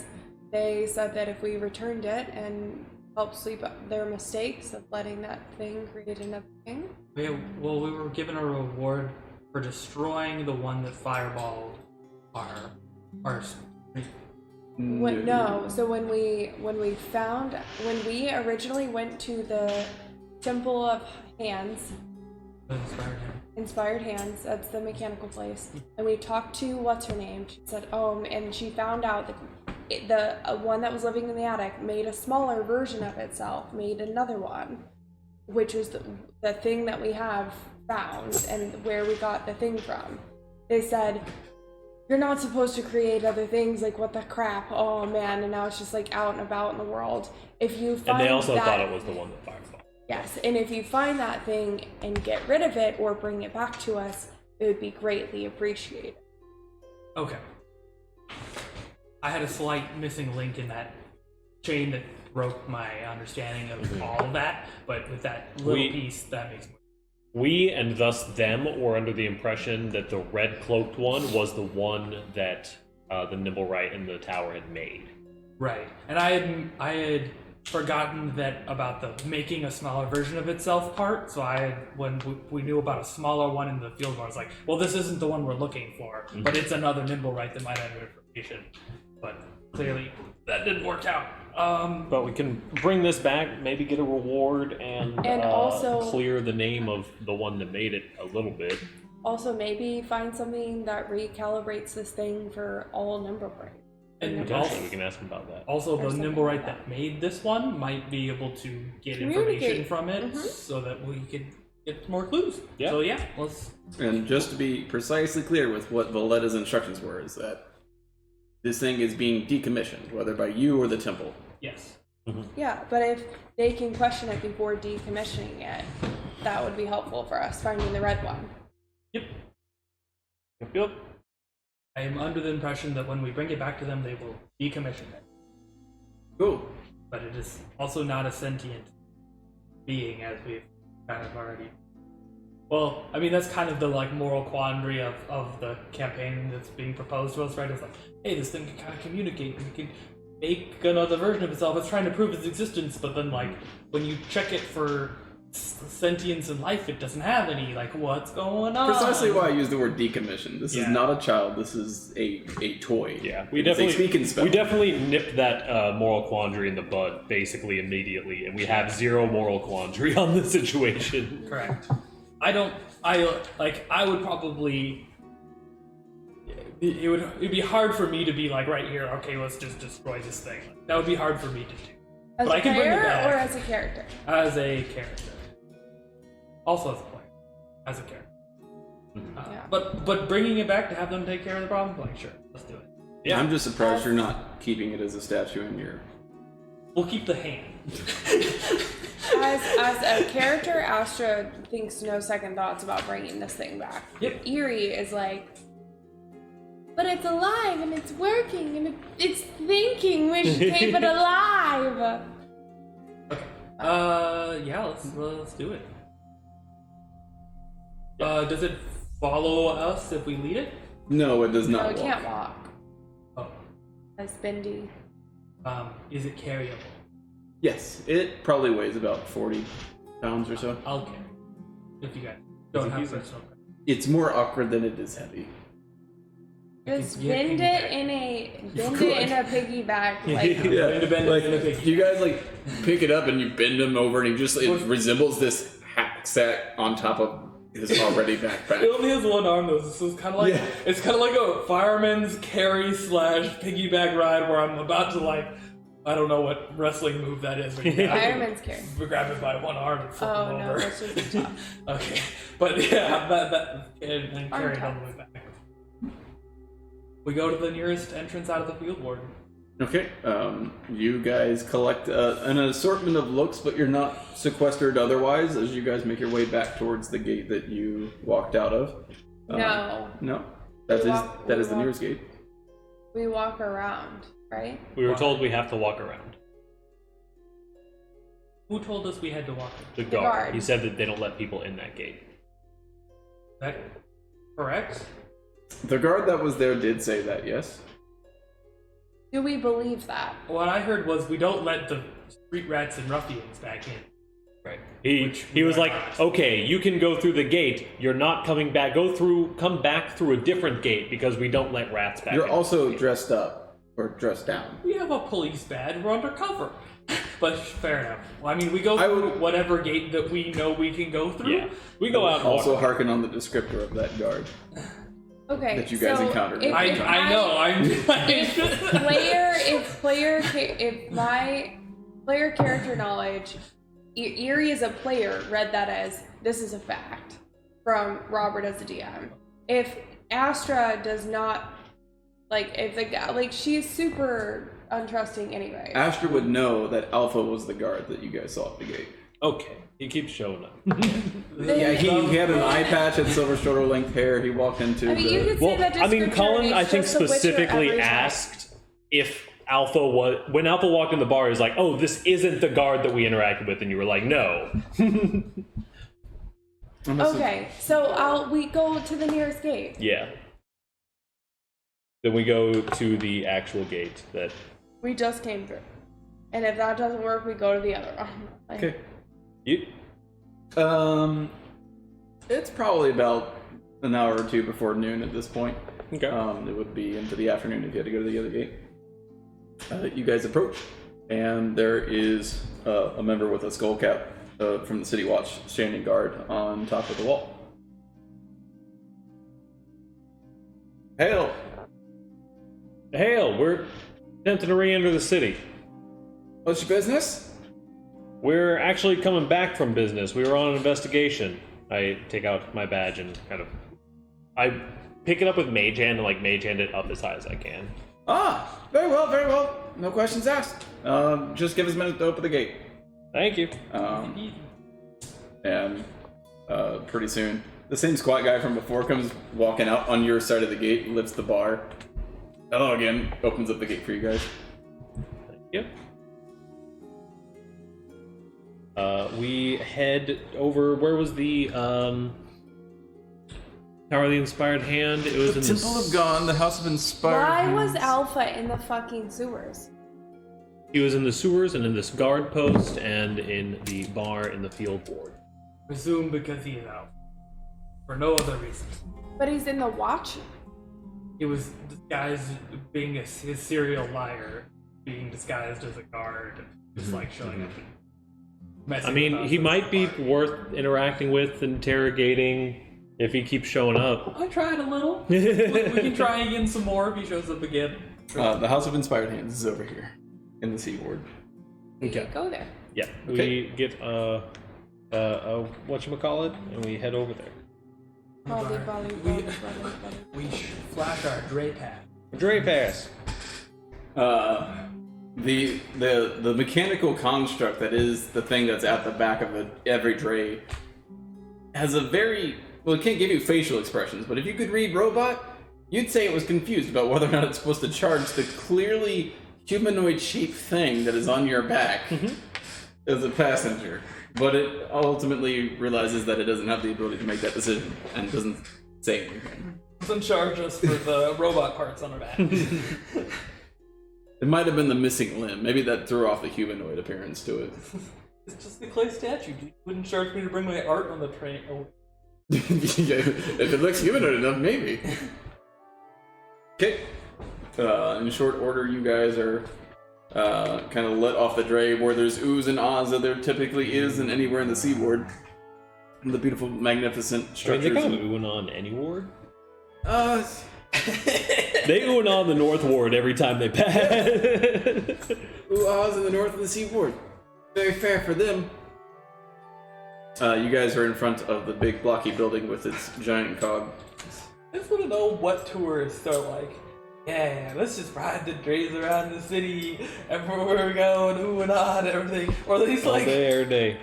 they said that if we returned it and helped sweep up their mistakes of letting that thing create another thing. Yeah, well, we were given a reward for destroying the one that fireballed our street. No. So when we originally went to the Temple of Hands, That inspired him. Inspired Hands, that's the mechanical place, and we talked to what's her name. She said, and she found out that the one that was living in the attic made a smaller version of itself, made another one, which was the thing that we have found and where we got the thing from. They said you're not supposed to create other things, like what the crap, oh man, and now it's just like out and about in the world. If you find And they also that, thought it was the one that Firefall. yes, and if you find that thing and get rid of it or bring it back to us, it would be greatly appreciated. Okay. I had a slight missing link in that chain that broke my understanding of all of that, but with that little piece, that makes more. We, and thus them, were under the impression that the red cloaked one was the one that the Nimblewright and the tower had made. Right, and I had forgotten that about the making a smaller version of itself part. So when we knew about a smaller one in the field, I was like, well, this isn't the one we're looking for, but it's another Nimblewright that might have information. But clearly, that didn't work out. But we can bring this back, maybe get a reward, and also clear the name of the one that made it a little bit. Also, maybe find something that recalibrates this thing for all Nimblewright. And Potentially, we can ask him about that. Also, Or the something Nimblewright like that. that made this one might be able to get Communicate. information from it, so that we could get more clues. Yeah. So yeah, let's. And just to be precisely clear with what Valletta's instructions were, is that this thing is being decommissioned, whether by you or the temple. Yes. Yeah, but if they can question it before decommissioning it, that would be helpful for us finding the red one. Yep. Yep. I am under the impression that when we bring it back to them, they will decommission it. Cool. But it is also not a sentient being, as we've kind of already. Well, I mean, that's kind of the like moral quandary of the campaign that's being proposed to us, right? It's like, hey, this thing can kind of communicate, and it can make another version of itself. It's trying to prove its existence, but then like when you check it for sentience and life, it doesn't have any. Like, what's going on? Precisely why I use the word decommission. This is Yeah. not a child. This is a toy. Yeah, we It's a speak definitely and spell. we definitely nipped that moral quandary in the bud basically immediately, and we have zero moral quandary on the situation. Correct. I would probably. It'd be hard for me to be like right here. Okay, let's just destroy this thing. That would be hard for me to do As But a I can bring it player back. or as a character? as a character. Also as a player, as a character. Yeah. But bringing it back to have them take care of the problem, like sure, let's do it. Yeah. I'm just surprised you're not keeping it as a statue in your. We'll keep the hand. As a character, Astra thinks no second thoughts about bringing this thing back. Yep. Eerie is like, but it's alive and it's working and it's thinking. We should keep it alive. Yeah, let's do it. Does it follow us if we lead it? No, it does No, not. it can't walk. Oh. As bendy. Is it carryable? Yes, it probably weighs about 40 pounds or so. I'll carry it. If you guys don't have easy. personal. It's more awkward than it is heavy. Just Yeah, bend piggyback. it in a piggyback. Like, Like you guys like pick it up and you bend him over, and he just it resembles this hacksack on top of his already It backpack. only has one arm though. This is kind of like Yeah. it's kind of like a fireman's carry / piggyback ride where I'm about to like I don't know what wrestling move that is. But you grab Fireman's carry. We grab it by one arm and flip Oh him no, over. that's just the top. Okay, but yeah, that and carry it all the way back. We go to the nearest entrance out of the field ward. Okay, you guys collect an assortment of looks, but you're not sequestered otherwise as you guys make your way back towards the gate that you walked out of. No, No, that We is walk- that we is the walk- nearest gate. we walk around, right? We were told we have to walk around. Who told us we had to walk? The The guard. guard. He said that they don't let people in that gate. That correct? The guard that was there did say that, yes. Do we believe that? What I heard was we don't let the street rats and ruffians back in. Right. He Which he was we are like, not. okay, you can go through the gate. You're not coming back. Come back through a different gate because we don't let rats back. You're in. also dressed up or dressed down. We have a police badge. We're undercover. But fair enough. Well, I mean, we go I through would- whatever gate that we know we can go through. Yeah. We go out and Also walk. hearken on the descriptor of that guard. Okay. That you guys so encountered. if- if I know. If my player character knowledge, Eerie as a player read that as this is a fact from Robert as a DM. If Astra does not Like, if the guy, like, she's super untrusting anyway. Asher would know that Alpha was the guard that you guys saw at the gate. Okay, he keeps showing up. Yeah, he had an eye patch and silver shoulder length hair. He walked into I mean, you the. could say that description. Colin, and I it's think just the Witcher specifically every time. asked if Alpha was when Alpha walked in the bar. He's like, "Oh, this isn't the guard that we interacted with," and you were like, "No." Okay, so we go to the nearest gate. Yeah. Then we go to the actual gate that. We just came through. And if that doesn't work, we go to the other one. Like, Okay. You. It's probably about an hour or two before noon at this point. Okay. It would be into the afternoon if you had to go to the other gate. You guys approach, and there is a member with a skull cap from the City Watch standing guard on top of the wall. Hail! Hail, we're attempting to re-enter the city. What's your business? We're actually coming back from business. We were on an investigation. I take out my badge and I pick it up with Mage Hand and Mage Hand it up as high as I can. Ah, very well, very well. No questions asked. Just give us a minute to open the gate. Thank you. And pretty soon, the same squat guy from before comes walking out on your side of the gate, lifts the bar. Hello again, opens up the gate for you guys. Thank you. We head over. Where was the Tower of the Inspired Hand? It was The in Temple of God, the House of Inspired why was Hands. Alpha in the fucking sewers? He was in the sewers and in this guard post and in the bar in the field ward. Presume because he is out. For no other reason. But he's in the watch. He was disguised being his serial liar, being disguised as a guard, just showing up and messing I mean, with us he at might the be bar. worth interacting with, interrogating, if he keeps showing up. I tried a little. we can try again some more if he shows up again. The House of Inspired Hands is over here in the Sea Ward. We could go there. Yeah, Okay. we get whatchamacallit, and we head over there. We flash our Dre pad. Dre pass. The mechanical construct that is the thing that's at the back of every dray has a very it can't give you facial expressions, but if you could read robot, you'd say it was confused about whether or not it's supposed to charge the clearly humanoid shaped thing that is on your back as a passenger. But it ultimately realizes that it doesn't have the ability to make that decision and doesn't say anything. Doesn't charge us for the robot parts on our back. It might have been the missing limb. Maybe that threw off the humanoid appearance to it. It's just the clay statue. You wouldn't charge me to bring my art on the train. Oh. If it looks humanoid enough, maybe. Okay. In short order, you guys are kind of let off the dray where there's oohs and ahs that there typically is and anywhere in the seaboard. The beautiful, magnificent I mean, structures. they kind of oohing on any ward. They They oohing on the North Ward every time they pass. ooh ahs in the north of the seaboard. Very fair for them. You guys are in front of the big blocky building with its giant cog. I just want to know what tourists are like. Yeah, let's just ride the drays around the city everywhere we go and ooh and ah and everything. Or these All day, every day.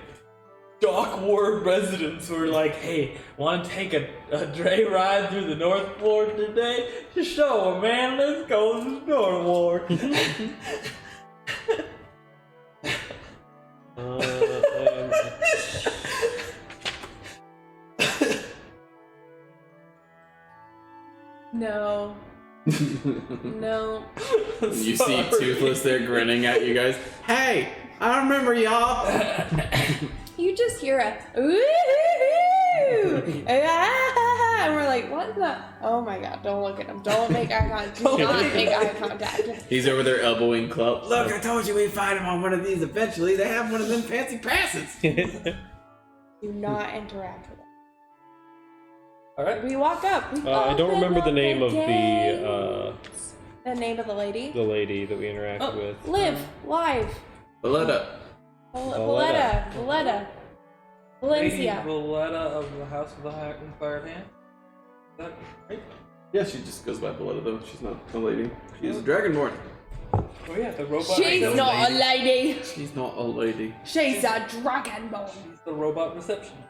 Dock Ward residents who are like, hey, want to take a dray ride through the North Ward today? Just show 'em, man. Let's go to the North Ward. No. No. You see Toothless there grinning at you guys. Hey, I remember y'all. You just hear a ooh, and we're like, what the? Oh my god! Don't look at him. Don't make eye contact. Do not make eye contact. He's over there elbowing Club. Look, I told you we'd find him on one of these eventually. They have one of them fancy passes. Do not interact with him. All right. We walk up. We I don't open remember the up name of gate. the name of the lady. lady that we interacted with. Live live. Valletta. Valletta. Valencia. Lady Valletta of the House of the Inspired Hand. Is that right? Yeah, she just goes by Voletta though. She's not a lady. She's a dragonborn. Oh yeah, the robot. She's not a lady. She's not a lady. She's a dragonborn. She's the robot receptionist.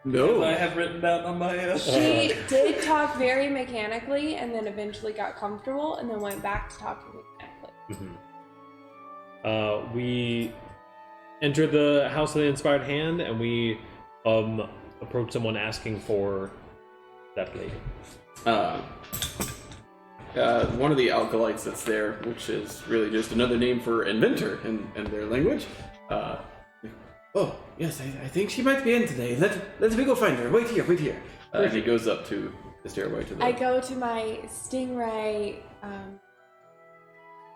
No. I have written down on my. She did talk very mechanically, and then eventually got comfortable, and then went back to talking mechanically. We enter the House of the Inspired Hand, and we approach someone asking for that lady. One of the alkalites that's there, which is really just another name for inventor in their language. Oh, yes, I think she might be in today. Let's me go find her. Wait here. And he goes up to the stairway to the... I go to my Stingray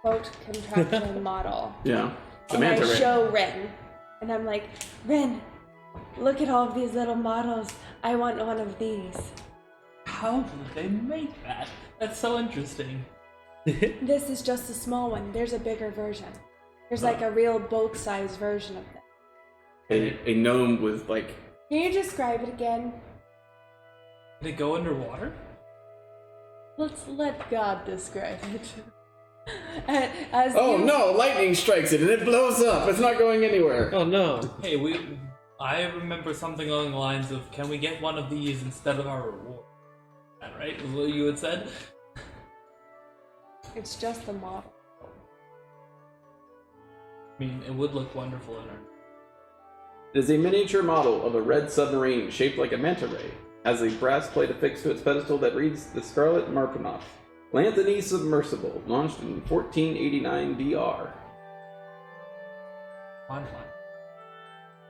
boat contraption model. Yeah. The And manta I ray. show Ren. And I'm like, Ren, look at all of these little models. I want one of these. How did they make that? That's so interesting. This is just a small one. There's a bigger version. There's like a real boat-sized version of them. A gnome with like... Can you describe it again? Did it go underwater? Let's let God describe it. As Oh you- no! Lightning strikes it and it blows up. It's not going anywhere. Oh no! Hey, I remember something along the lines of, "Can we get one of these instead of our reward?" Is that right? Is what you had said? It's just a model. I mean, it would look wonderful in our. It is a miniature model of a red submarine shaped like a manta ray. Has a brass plate affixed to its pedestal that reads the Scarlet Marpanoff. Lanthony Submersible, launched in 1489 DR. Fine.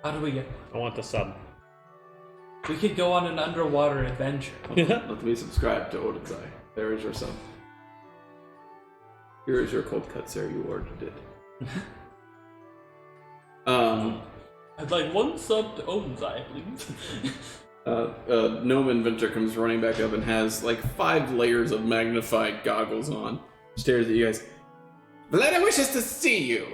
How do we get one? I want the sub. We could go on an underwater adventure. Let me subscribe to Odin's Eye. There is your sub. Here is your cold cut, sir. You ordered it. I'd like one sub to Odin's Eye, please. Gnome inventor comes running back up and has like 5 layers of magnified goggles on. Stares at you guys. Valetta wishes to see you.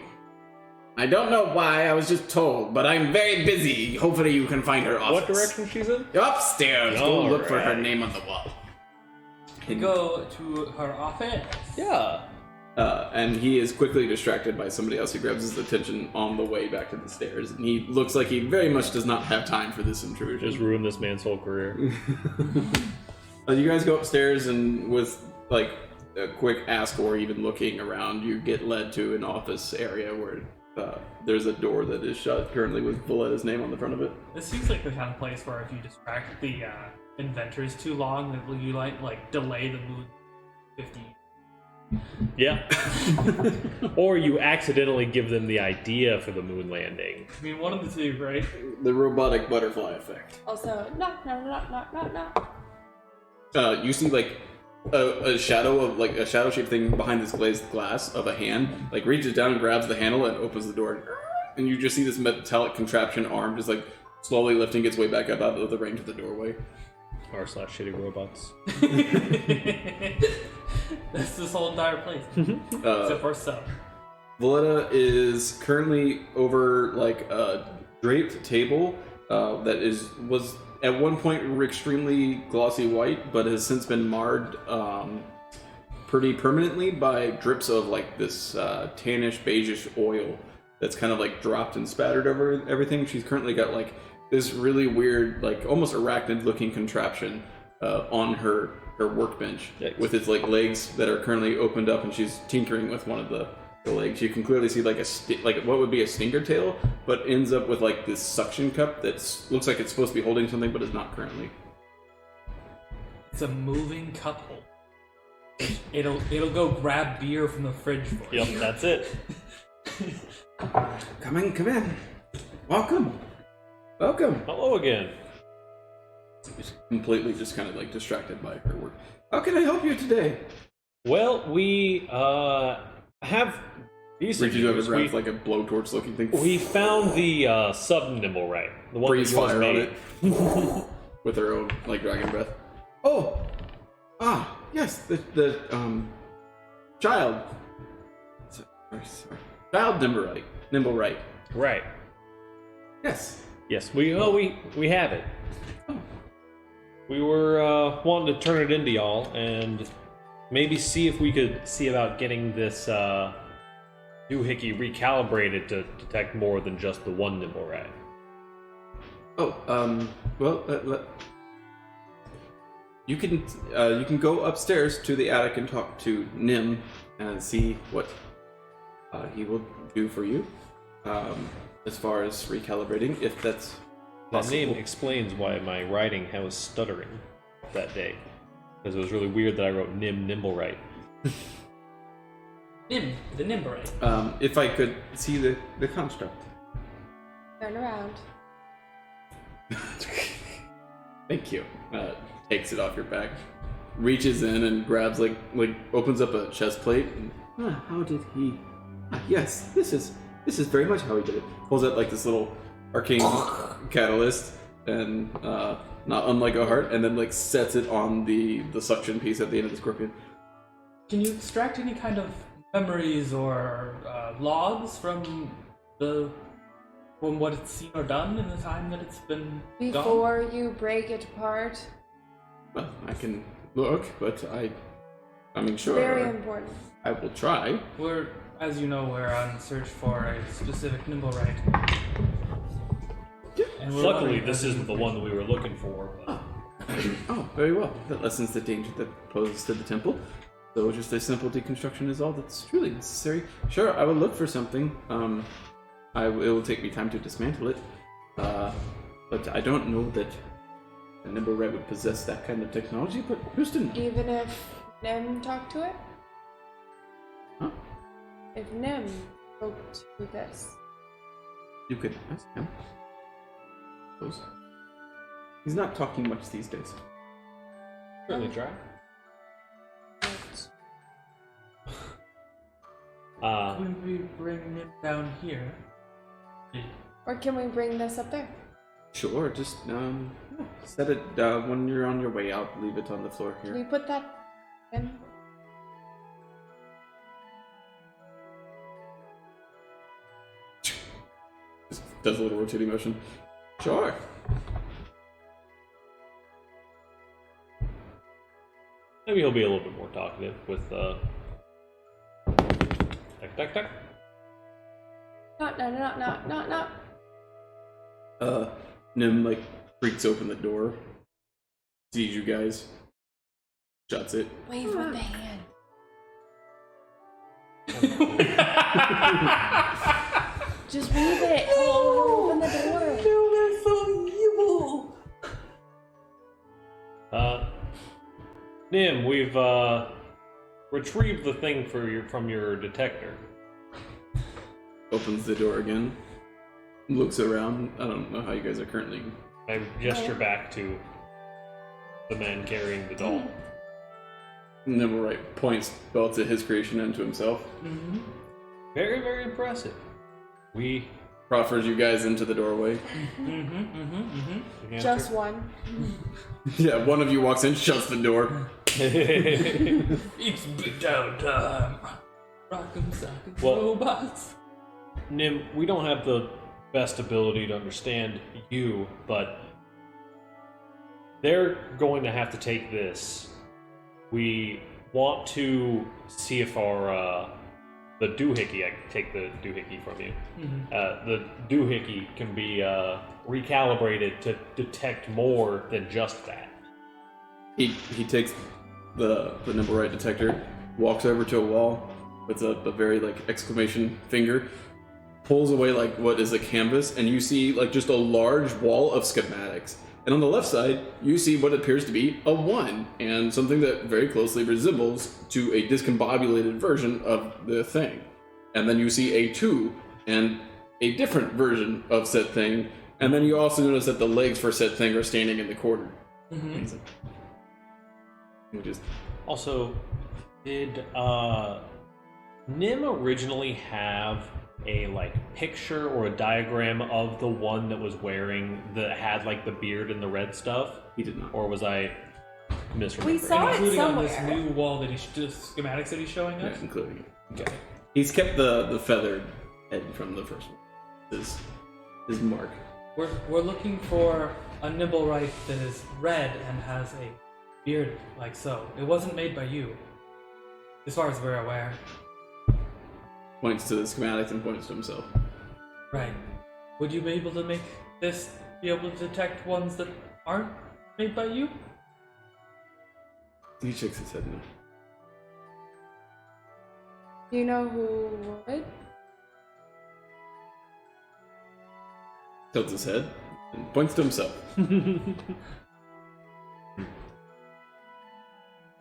I don't know why, I was just told, but I'm very busy. Hopefully you can find her office. What direction she's in? Upstairs. Go look for her Alright. name on the wall. We go to her office. Yeah. And he is quickly distracted by somebody else who grabs his attention on the way back to the stairs. And he looks like he very much does not have time for this intrusion. Just ruin this man's whole career. You guys go upstairs, and with like a quick ask or even looking around, you get led to an office area where there's a door that is shut currently with Valetta's name on the front of it. This seems like the kind of place where if you distract the inventors too long, that will you like delay the moon 50. Yeah. Or you accidentally give them the idea for the moon landing. I mean, one of the two, right? The robotic butterfly effect. Also, knock. You see like a shadow of like a shadow shaped thing behind this glazed glass of a hand, like reaches down and grabs the handle and opens the door, and you just see this metallic contraption arm just like slowly lifting its way back up out of the range of the doorway. R/shitty robots. That's this whole entire place. Except for sub. Valletta is currently over like a draped table that was at one point extremely glossy white, but has since been marred pretty permanently by drips of like this tannish beigeish oil that's kind of like dropped and spattered over everything. She's currently got like this really weird, like almost arachnid looking contraption on her workbench. Yikes. With its like legs that are currently opened up, and she's tinkering with one of the legs. You can clearly see like like what would be a stinger tail, but ends up with like this suction cup that looks like it's supposed to be holding something, but is not currently. It's a moving cup hole. It'll go grab beer from the fridge for you. Yep, that's it. Come in. Welcome. Hello again. She's completely just kind of like distracted by her work. How can I help you today? Well, we have decent Reaches over, news. grabs like a blowtorch looking thing. We found the sub-nimble right. The one Breeze that yours fire on made. it with her own like dragon breath. Oh, yes, the child. Sorry. Child Nimblewright. Right. Yes. Yes, we have it. We were wanting to turn it into y'all and maybe see if we could see about getting this doohickey recalibrated to detect more than just the one nimble rat. Oh, well, you can go upstairs to the attic and talk to Nim and see what he will do for you as far as recalibrating, if that's That possible. name explains why my writing was stuttering that day. Because it was really weird that I wrote Nim Nimblewright. Nim, the Nimberite. If I could see the construct. Turn around. Thank you. Takes it off your back, reaches in and grabs like opens up a chest plate. And, how did he? Yes, this is very much how he did it. Pulls out like this little arcane catalyst and not unlike a heart, and then like sets it on the suction piece at the end of the scorpion. Can you extract any kind of memories or logs from what it's seen or done in the time that it's been gone? Before you break it apart. Well, I can look, but I mean, sure. Very important. I will try. We're, as you know, we're on search for a specific Nimblewright. And we're Luckily, wondering this if isn't the one that we were looking for. But... Oh, very well. That lessens the danger that poses to the temple. So just a simple deconstruction is all that's truly necessary. Sure, I will look for something. It will take me time to dismantle it. But I don't know that a nimble rat would possess that kind of technology, but who's to know? Even if Nim talked to it? Huh? If Nim spoke to this. You could ask him. Suppose. He's not talking much these days. Certainly try. When we bring Nim down here, Or can we bring this up there? Sure, just set it when you're on your way out. Leave it on the floor Can we here. put that in? Just does a little rotating motion. Sure. Maybe he'll be a little bit more talkative with Tuck. Not. Nim like creaks open the door, sees you guys, shuts it. Wave with the hand. Just wave it. Oh, open the door. they're so evil. Nim, we've retrieved the thing from your detector. Opens the door again, looks around. I don't know how you guys are currently. I gesture back to the man carrying the doll. Nimblewright points both at his creation and to himself. Mm-hmm. Very, very impressive. We Proffers you guys into the doorway. Just one. Yeah, one of you walks in, shuts the door. It's big down time. Rock'em sock'em Well- robots. Nim, we don't have the best ability to understand you, but they're going to have to take this. We want to see if our the doohickey, I can take the doohickey from you. The doohickey can be recalibrated to detect more than just that. He takes the Nimblewright detector, walks over to a wall, puts up a very like exclamation finger, pulls away like what is a canvas, and you see like just a large wall of schematics. And on the left side, you see what appears to be a 1, and something that very closely resembles to a discombobulated version of the thing. And then you see a 2, and a different version of said thing, and then you also notice that the legs for said thing are standing in the corner. You just Also, did Nim originally have a like picture or a diagram of the one that was wearing that had like the beard and the red stuff? he did not. Or was I misremembering? We saw it Including on this somewhere. new wall that the schematics that he's showing Yeah, us. including it. Okay. He's kept the feathered head from the first one. His mark. We're looking for a Nimblewright that is red and has a beard like so. It wasn't made by you, as far as we're aware. Points to the schematics and points to himself. Right. Would you be able to make this be able to detect ones that aren't made by you? He shakes his head no. Do you know who would? Tilts his head and points to himself.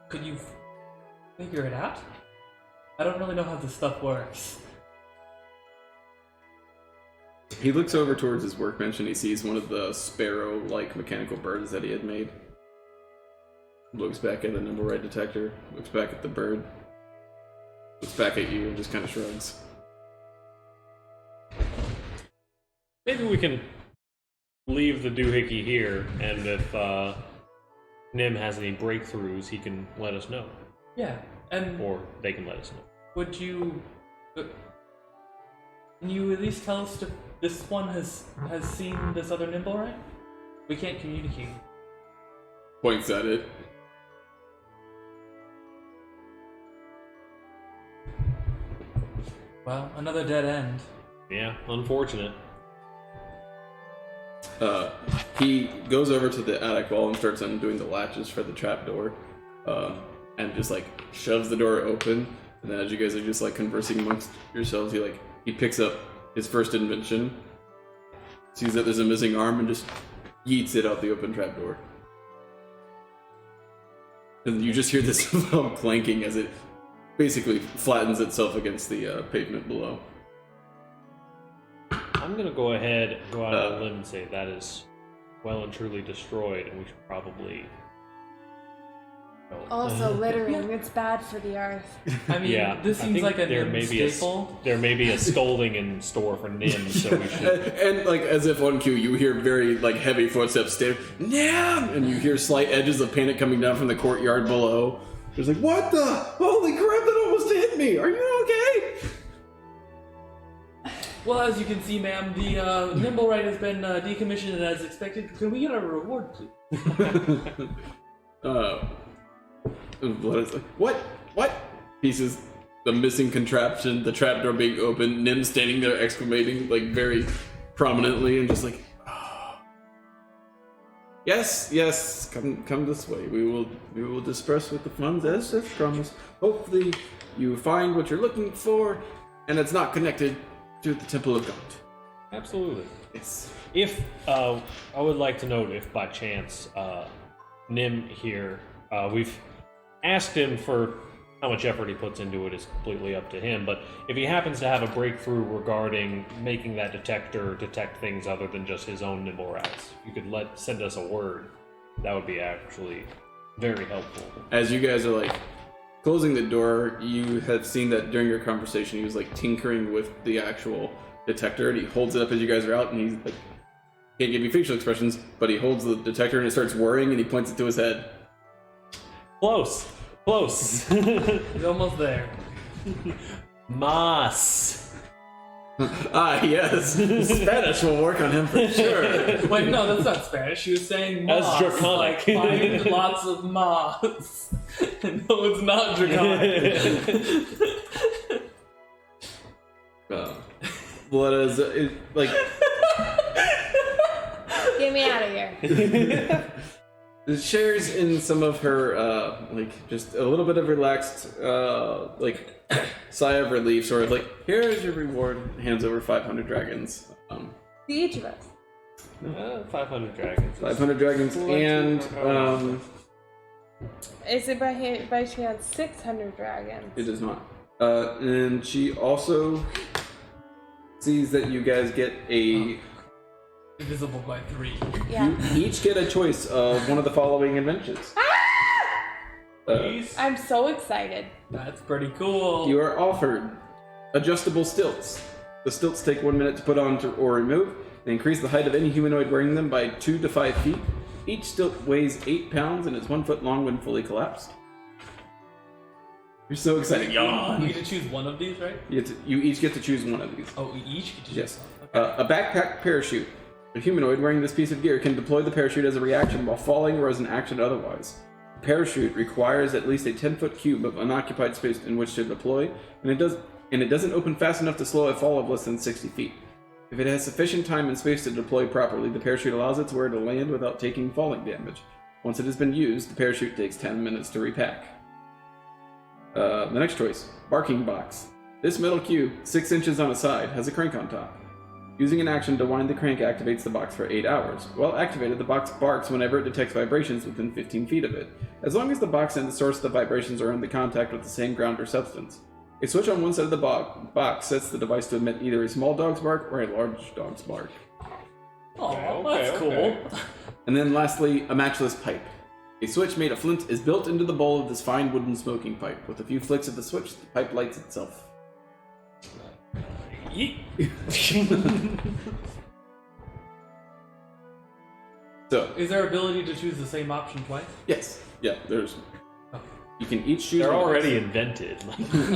Could you figure it out? I don't really know how this stuff works. He looks over towards his workbench and he sees one of the sparrow-like mechanical birds that he had made. Looks back at the Nimblewright detector, looks back at the bird, looks back at you and just kind of shrugs. Maybe we can leave the doohickey here, and if Nim has any breakthroughs, he can let us know. Yeah, and Or they can let us know. would you... Can you at least tell us if this one has seen this other Nimblewright? We can't communicate. Points at it. Well, another dead end. Yeah, unfortunate. He goes over to the attic wall and starts undoing the latches for the trapdoor, and just like shoves the door open. And then as you guys are just like conversing amongst yourselves, he picks up his first invention, sees that there's a missing arm, and just yeets it out the open trapdoor. And you just hear this loud clanking as it basically flattens itself against the pavement below. I'm gonna go ahead, go out on a limb and say that is well and truly destroyed, and we should probably go. Also, littering. It's bad for the earth. I mean, Yeah, this I seems think like a there Nim may be a staple. there may be a scolding in store for Nim, so we should. And like as if on cue, you hear very like heavy footsteps stare, Nam! And you hear slight edges of panic coming down from the courtyard below. There's like, what the? Holy crap, that almost hit me! Are you okay? Well, as you can see, ma'am, the Nimblewright has been decommissioned as expected. Can we get a reward, please? Blood is like, what? What? Pieces, the missing contraption, the trapdoor being open, Nim standing there exclamating like very prominently and just like, oh. Yes, come this way. We will disperse with the funds as promised. Hopefully you find what you're looking for, and it's not connected to the Temple of God. Absolutely. Yes. If I would like to note, if by chance Nim here, we've asked him for how much effort he puts into it is completely up to him, but if he happens to have a breakthrough regarding making that detector detect things other than just his own Nimblewrights, you could send us a word. That would be actually very helpful. As you guys are like closing the door, you have seen that during your conversation he was like tinkering with the actual detector, and he holds it up as you guys are out, and he's like, can't give you facial expressions, but he holds the detector and it starts whirring, and he points it to his head. Close. He's almost there. Mas. Ah, yes. Spanish will work on him for sure. Wait, no, that's not Spanish. She was saying That's moss. draconic. Like, find lots of moss. No, it's not draconic. Blood is like Get me out of here. it shares in some of her like just a little bit of relaxed like sigh of relief, sort of like, here's your reward. Hands over 500 dragons. To each of us. 500 dragons. 500 dragons, and Is it by chance 600 dragons? it is not. And she also sees that you guys get a. Divisible by 3. Yeah. You each get a choice of one of the following inventions. I'm so excited. That's pretty cool. You are offered adjustable stilts. The stilts take 1 minute to put on or remove. They increase the height of any humanoid wearing them by 2 to 5 feet. Each stilt weighs 8 pounds and is 1 foot long when fully collapsed. You're so excited. You get to choose one of these, right? You each get to choose one of these. Oh, we each get to choose Yes. one. Okay. A backpack parachute. A humanoid wearing this piece of gear can deploy the parachute as a reaction while falling or as an action otherwise. The parachute requires at least a 10-foot cube of unoccupied space in which to deploy, and it doesn't open fast enough to slow a fall of less than 60 feet. If it has sufficient time and space to deploy properly, the parachute allows its wearer to land without taking falling damage. Once it has been used, the parachute takes 10 minutes to repack. The next choice, barking box. This metal cube, 6 inches on a side, has a crank on top. Using an action to wind the crank activates the box for 8 hours. While activated, the box barks whenever it detects vibrations within 15 feet of it, as long as the box and the source of the vibrations are in contact with the same ground or substance. A switch on one side of the box sets the device to emit either a small dog's bark or a large dog's bark. Oh, Okay, that's okay. cool. And then lastly, a matchless pipe. A switch made of flint is built into the bowl of this fine wooden smoking pipe. With a few flicks of the switch, the pipe lights itself. Yeet. So, Is there ability to choose the same option twice? yes. Yeah, there's... Oh. You can each choose They're one. already invented.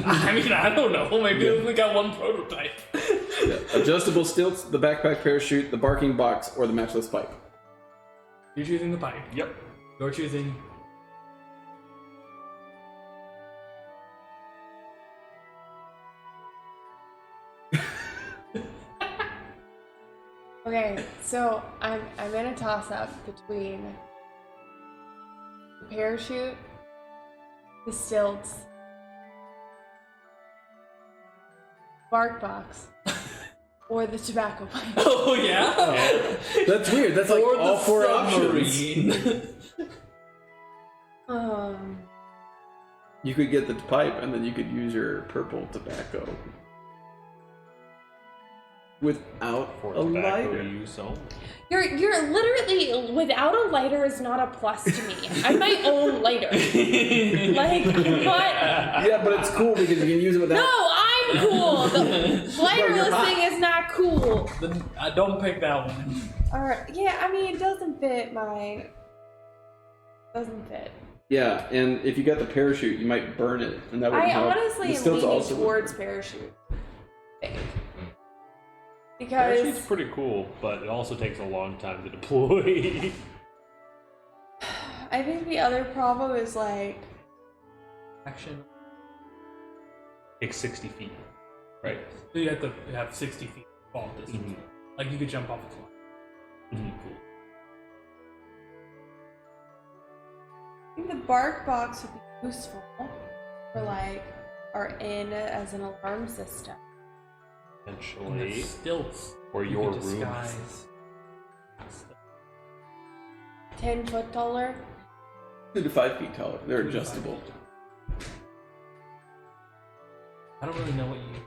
I mean, I don't know. Maybe we only got one prototype. Yeah. Adjustable stilts, the backpack parachute, the barking box, or the matchless pipe. You're choosing the pipe. Yep. You're choosing. Okay, so I'm in a toss up between the parachute, the stilts, bark box, or the tobacco pipe. Oh yeah. That's weird. That's like Or all the 4 options. submarine. You could get the pipe, and then you could use your purple tobacco. Without For a tobacco lighter. use only. You're literally without a lighter is not a plus to me. I'm my own lighter. Like what? Yeah, but it's cool because you can use it without... No, I'm cool. The lighterless thing is not cool. Then don't pick that one. Alright, yeah, I mean it doesn't fit my. Doesn't fit. Yeah, and if you got the parachute, you might burn it, and that would I help. honestly The am stilts leaning also would towards burn. parachute. Parachute's Because pretty cool, but it also takes a long time to deploy. I think the other problem is like Action. Takes 60 feet, right? So you have to have 60 feet fall distance. Mhm. Like you could jump off a cliff. Mhm. I think the bark box would be useful for like our inn as an alarm system. And the Potentially. stilts. Or you your could room. disguise. 10 foot taller. 2 to 5 feet taller. They're adjustable. I don't really know what you use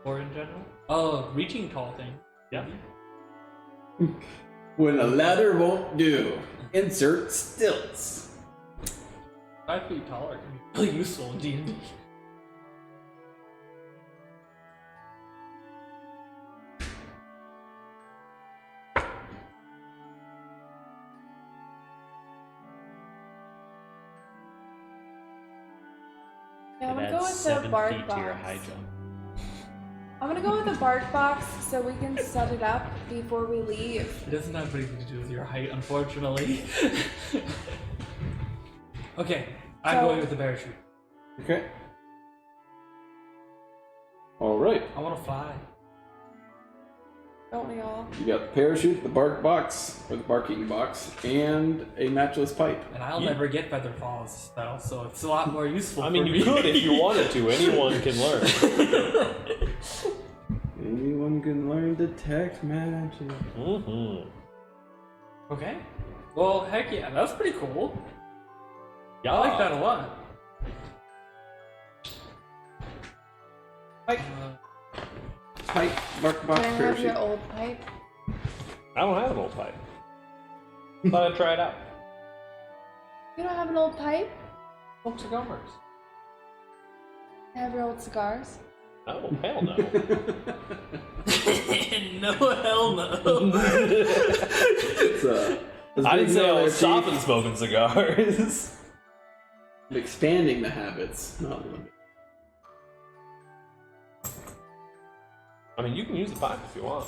for in general. Oh, reaching tall thing. Yeah. When a ladder won't do, insert stilts. 5 feet taller can be really useful in D&D. Yeah, I'm It gonna go adds with the 7 bark feet to your high box. jump. I'm gonna go with the bark box so we can set it up before we leave. It doesn't have anything to do with your height, unfortunately. Okay, I'm So- going with the parachute. Okay. Alright. I want to fly. Don't we all? You got the parachute, the bark box, or the barking box, and a matchless pipe. And I'll Yeah. never get featherfall as a spell, so it's a lot more useful. I mean, for you me. could if you wanted to. Anyone can learn. Anyone can learn detect magic. Mm-hmm. Okay. Well, heck yeah, that's pretty cool. Yeah. I like that a lot. Pipe, pipe, bark box, Can I have parachute. your old pipe? I don't have an old pipe. Thought I'd try it out. You don't have an old pipe? Smoke cigars. I have your old cigars. Oh, hell no. No, hell no. It's, I didn't say I was Chief. stopping smoking cigars. Expanding the habits, not limiting. I mean, you can use the pipe if you want.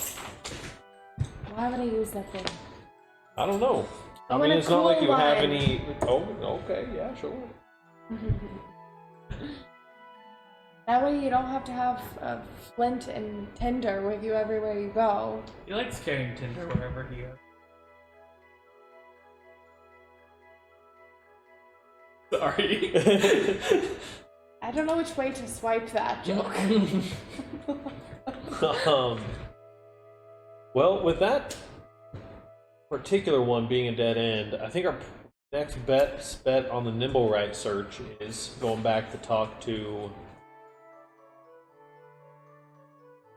Why haven't I used that thing? I don't know. I I want mean, a it's not like cool you have one. any. Oh, okay, yeah, sure. That way you don't have to have a flint and tinder with you everywhere you go. He likes carrying tinder wherever he goes. Sorry. I don't know which way to swipe that joke. Well, with that particular one being a dead end, I think our next bet on the Nimblewright search is going back to talk to.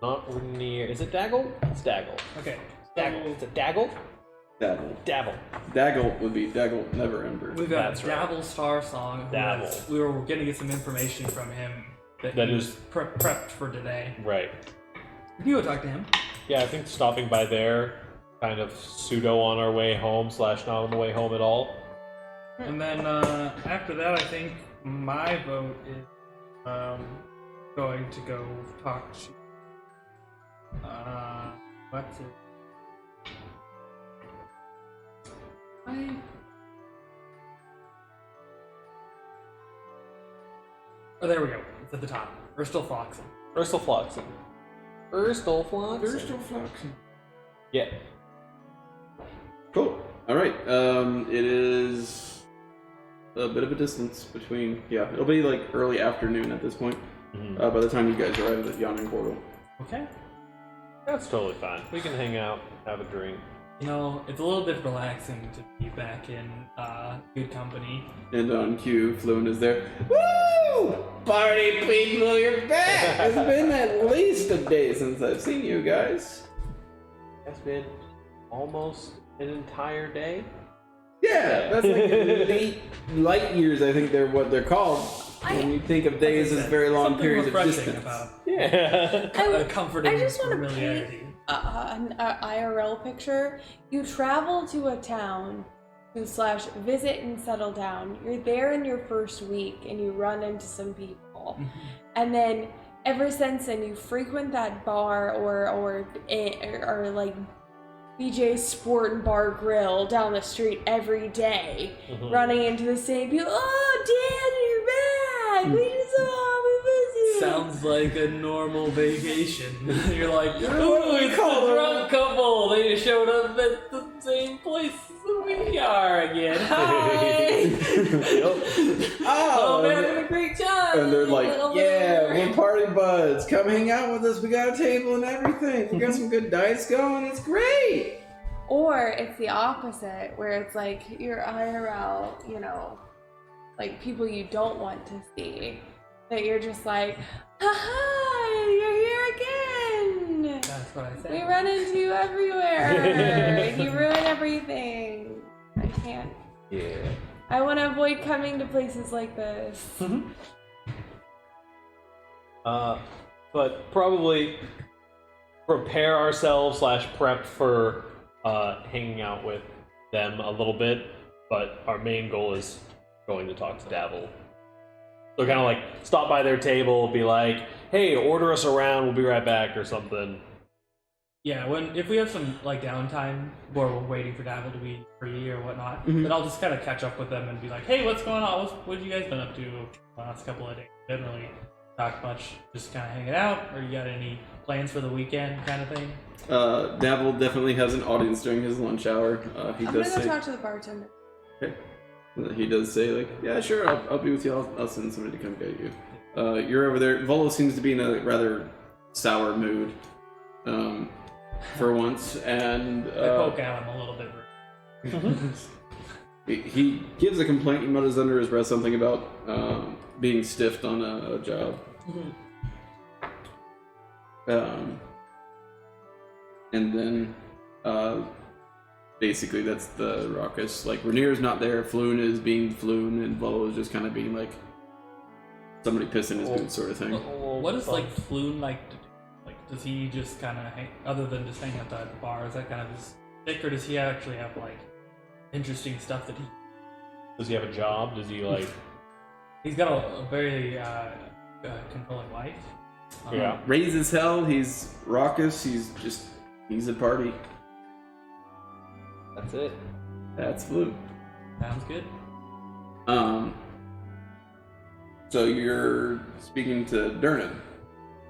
Not Rainier. Is it Daggle? It's Daggle. Okay. Daggle. It's a Daggle? Dabble. Dabble. Daggle would be Daggle Never Ember. We've got That's right. Dabble Star Song. Dabble. We were going to get some information from him that That he is- was prepped for today. Right. You go talk to him. Yeah, I think stopping by there, kind of pseudo on our way home / not on the way home at all. And then after that, I think my vote is going to go talk to. What's it? Oh, there we go. It's at the top. Urstel Floxen. Ursel Floxen. Yeah. Cool. All right. It is a bit of a distance between. Yeah, it'll be like early afternoon at this point. By the time you guys arrive at Yawning Portal. Okay. That's totally fine. We can hang out, have a drink. You know, it's a little bit relaxing to be back in good company. And on cue, Fluent is there. Woo! Party people, you're back! It's been at least a day since I've seen you guys. It's been almost an entire day. Yeah, that's like light years. I think they're what they're called. When you think of days as very long Something periods of refreshing distance. about Yeah. a comforting I just want to familiarity. paint an IRL picture. You travel to a town to / visit and settle down. You're there in your first week and you run into some people. And then ever since then you frequent that bar or like BJ's Sport and Bar Grill down the street every day, running into the same people. Oh, Dan, you're back! We just we miss you. Sounds like a normal vacation. You're like, What ooh, do we it's call a them?" drunk couple. They just showed up at the same place we are again. Hi. Oh, man, having a great time. And they're like, yeah, we're party buds. Come hang out with us. We got a table and everything. We got some good dice going. It's great. Or it's the opposite, where it's like your IRL, you know, like people you don't want to see, that you're just like, haha, you're here again. That's what I said. We run into you everywhere. You ruin everything. I can't. Yeah. I want to avoid coming to places like this. But probably prepare ourselves / prep for hanging out with them a little bit, but our main goal is going to talk to Dabble. So kind of like stop by their table, be like, hey, order us around, we'll be right back or something. Yeah, if we have some like downtime where we're waiting for Dabble to be free or whatnot, then I'll just kind of catch up with them and be like, hey, what's going on? What have you guys been up to the last couple of days? Didn't really talk much, just kind of hanging out. Or you got any plans for the weekend kind of thing? Dabble definitely has an audience during his lunch hour. He I'm does gonna go say, talk to the bartender. okay. He does say like, yeah, sure, I'll be with you. I'll send somebody to come get you. You're over there. Volo seems to be in a rather sour mood, for once, and I poke at him a little bit. he gives a complaint. He mutters under his breath something about being stiffed on a job. And then basically that's the raucous. Like Rainier's not there, Floon is being Floon, and Volo is just kind of being like somebody pissing his boots sort of thing. What is like Floon like to do? Like, does he just kind of hang, other than just hang out at the bar, is that kind of his stick, or does he actually have like interesting stuff that he? Does he have a job? Does he like? He's got a very controlling wife. Yeah. Raised as hell, he's raucous, he's a party. That's it. That's blue. Sounds good. So you're speaking to Durnan.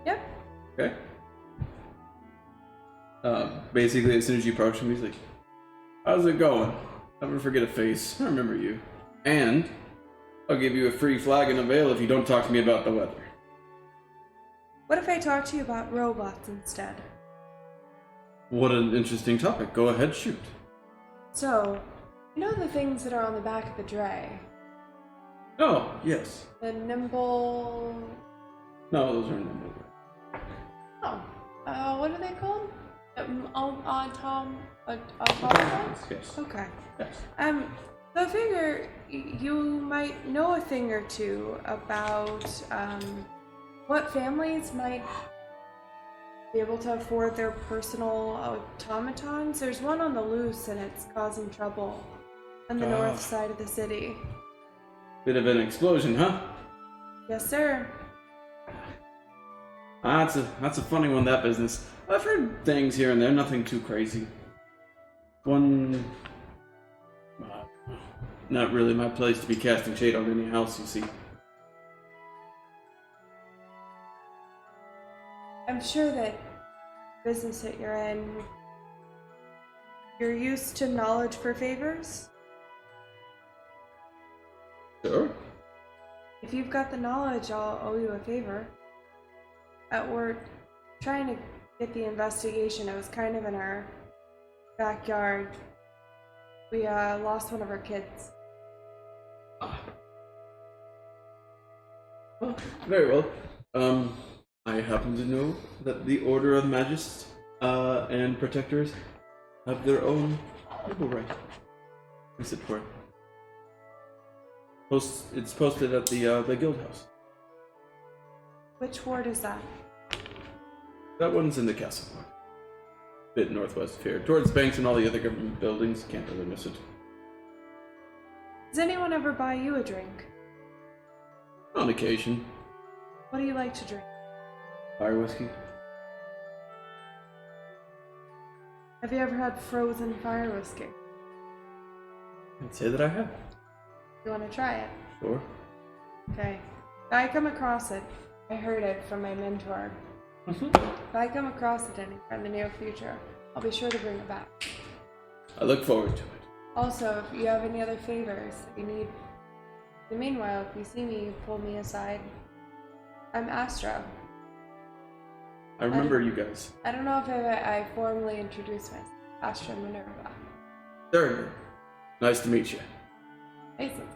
Yep. Okay. Basically, as soon as you approach him, he's like, "How's it going? Never forget a face. I remember you. And I'll give you a free flag and a veil if you don't talk to me about the weather." What if I talk to you about robots instead? What an interesting topic. Go ahead, shoot. So, you know the things that are on the back of the dray? Oh, yes. The nimble... No, those are nimble. Oh. What are they called? Yes, yes. Okay. Yes. So I figure you might know a thing or two about, what families might be able to afford their personal automatons. There's one on the loose and it's causing trouble on the north side of the city. Bit of an explosion, huh? Yes, sir. That's a funny one, that business. I've heard things here and there, nothing too crazy. One... not really my place to be casting shade on any house, you see. I'm sure that business that you're in, you're used to knowledge for favors. Sure. If you've got the knowledge, I'll owe you a favor. We're trying to get the investigation. It was kind of in our backyard. We lost one of our kids. Well, very well. I happen to know that the Order of Magists and Protectors have their own legal right. Is it for? It's posted at the guild house. Which ward is that? That one's in the castle. Bit northwest of here, towards banks and all the other government buildings. Can't really miss it. Does anyone ever buy you a drink? On occasion. What do you like to drink? Fire whiskey. Have you ever had frozen fire whiskey? I'd say that I have. You want to try it? Sure. Okay. If I come across it, I heard it from my mentor. If I come across it anywhere in the near future, I'll be sure to bring it back. I look forward to it. Also, if you have any other favors that you need, in the meanwhile, if you see me, you pull me aside. I'm Astra. I remember you guys. I don't know if I formally introduced myself. Astra Minerva. Certainly. Nice to meet you. Jason.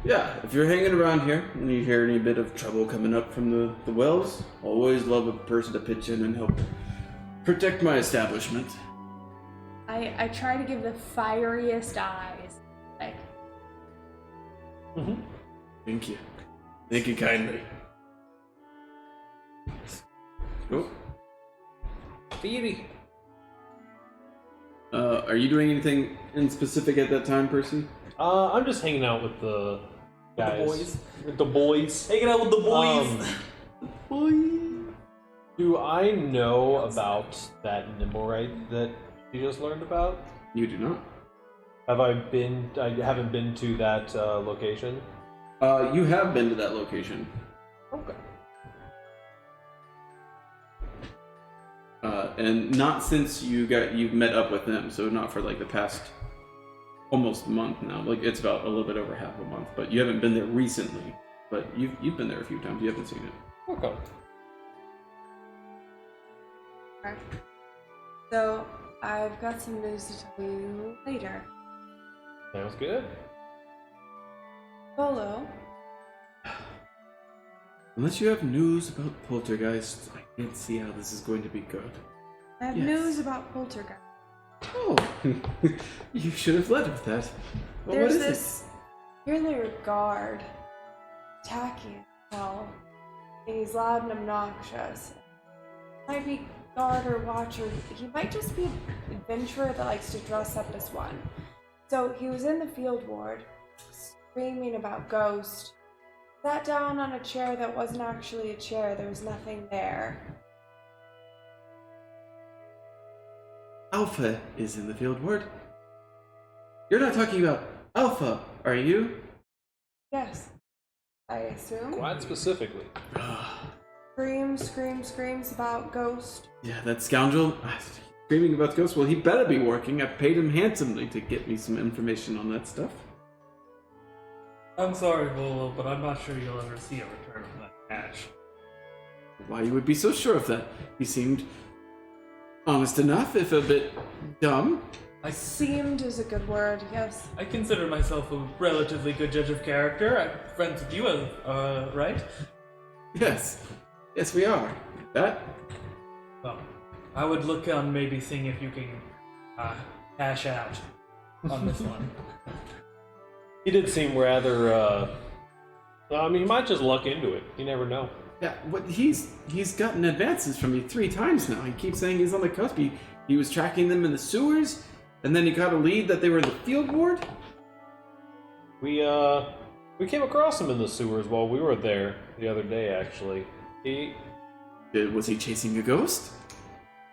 Yeah, if you're hanging around here and you hear any bit of trouble coming up from the wells, always love a person to pitch in and help protect my establishment. I try to give the fieriest eyes. Like, Thank you. Thank you kindly. Oh. Phoebe. Are you doing anything in specific at that time, Percy? I'm just hanging out with the guys. boys. With the boys. Hanging out with the boys. Do I know about that Nimblewright that you just learned about? You do not. Have I been? I haven't been to that location. You have been to that location. Okay. And not since you've met up with them, so not for like the past almost month now. Like it's about a little bit over half a month, but you haven't been there recently. But you've been there a few times. You haven't seen it. Okay. okay. So, I've got some news to tell you later. Sounds good. Bolo, Unless you have news about poltergeists, I can't see how this is going to be good. I have Yes. news about poltergeist. Oh, you should have led with that. Well, There's what is this yearly guard attacking well, and he's loud and obnoxious. Might be guard or watcher. He might just be an adventurer that likes to dress up as one. So he was in the field ward, screaming about ghosts. Sat down on a chair that wasn't actually a chair. There was nothing there. Alpha is in the field ward. You're not talking about Alpha, are you? Yes. I assume. Quite specifically. Screams about Ghost. Yeah, that scoundrel screaming about the ghost. Well, he better be working. I paid him handsomely to get me some information on that stuff. I'm sorry, Volo, but I'm not sure you'll ever see a return of that cash. Why you would be so sure of that? He seemed honest enough, if a bit dumb. Seemed is a good word, yes. I consider myself a relatively good judge of character. I'm friends with you, right? Yes. Yes, we are. That? Well, I would look on maybe seeing if you can cash out on this one. He did seem rather, I mean, he might just luck into it. You never know. Yeah, but he's gotten advances from me 3 times now. He keeps saying he's on the cusp. He was tracking them in the sewers, and then he got a lead that they were in the field ward. We came across him in the sewers while we were there the other day, actually. Was he chasing a ghost?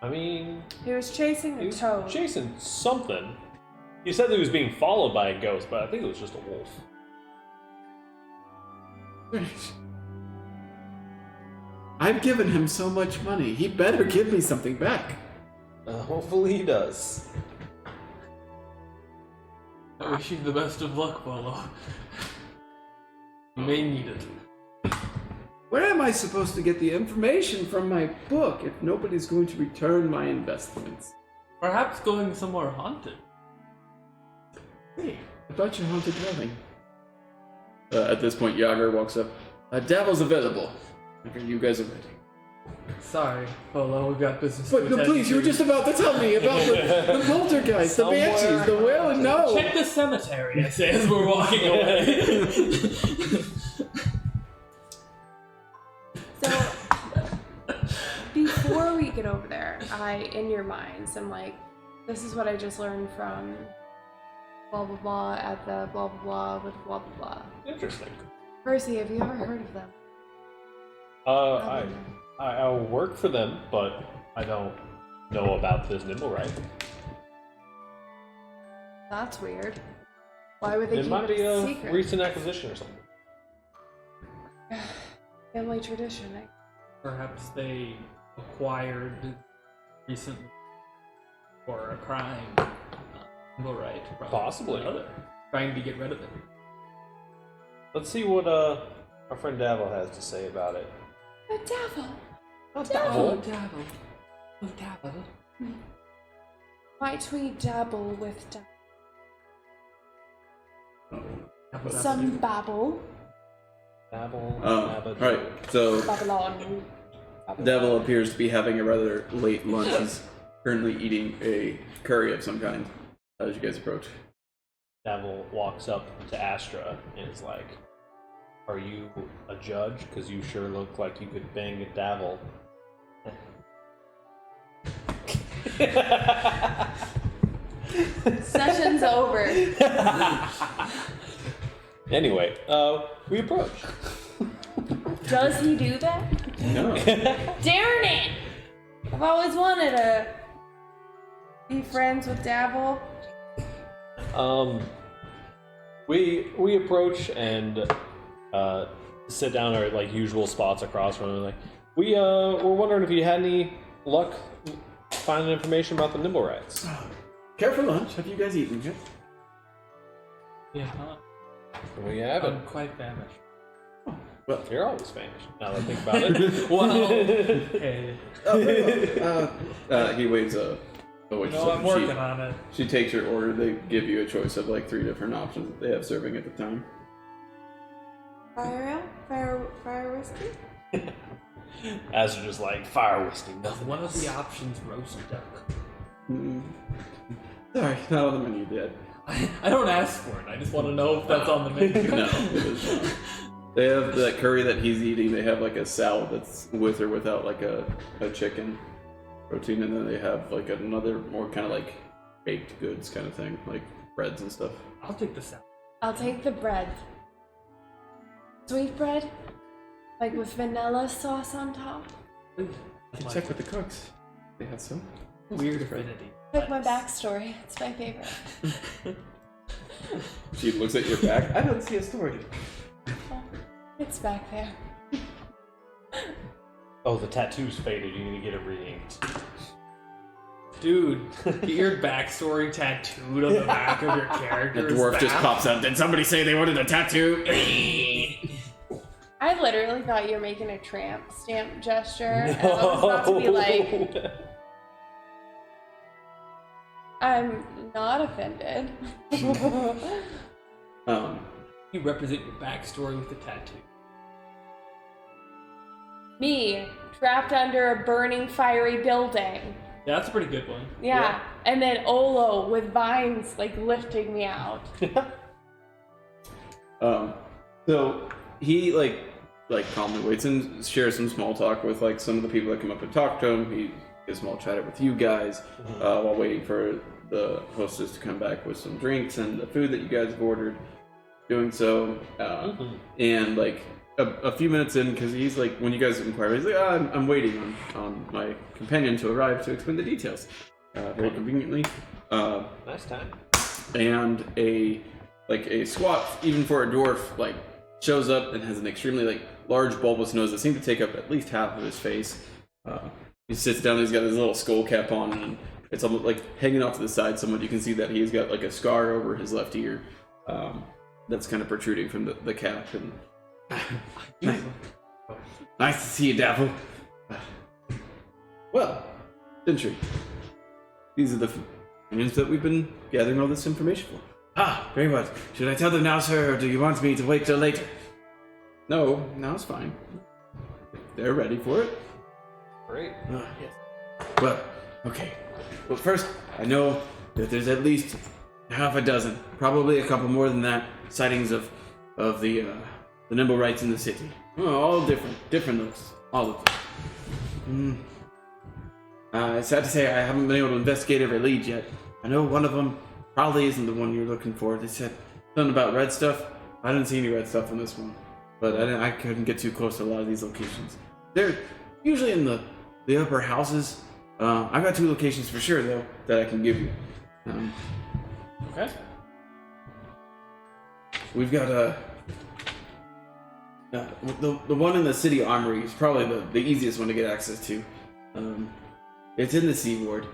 I mean... He was chasing He a was toad. chasing something. He said that he was being followed by a ghost, but I think it was just a wolf. I've given him so much money. He better give me something back. Hopefully he does. I wish you the best of luck, Volo. You may need it. Where am I supposed to get the information from my book if nobody's going to return my investments? Perhaps going somewhere haunted. Hey, about your haunted dwelling. At this point, Yager walks up. Davil's available. Okay, you guys are ready. Sorry, Volo, we've got business But to no, attend please, you were to. just about to tell me about the poltergeist, the Somewhere banshees, the whale, and no. Check the cemetery, I say as we're walking away. So, before we get over there, in your minds, I'm like, this is what I just learned from blah blah blah at the blah blah blah with blah blah blah. Interesting. Percy, have you ever heard of them? I'll work for them, but I don't know about this Nimblewright. That's weird. Why would they It keep might be it a secret? recent acquisition or something. Family tradition. Perhaps they acquired recently for a crime. Right. Possibly. Another. Trying to get rid of it. Let's see what our friend Davil has to say about it. A devil. Oh, dabble. Might we dabble with Dabble. some babble? Dabble. Right, so Babylon. Devil appears to be having a rather late lunch. He's currently eating a curry of some kind as you guys approach. Davil walks up to Astra and is like, "Are you a judge? Because you sure look like you could bang a Davil." Session's over. Anyway, we approach. Does he do that? No. Darn it! I've always wanted to be friends with Dabble. We approach and sit down our like usual spots across from him. Like, we're wondering if you had any luck finding information about the Nimblewrights. Care for lunch? Have you guys eaten yet? Yeah, We haven't. I'm quite famished. Well, You're always Spanish. Now that I think about it. Well, hey, he waves a waitress up, I'm and working on it. She takes your order. They give you a choice of like 3 different options that they have serving at the time. Fire ale? Fire whiskey? As just like fire whiskey, nothing. One of the options, roast duck. Mm. Sorry, not on the menu yet. I don't ask for it. I just want to know if that's on the menu. No, it is not. They have that curry that he's eating. They have like a salad that's with or without like a chicken protein, and then they have like another more kind of like baked goods kind of thing, like breads and stuff. I'll take the salad. I'll take the bread. Sweet bread? Like with vanilla sauce on top? You can check with the cooks. They have some. Weird affinity. Like my backstory. It's my favorite. She looks at your back. I don't see a story. Oh, it's back there. Oh, the tattoo's faded. You need to get it re-inked. Dude, get your backstory tattooed on the back of your character. The dwarf just pops up. Did somebody say they wanted a tattoo? I literally thought you were making a tramp stamp gesture, and I was about to be like, I'm not offended. You represent your backstory with the tattoo. Me, trapped under a burning fiery building. Yeah, that's a pretty good one. Yeah. And then Olo with vines like lifting me out. So he like calmly waits and shares some small talk with like some of the people that come up and talk to him. He gets a small chat with you guys while waiting for the hostess to come back with some drinks and the food that you guys have ordered. Doing so, and like a few minutes in, because he's like, when you guys inquire, he's like, I'm waiting on my companion to arrive to explain the details. Very conveniently. Nice time. And a squat, even for a dwarf, like shows up and has an extremely like large bulbous nose that seems to take up at least half of his face. He sits down, he's got his little skull cap on, and it's almost like hanging off to the side somewhat. You can see that he's got like a scar over his left ear that's kind of protruding from the cap. And nice to see you, Dapple. Well, Gentry, these are the companions that we've been gathering all this information for. Ah, very well. Should I tell them now, sir, or do you want me to wait till later? No, now it's fine. They're ready for it. Great. Yes. Well, okay. Well, first, I know that there's at least half a dozen, probably a couple more than that, sightings of the Nimblewrights in the city. Oh, all different looks, all of them. It's sad to say I haven't been able to investigate every lead yet. I know one of them probably isn't the one you're looking for. They said something about red stuff. I didn't see any red stuff on this one, but I couldn't get too close to a lot of these locations. They're usually in the upper houses. I've got 2 locations for sure, though, that I can give you. Okay. We've got the one in the city armory is probably the easiest one to get access to. It's in the Sea Ward.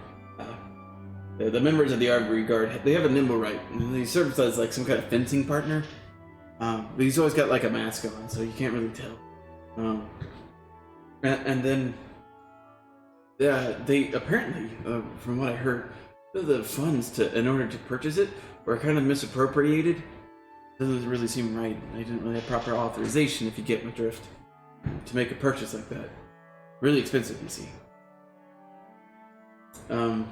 The members of the Armory Guard, they have a Nimblewright, and he serves as like some kind of fencing partner. But he's always got like a mask on, so you can't really tell. And then they apparently, from what I heard, the funds in order to purchase it were kind of misappropriated. Doesn't really seem right. They didn't really have proper authorization, if you get my drift, to make a purchase like that. Really expensive, you see. And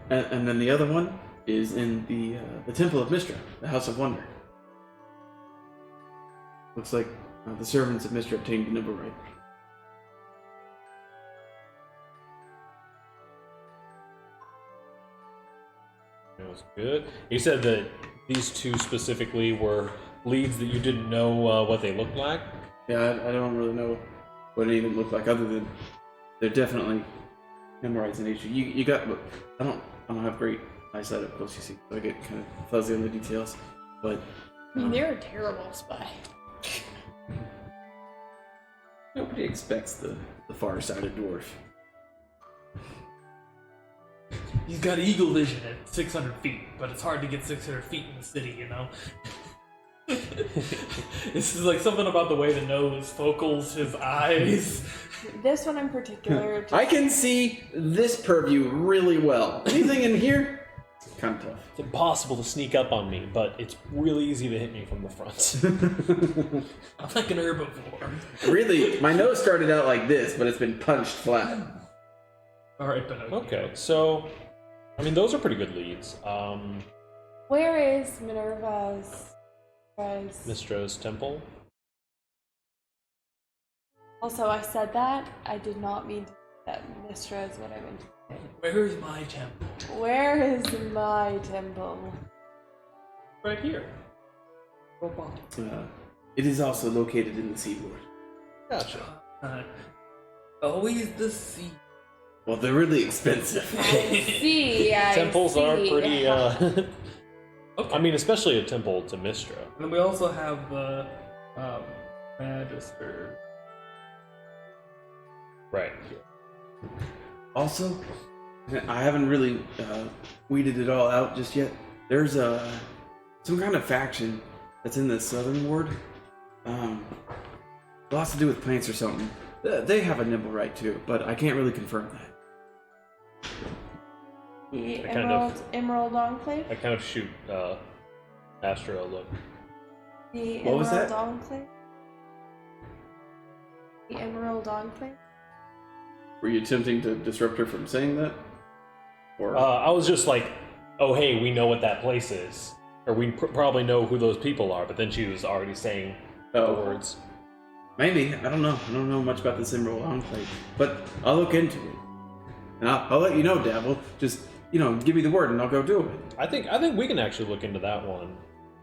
then the other one is in the Temple of Mystra, the House of Wonder. Looks like the servants of Mystra obtained the Nimblewright. That was good. You said that these 2 specifically were leads that you didn't know what they looked like? Yeah, I don't really know what it even looked like, other than they're definitely Nimblewrights in nature. You got, I don't have great eyesight up close, you see, so I get kind of fuzzy on the details. But I mean, they're a terrible spy. nobody expects the far-sighted dwarf. He's got eagle vision at 600 feet, but it's hard to get 600 feet in the city, you know? This is like something about the way the nose focals his eyes. This one in particular. I can see this purview really well. Anything in here? Kind of tough. It's impossible to sneak up on me, but it's really easy to hit me from the front. I'm like an herbivore. Really, my nose started out like this, but it's been punched flat. Alright, but Okay, so, I mean, those are pretty good leads. Where is Minerva's? Mistra's temple. Also, I said that. I did not mean to say that. Mistra is what I meant to say. Where's my temple? Where is my temple? Right here. It is also located in the Sea Ward. Gotcha. Always the sea. Well, they're really expensive. I see. Temples are pretty. Okay. I mean, especially a temple to Mistra. And then we also have the Magister. Right. Also, I haven't really weeded it all out just yet. There's some kind of faction that's in the southern ward. Lots to do with plants or something. They have a nimble right too, but I can't really confirm that. The I kind of- Emerald Enclave? I kind of shoot Astro a look. The What was Emerald that? Enclave? The Emerald Enclave? Were you attempting to disrupt her from saying that? Or I was just like, oh hey, we know what that place is, or we probably know who those people are. But then she was already saying the words. Maybe. I don't know. I don't know much about this Emerald Enclave, but I'll look into it. And I'll let you know, Dabble. Just, give me the word and I'll go do it. I think we can actually look into that one.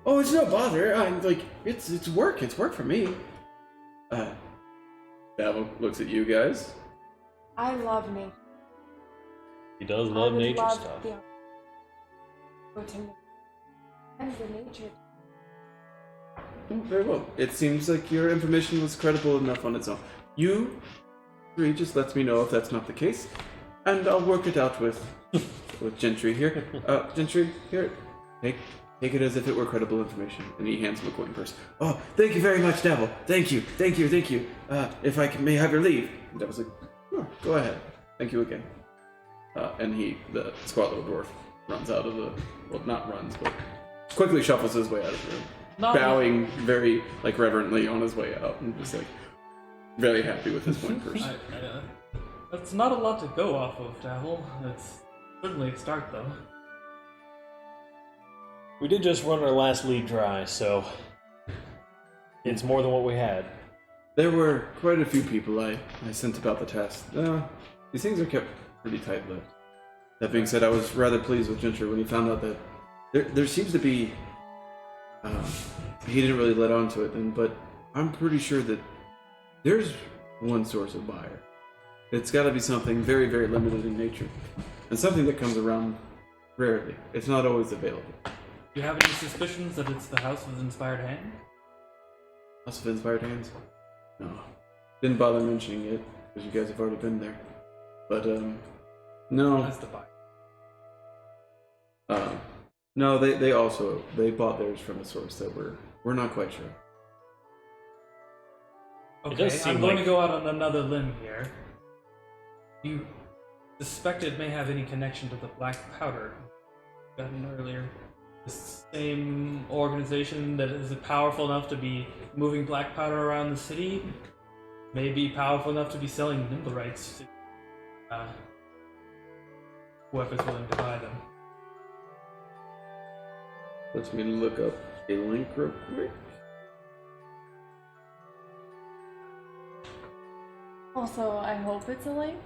Oh, it's no bother. I'm like, it's work. It's work for me. Dabble looks at you guys. I love nature. He does I love would nature love stuff. The go to nature. And the nature. Oh, very well. It seems like your information was credible enough on its own. You three just lets me know if that's not the case, and I'll work it out with Gentry here. Gentry, here, take it as if it were credible information. And he hands him a coin purse. Oh, thank you very much, Devil. Thank you. If I may have your leave. And Devil's like, sure, go ahead. Thank you again. And the squat little dwarf runs out of not runs, but quickly shuffles his way out of the room. Bowing very reverently on his way out, and just very happy with his coin purse. That's not a lot to go off of, Dabble. It's certainly a start, though. We did just run our last lead dry, so it's more than what we had. There were quite a few people I sent about the test. These things are kept pretty tight-lipped. That being said, I was rather pleased with Gentry when he found out that there seems to be... he didn't really let on to it, but I'm pretty sure that there's one source of buyer. It's got to be something very, very limited in nature, and something that comes around rarely. It's not always available. Do you have any suspicions that it's the House of Inspired Hand? House of Inspired Hands? No. Didn't bother mentioning it, because you guys have already been there. But, no. That's the buyer. No, they bought theirs from a source that we're not quite sure. Okay, I'm going to go out on another limb here. You suspect it may have any connection to the black powder gotten earlier? The same organization that is powerful enough to be moving black powder around the city may be powerful enough to be selling nimble rights to whoever's willing to buy them. Let me look up a link real quick. Also, I hope it's a link.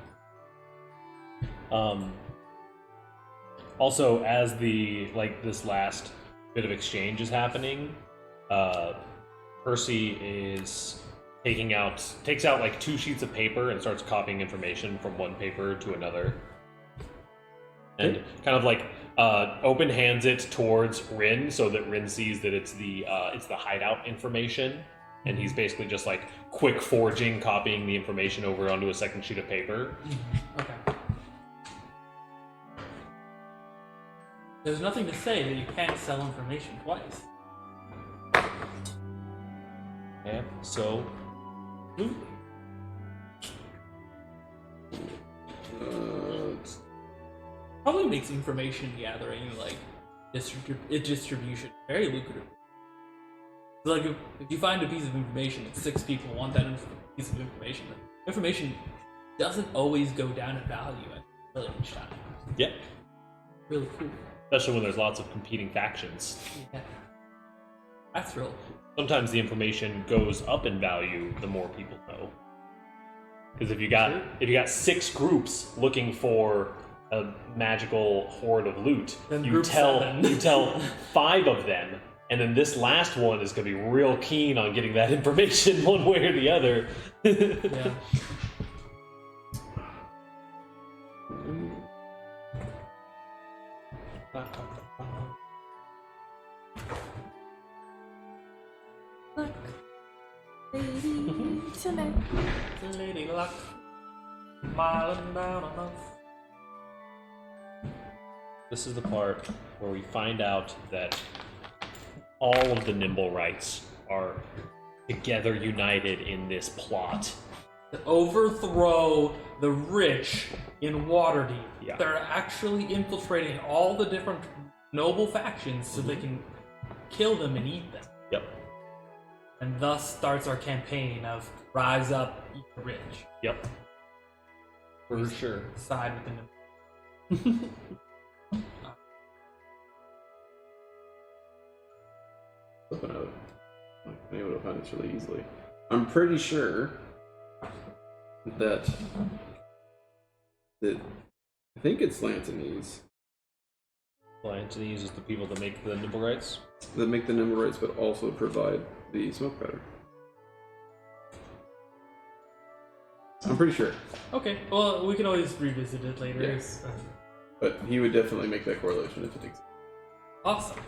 Also, as this last bit of exchange is happening, Percy takes out 2 sheets of paper and starts copying information from one paper to another, and kind of open hands it towards Rin so that Rin sees that it's the hideout information, and he's basically just quick forging, copying the information over onto a second sheet of paper. Okay. There's nothing to say that you can't sell information twice. So, Probably makes information gathering distribution very lucrative. So if you find a piece of information and 6 people want that piece of information, the information doesn't always go down in value at village time. yeah, Really cool. especially when there's lots of competing factions. Yeah. That's real cool. Sometimes the information goes up in value the more people know. Because if you got 6 groups looking for a magical hoard of loot, Then you group tell 7. 5 of them, and then this last one is going to be real keen on getting that information one way or the other. Yeah. Luck. Lady tonight. Lady Luck, smiling down on us. This is the part where we find out that all of the Nimblewrights are together united in this plot. To overthrow the rich in Waterdeep. Yeah. They're actually infiltrating all the different noble factions so they can kill them and eat them. Yep. And thus starts our campaign of rise up, eat the rich. Yep. For sure. Side with the Nimble. Flipping out. I've been able to find this really easily. I'm pretty sure that I think it's Lantanese Lantanese uses the people that make the Nimblewrights. that make the Nimblewrights, but also provide the smoke powder. I'm pretty sure, Okay, well, we can always revisit it later. Yes. but he would definitely make that correlation if it exists. Awesome.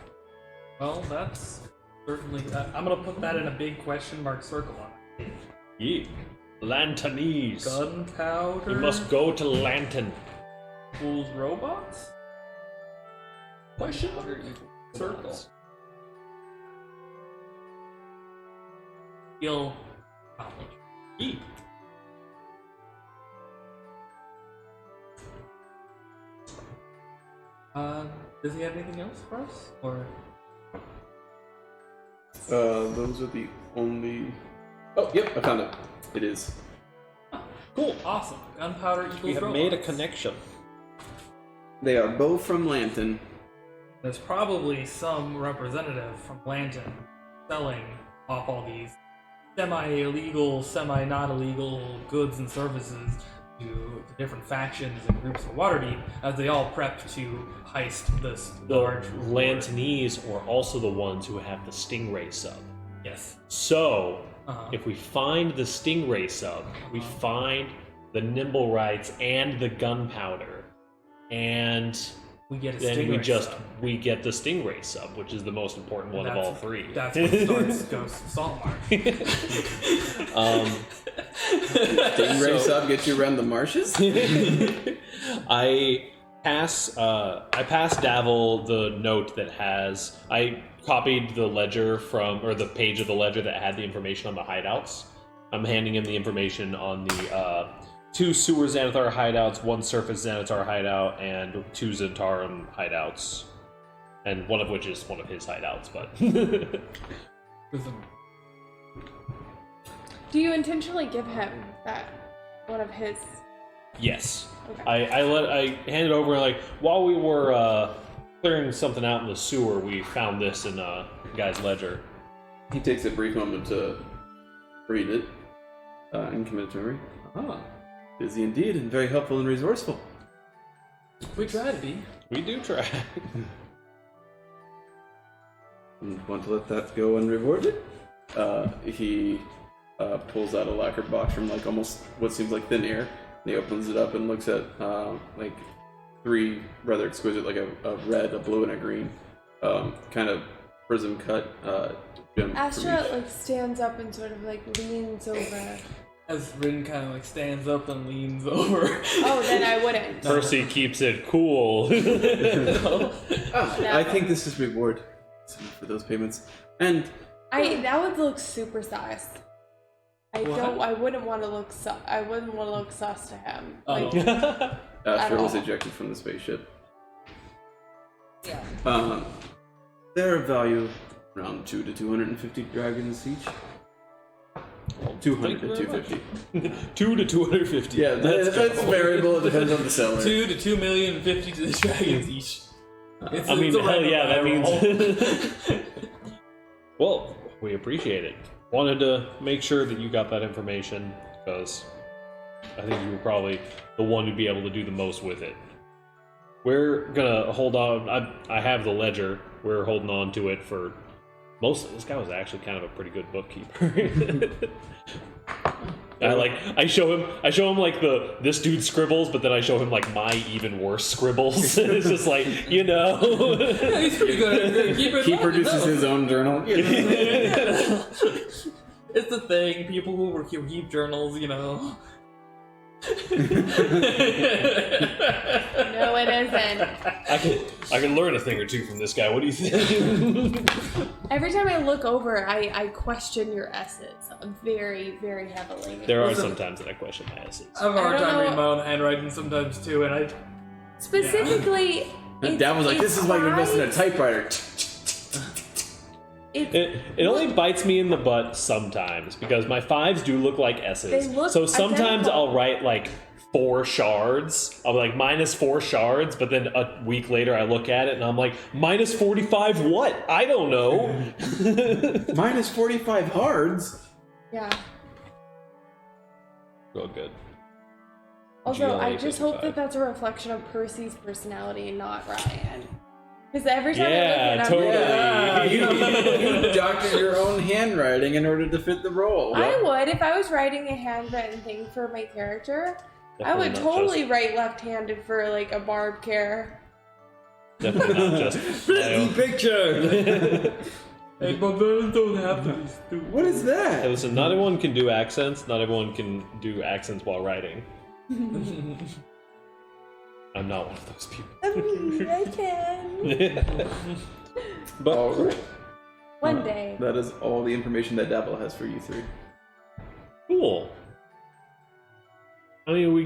Well, that's certainly... I'm going to put that in a big question mark circle on it. Yeah. Lantanese. Gunpowder... You must go to Lantern. Fools robots? Question mark? Circle. Skill knowledge. Yeah. Does he have anything else for us? Or... Those are the only... Oh, yep, I found it. It is. Cool, awesome. Gunpowder equals We have robots. made a connection. They are both from Lantern. There's probably some representative from Lantern selling off all these semi-illegal, semi-not illegal goods and services to the different factions and groups of Waterdeep as they all prep to heist this The large reward. Lantanese are also the ones who have the Stingray sub. Yes. So, Uh-huh. if we find the Stingray sub, we find the Nimblewrights and the gunpowder, and We get a then Stingray sub. we get the Stingray sub, which is the most important one of all three. That's what starts Ghost Saltmarsh. Stingray sub get you around the marshes? I pass Davil the note that has I copied the ledger or the page of the ledger that had the information on the hideouts. I'm handing him the information on the 2 sewer Xanathar hideouts, 1 surface Xanathar hideout, and 2 Zentarum hideouts. And one of which is one of his hideouts, but Do you intentionally give him that one of his? yes. Okay. I handed over, like, while we were clearing something out in the sewer, we found this in the guy's ledger. He takes a brief moment to read it and commit to memory. Ah, busy indeed and very helpful and resourceful. We try to be. We do try. And want to let that go unrewarded? He pulls out a lacquer box from like almost what seems like thin air. And he opens it up and looks at like 3 rather exquisite, like a red, a blue, and a green, kind of prism cut gem. Astra like stands up and sort of like leans over. As Rin kind of like stands up and leans over. Oh, then I wouldn't. Percy keeps it cool. I think this is reward for those payments. And That would look super sus. I wouldn't want to look I wouldn't want to look sus to him. Like, Astra was all. ejected from the spaceship. yeah. They're of value around 2 to 250 dragons each. 200 to 250. 2 to 250. Yeah, that's variable. It depends on the seller. 2 to 2,050,000 to the dragons each. It's I mean, a hell yeah, that random means. Well, we appreciate it. Wanted to make sure that you got that information because I think you were probably the one who'd be able to do the most with it. We're gonna hold on. I have the ledger. We're holding on to it for mostly. This guy was actually kind of a pretty good bookkeeper. I show him like this dude scribbles, but then I show him like my even worse scribbles. It's just like, He's pretty good at it. He produces his own journal. It's the thing. People who keep journals, No, it isn't. I can learn a thing or two from this guy. What do you think? Every time I look over, I question your essays very, very heavily. There are some times that I question my essays. I have a hard I don't time reading know. my own handwriting sometimes too, and I Specifically, Dad was like, "This is why you're missing a typewriter." It only bites me in the butt sometimes because my 5s do look like S's. They look so sometimes identical. I'll write like 4 shards. I'll be like -4 shards, but then a week later I look at it and I'm like -45 what? I don't know. -45 hards. Yeah. Real good. Also, GLA I just hope 55. that that's a reflection of Percy's personality and not Ryan. Because every time Yeah, I look totally. at him, You doctored your own handwriting in order to fit the role. I would, if I was writing a handwritten thing for my character, I would Definitely not totally write left-handed for like a barb care. Definitely not just. Busy picture. Hey, barbarians don't have to be stupid. What is Hey, that? listen, not everyone can do accents. Not everyone can do accents while writing. I'm not one of those people. I can. But All right. One day. That is all the information that Dabble has for you three. cool. I mean, we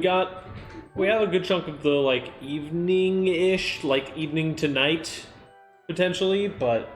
have a good chunk of the like evening-ish, like evening to night, potentially, but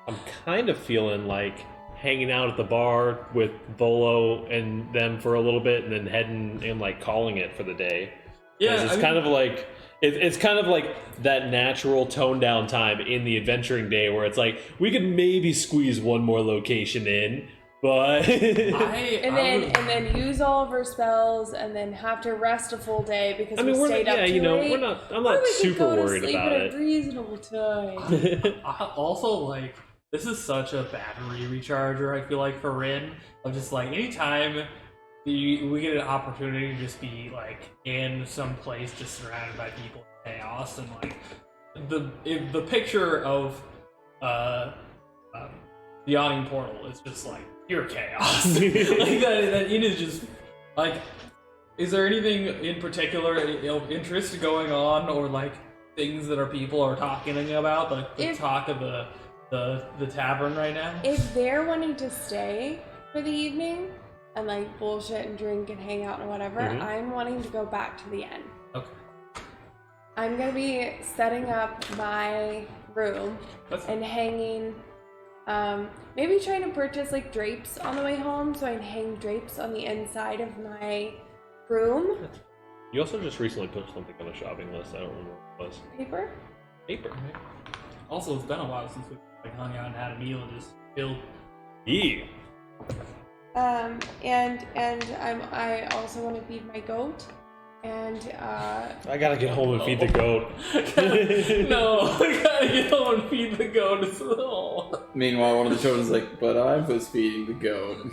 I'm kind of feeling like hanging out at the bar with Volo and them for a little bit, and then heading and like calling it for the day. 'Cause Yeah, it's kind of like it's kind of like that natural toned down time in the adventuring day where it's like we could maybe squeeze one more location in, but And then use all of her spells, and then have to rest a full day because I mean, we stayed up too late. I'm not super worried about at it. a reasonable time. also, like, this is such a battery recharger, I feel like, for Rin. Of just, like, anytime we get an opportunity to just be, like, in some place just surrounded by people in chaos, and, like, the picture of the yawning portal is just, like, pure chaos. Like, that inn is just, like, is there anything in particular of interest going on, or, like, things that people are talking about, like the talk of the tavern right now? If they're wanting to stay for the evening and like bullshit and drink and hang out and whatever, I'm wanting to go back to the inn. Okay. I'm gonna be setting up my room That's and hanging, maybe trying to purchase like drapes on the way home so I can hang drapes on the inside of my room. You also just recently put something on a shopping list. I don't remember what it was. Paper? Paper. Also, it's been a while since we like hung out and had a meal and just chilled. Yeah. And I also want to feed my goat, and I gotta get home and feed the goat. No, I gotta get home and feed the goat as well. Meanwhile, one of the children's like, "But I was feeding the goat."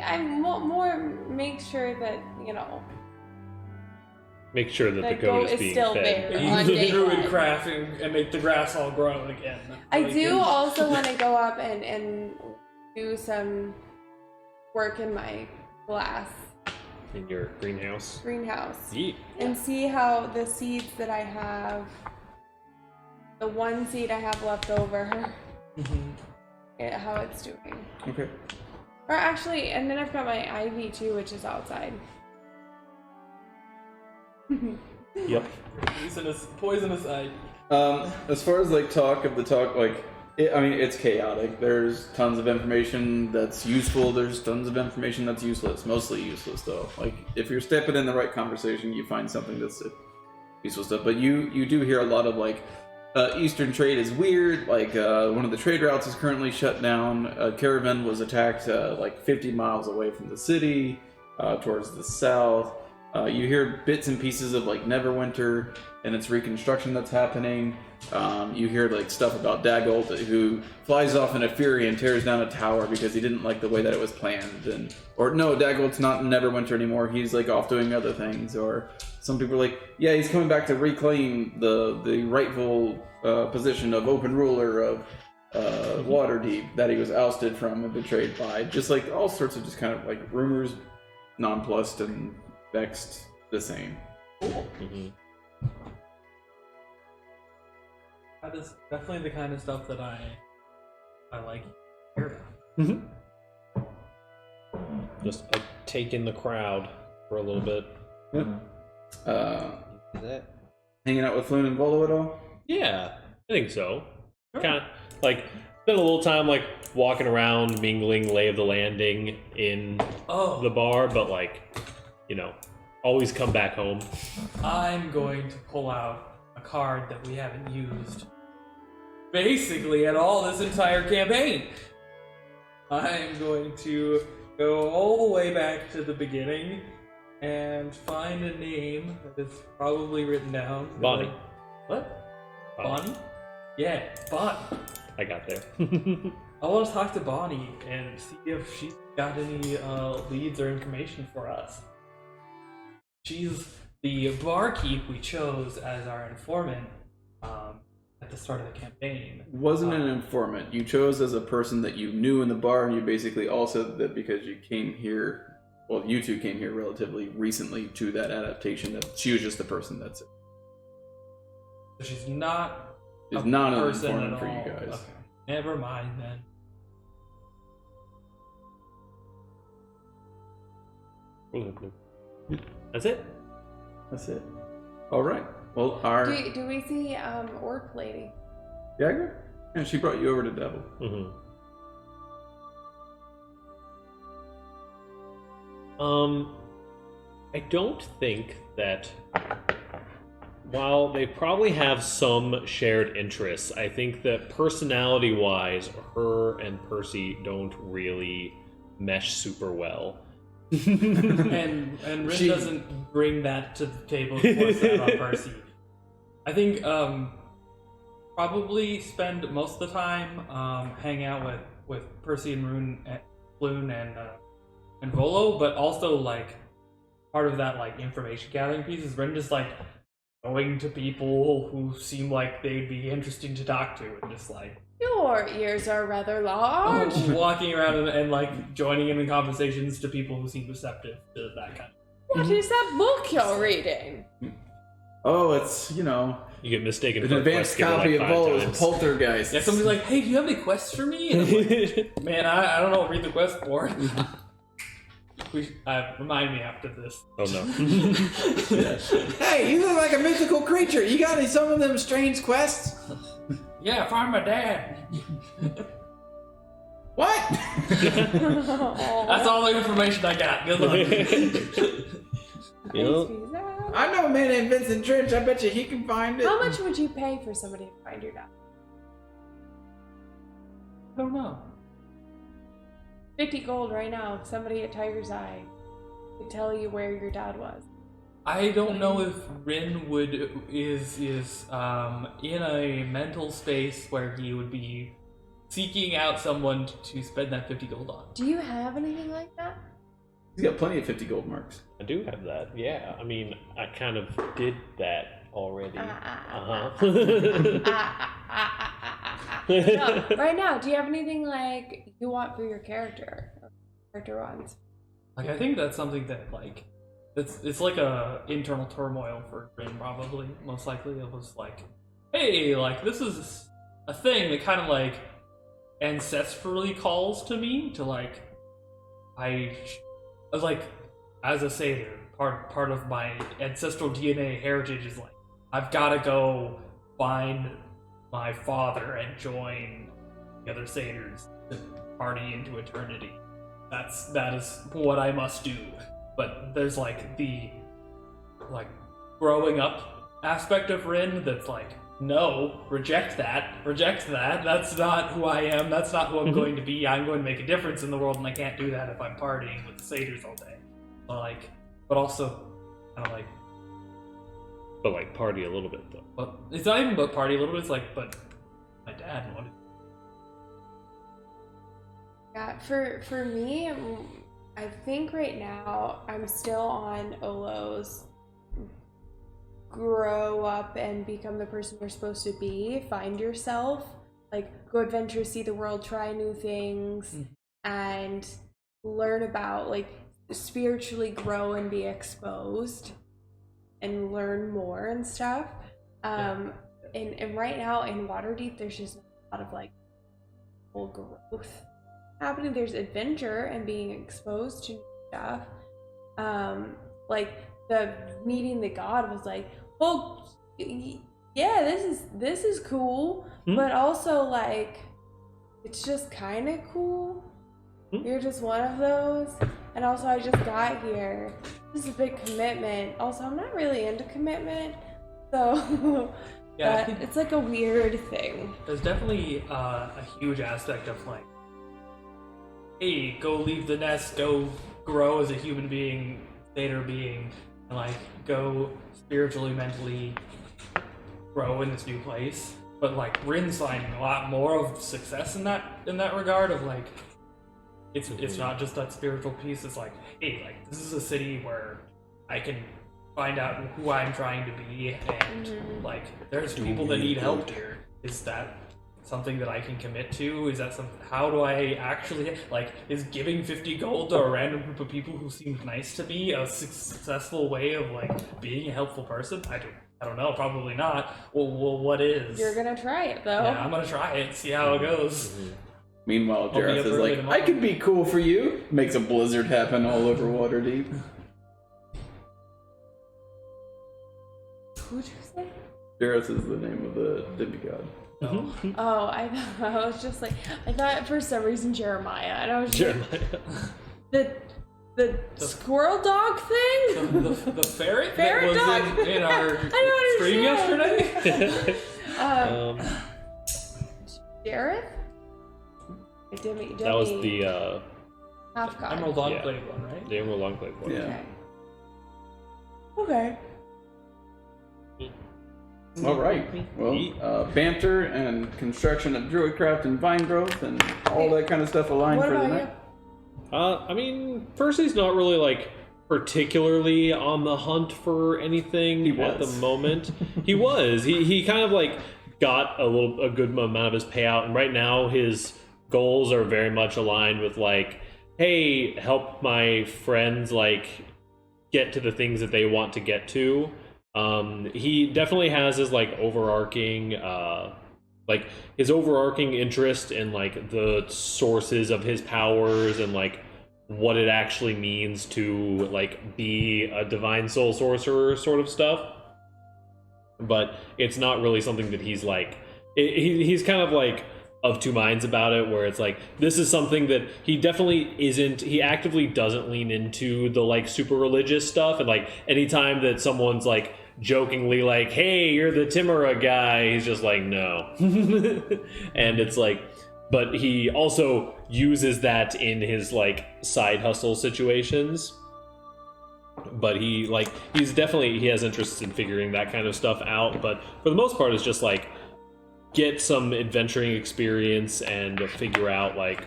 I more make sure that Make sure that the The goat goat is is being still fed. there. Use On the day druid one. craft and make the grass all grow again. I Like, do also want to go up and do some work in my In your greenhouse. greenhouse Yeah. and see how the seeds that I have, the one seed I have left over, how it's doing. Okay. Or actually, and then I've got my ivy too, which is outside. Yep. Poisonous eye. As far as like talk, like, it's chaotic. There's tons of information that's useful. There's tons of information that's useless. Mostly useless though. Like if you're stepping in the right conversation, you find something that's useful stuff. But you do hear a lot of like, Eastern trade is weird. Like one of the trade routes is currently shut down. A caravan was attacked like 50 miles away from the city, towards the south. You hear bits and pieces of like Neverwinter and its reconstruction that's happening. You hear like stuff about Dagult, who flies off in a fury and tears down a tower because he didn't like the way that it was planned. Or no, Dagult's not in Neverwinter anymore. He's like off doing other things. Or some people are like, yeah, he's coming back to reclaim the rightful position of open ruler of Waterdeep that he was ousted from and betrayed by. Just like all sorts of just kind of like rumors, nonplussed and vexed the same. Cool. Mm-hmm. That is definitely the kind of stuff that I like to hear about. Just take in the crowd for a little bit. Yep. Is that? Hanging out with Floon and Volo at all? Yeah, I think so. Kind of like spend a little time like walking around, mingling, lay of the landing in the bar, but like, you know, always come back home. I'm going to pull out a card that we haven't used basically at all this entire campaign. I'm going to go all the way back to the beginning and find a name that is probably written down. Bonnie. What? Bonnie? Yeah, Bonnie. I got there. I want to talk to Bonnie and see if she's got any leads or information for us. She's the barkeep we chose as our informant at the start of the campaign. Wasn't an informant. You chose as a person that you knew in the bar, and you basically all said that because you came here, well, you two came here relatively recently to that adaptation, that she was just the person that's it. So she's not She's a not an person informant at for you all. guys. Okay. Never mind then. That's it. That's it. All right. Well, our Do we see Orc Lady? Jagger? Yeah, she brought you over to Devil. Mm-hmm. I don't think that while they probably have some shared interests, I think that personality-wise, her and Percy don't really mesh super well. and Rin doesn't bring that to the table and force that on Percy. I think probably spend most of the time hanging out with Percy and Floon and Volo, but also like part of that like information gathering piece is Rin just like going to people who seem like they'd be interesting to talk to and just like Your ears are rather large. walking around and like joining in conversations to people who seem receptive to that kind of. What is that book you're reading? Oh, it's, you know, You get mistaken an for a advanced quest giver, copy like, of 5 Volo's times. Poltergeist. Yeah, somebody's like, hey, do you have any quests for me? And I'm like, man, I don't know what read the quest for. Remind me after this. Oh no. Hey, you look like a mythical creature. You got any some of them strange quests? Yeah, find my dad. What? That's all the information I got. Good luck. I know a man named Vincent Trench. I bet you he can find it. How much would you pay for somebody to find your dad? I don't know. 50 gold right now. Somebody at Tiger's Eye could tell you where your dad was. I don't know if Rin is in a mental space where he would be seeking out someone to spend that 50 gold on. Do you have anything like that? He's got plenty of 50 gold marks. I do have that, yeah. I mean, I kind of did that already. No, right now, do you have anything like you want for your character? Or character wants? Like, I think that's something that, like, it's like a internal turmoil for Rin, probably, most likely. It was like, hey, like, this is a thing that kind of, like, ancestrally calls to me to, like, like, as a satyr, part of my ancestral DNA heritage is, like, I've got to go find my father and join the other satyrs to party into eternity. That is what I must do. But there's like the growing up aspect of Rin that's like, no, reject that. That's not who I am. That's not who I'm going to be. I'm going to make a difference in the world, and I can't do that if I'm partying with the satyrs all day. But also kind of like, But like party a little bit though. but it's not even about party a little bit. It's like, but my dad wanted. Yeah, for me, I think right now I'm still on Olo's grow up and become the person you're supposed to be, find yourself, like go adventure, see the world, try new things, and learn about, like, spiritually grow and be exposed and learn more and stuff. And right now in Waterdeep there's just a lot of like whole growth happening. There's adventure and being exposed to new stuff. Like the meeting the god was like, well, yeah, this is cool, but also like it's just kind of cool. You're just one of those. And also I just got here. This is a big commitment. Also, I'm not really into commitment, so Yeah, I think it's like a weird thing. there's definitely a huge aspect of like, hey, go leave the nest, go grow as a human being, Vader being, and like go spiritually, mentally grow in this new place. But like Rin's finding a lot more of success in that regard of like, it's not just that spiritual piece. It's like, hey, like this is a city where I can find out who I'm trying to be, and like there's people that need help here. Is that something that I can commit to? Is that something? How do I actually like? Is giving 50 gold to a random group of people who seemed nice to me a successful way of like being a helpful person? I don't know. Probably not. Well, what is? You're gonna try it though. Yeah, I'm gonna try it. See how it goes. Meanwhile, I'll be Jareth up is early like, tomorrow. I could be cool for you. Makes a blizzard happen all over Waterdeep. Who'd you say? Jareth is the name of the demigod. No. Oh, I was just like, I thought for some reason Jeremiah, and I was just like, the squirrel dog thing. The ferret Ferret that dog. was in our I don't stream understand. yesterday. Jareth? Demi, That was the half god. Emerald Yeah. Enclave one, right? the Emerald Enclave one. Yeah. Okay. All right. Well, banter and construction of druidcraft and vine growth and all that kind of stuff aligned What for the about night. you? I mean, Percy's not really like particularly on the hunt for anything He at the was. moment. He was. He kind of like got a good amount of his payout, and right now his goals are very much aligned with like, hey, help my friends like get to the things that they want to get to. He definitely has his like overarching interest in like the sources of his powers and like what it actually means to like be a divine soul sorcerer sort of stuff. But it's not really something that he's like he's kind of like of two minds about it, where it's like this is something that he definitely isn't, he actively doesn't lean into the like super religious stuff, and like anytime that someone's like jokingly like, hey, you're the Timura guy, he's just like, no. And it's like, but he also uses that in his like side hustle situations. But he has interests in figuring that kind of stuff out, but for the most part it's just like get some adventuring experience and figure out like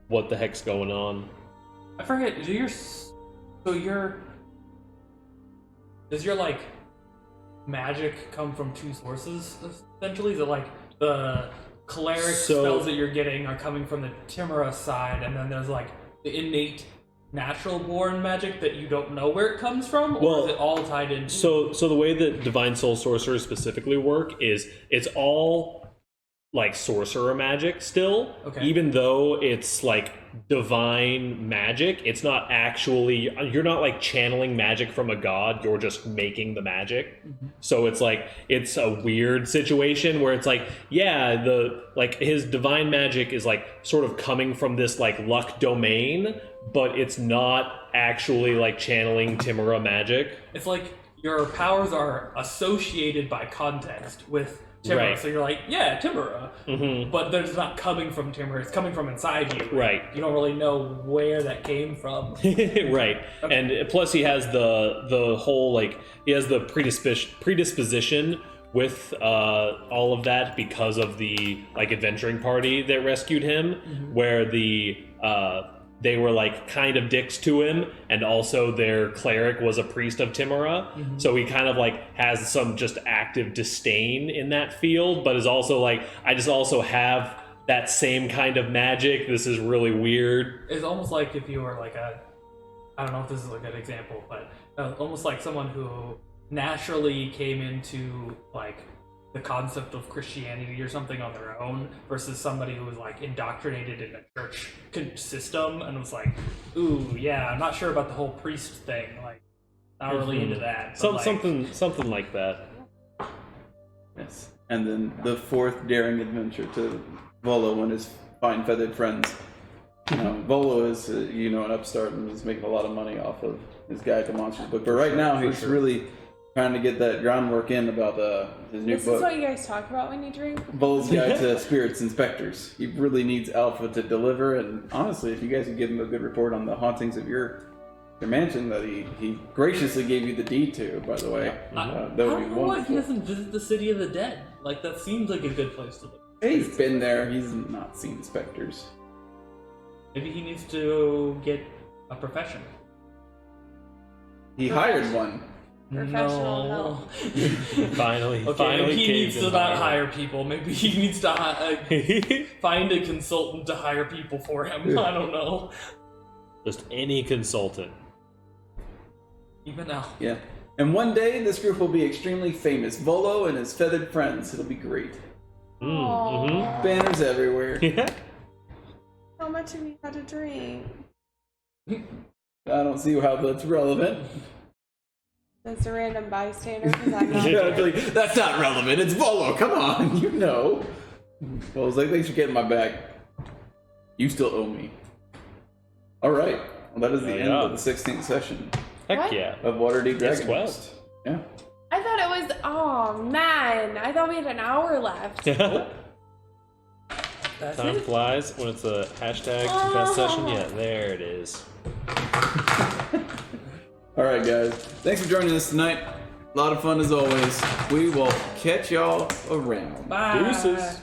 what the heck's going on. I forget. Does your like magic come from two sources essentially? Is it like the cleric spells that you're getting are coming from the Timura side, and then there's like the innate natural born magic that you don't know where it comes from, or is it all tied in? So the way that divine soul sorcerers specifically work is it's all like sorcerer magic still. Okay. Even though it's like divine magic, it's not actually, you're not like channeling magic from a god, you're just making the magic. So it's like it's a weird situation where it's like, yeah, the like his divine magic is like sort of coming from this like luck domain, but it's not actually like channeling Timura magic. It's like your powers are associated by context with Timur. Right. So you're like, yeah, Timur. Mm-hmm. But there's not coming from Timur. It's coming from inside you. Right. You don't really know where that came from. Right. And plus he has the whole, like, he has the predisposition with all of that because of the, like, adventuring party that rescued him, where they were, like, kind of dicks to him, and also their cleric was a priest of Timura, so he kind of, like, has some just active disdain in that field, but is also like, I just also have that same kind of magic. This is really weird. It's almost like if you were like I don't know if this is a good example, but almost like someone who naturally came into, like, the concept of Christianity or something on their own versus somebody who was, like, indoctrinated in a church system and was like, ooh, yeah, I'm not sure about the whole priest thing, like, not really into that. But, like, Something like that. Yes. And then the fourth daring adventure to Volo and his fine feathered friends. Volo is, an upstart and is making a lot of money off of his Guide to Monsters book. But right now, he's really trying to get that groundwork in about his new This book. is what you guys talk about when you drink? Volo's Guide to Spirits and Specters. He really needs Alpha to deliver, and honestly, if you guys could give him a good report on the hauntings of your mansion that he graciously gave you the deed to, by the way, that I would don't be know why he wonderful. doesn't visit the City of the Dead. Like, that seems like a good place to live. He's been there. He's not seen specters. Maybe he needs to get a profession. He hired one. Professional No. help. Finally, Okay, finally maybe he caved needs in to not hard. hire people. Maybe he needs to find a consultant to hire people for him. I don't know. Just any consultant. Even now. Yeah. And one day, this group will be extremely famous. Volo and his feathered friends. It'll be great. Aw. Banners everywhere. Yeah. How much have you had to drink? I don't see how that's relevant. That's a random bystander because I'm not Yeah, I'd be there. like, that's not relevant. It's Volo. Come on. You know. Volo's like, thanks for getting my bag. You still owe me. All right. Well, that is the end of the 16th session Heck What? yeah. of Waterdeep It's Dragon 12. Heist. Yeah. I thought it was. Oh man, I thought we had an hour left. That's Time it. flies when it's a hashtag best session yet. There it is. All right, guys. Thanks for joining us tonight. A lot of fun as always. We will catch y'all around. Bye. Deuces.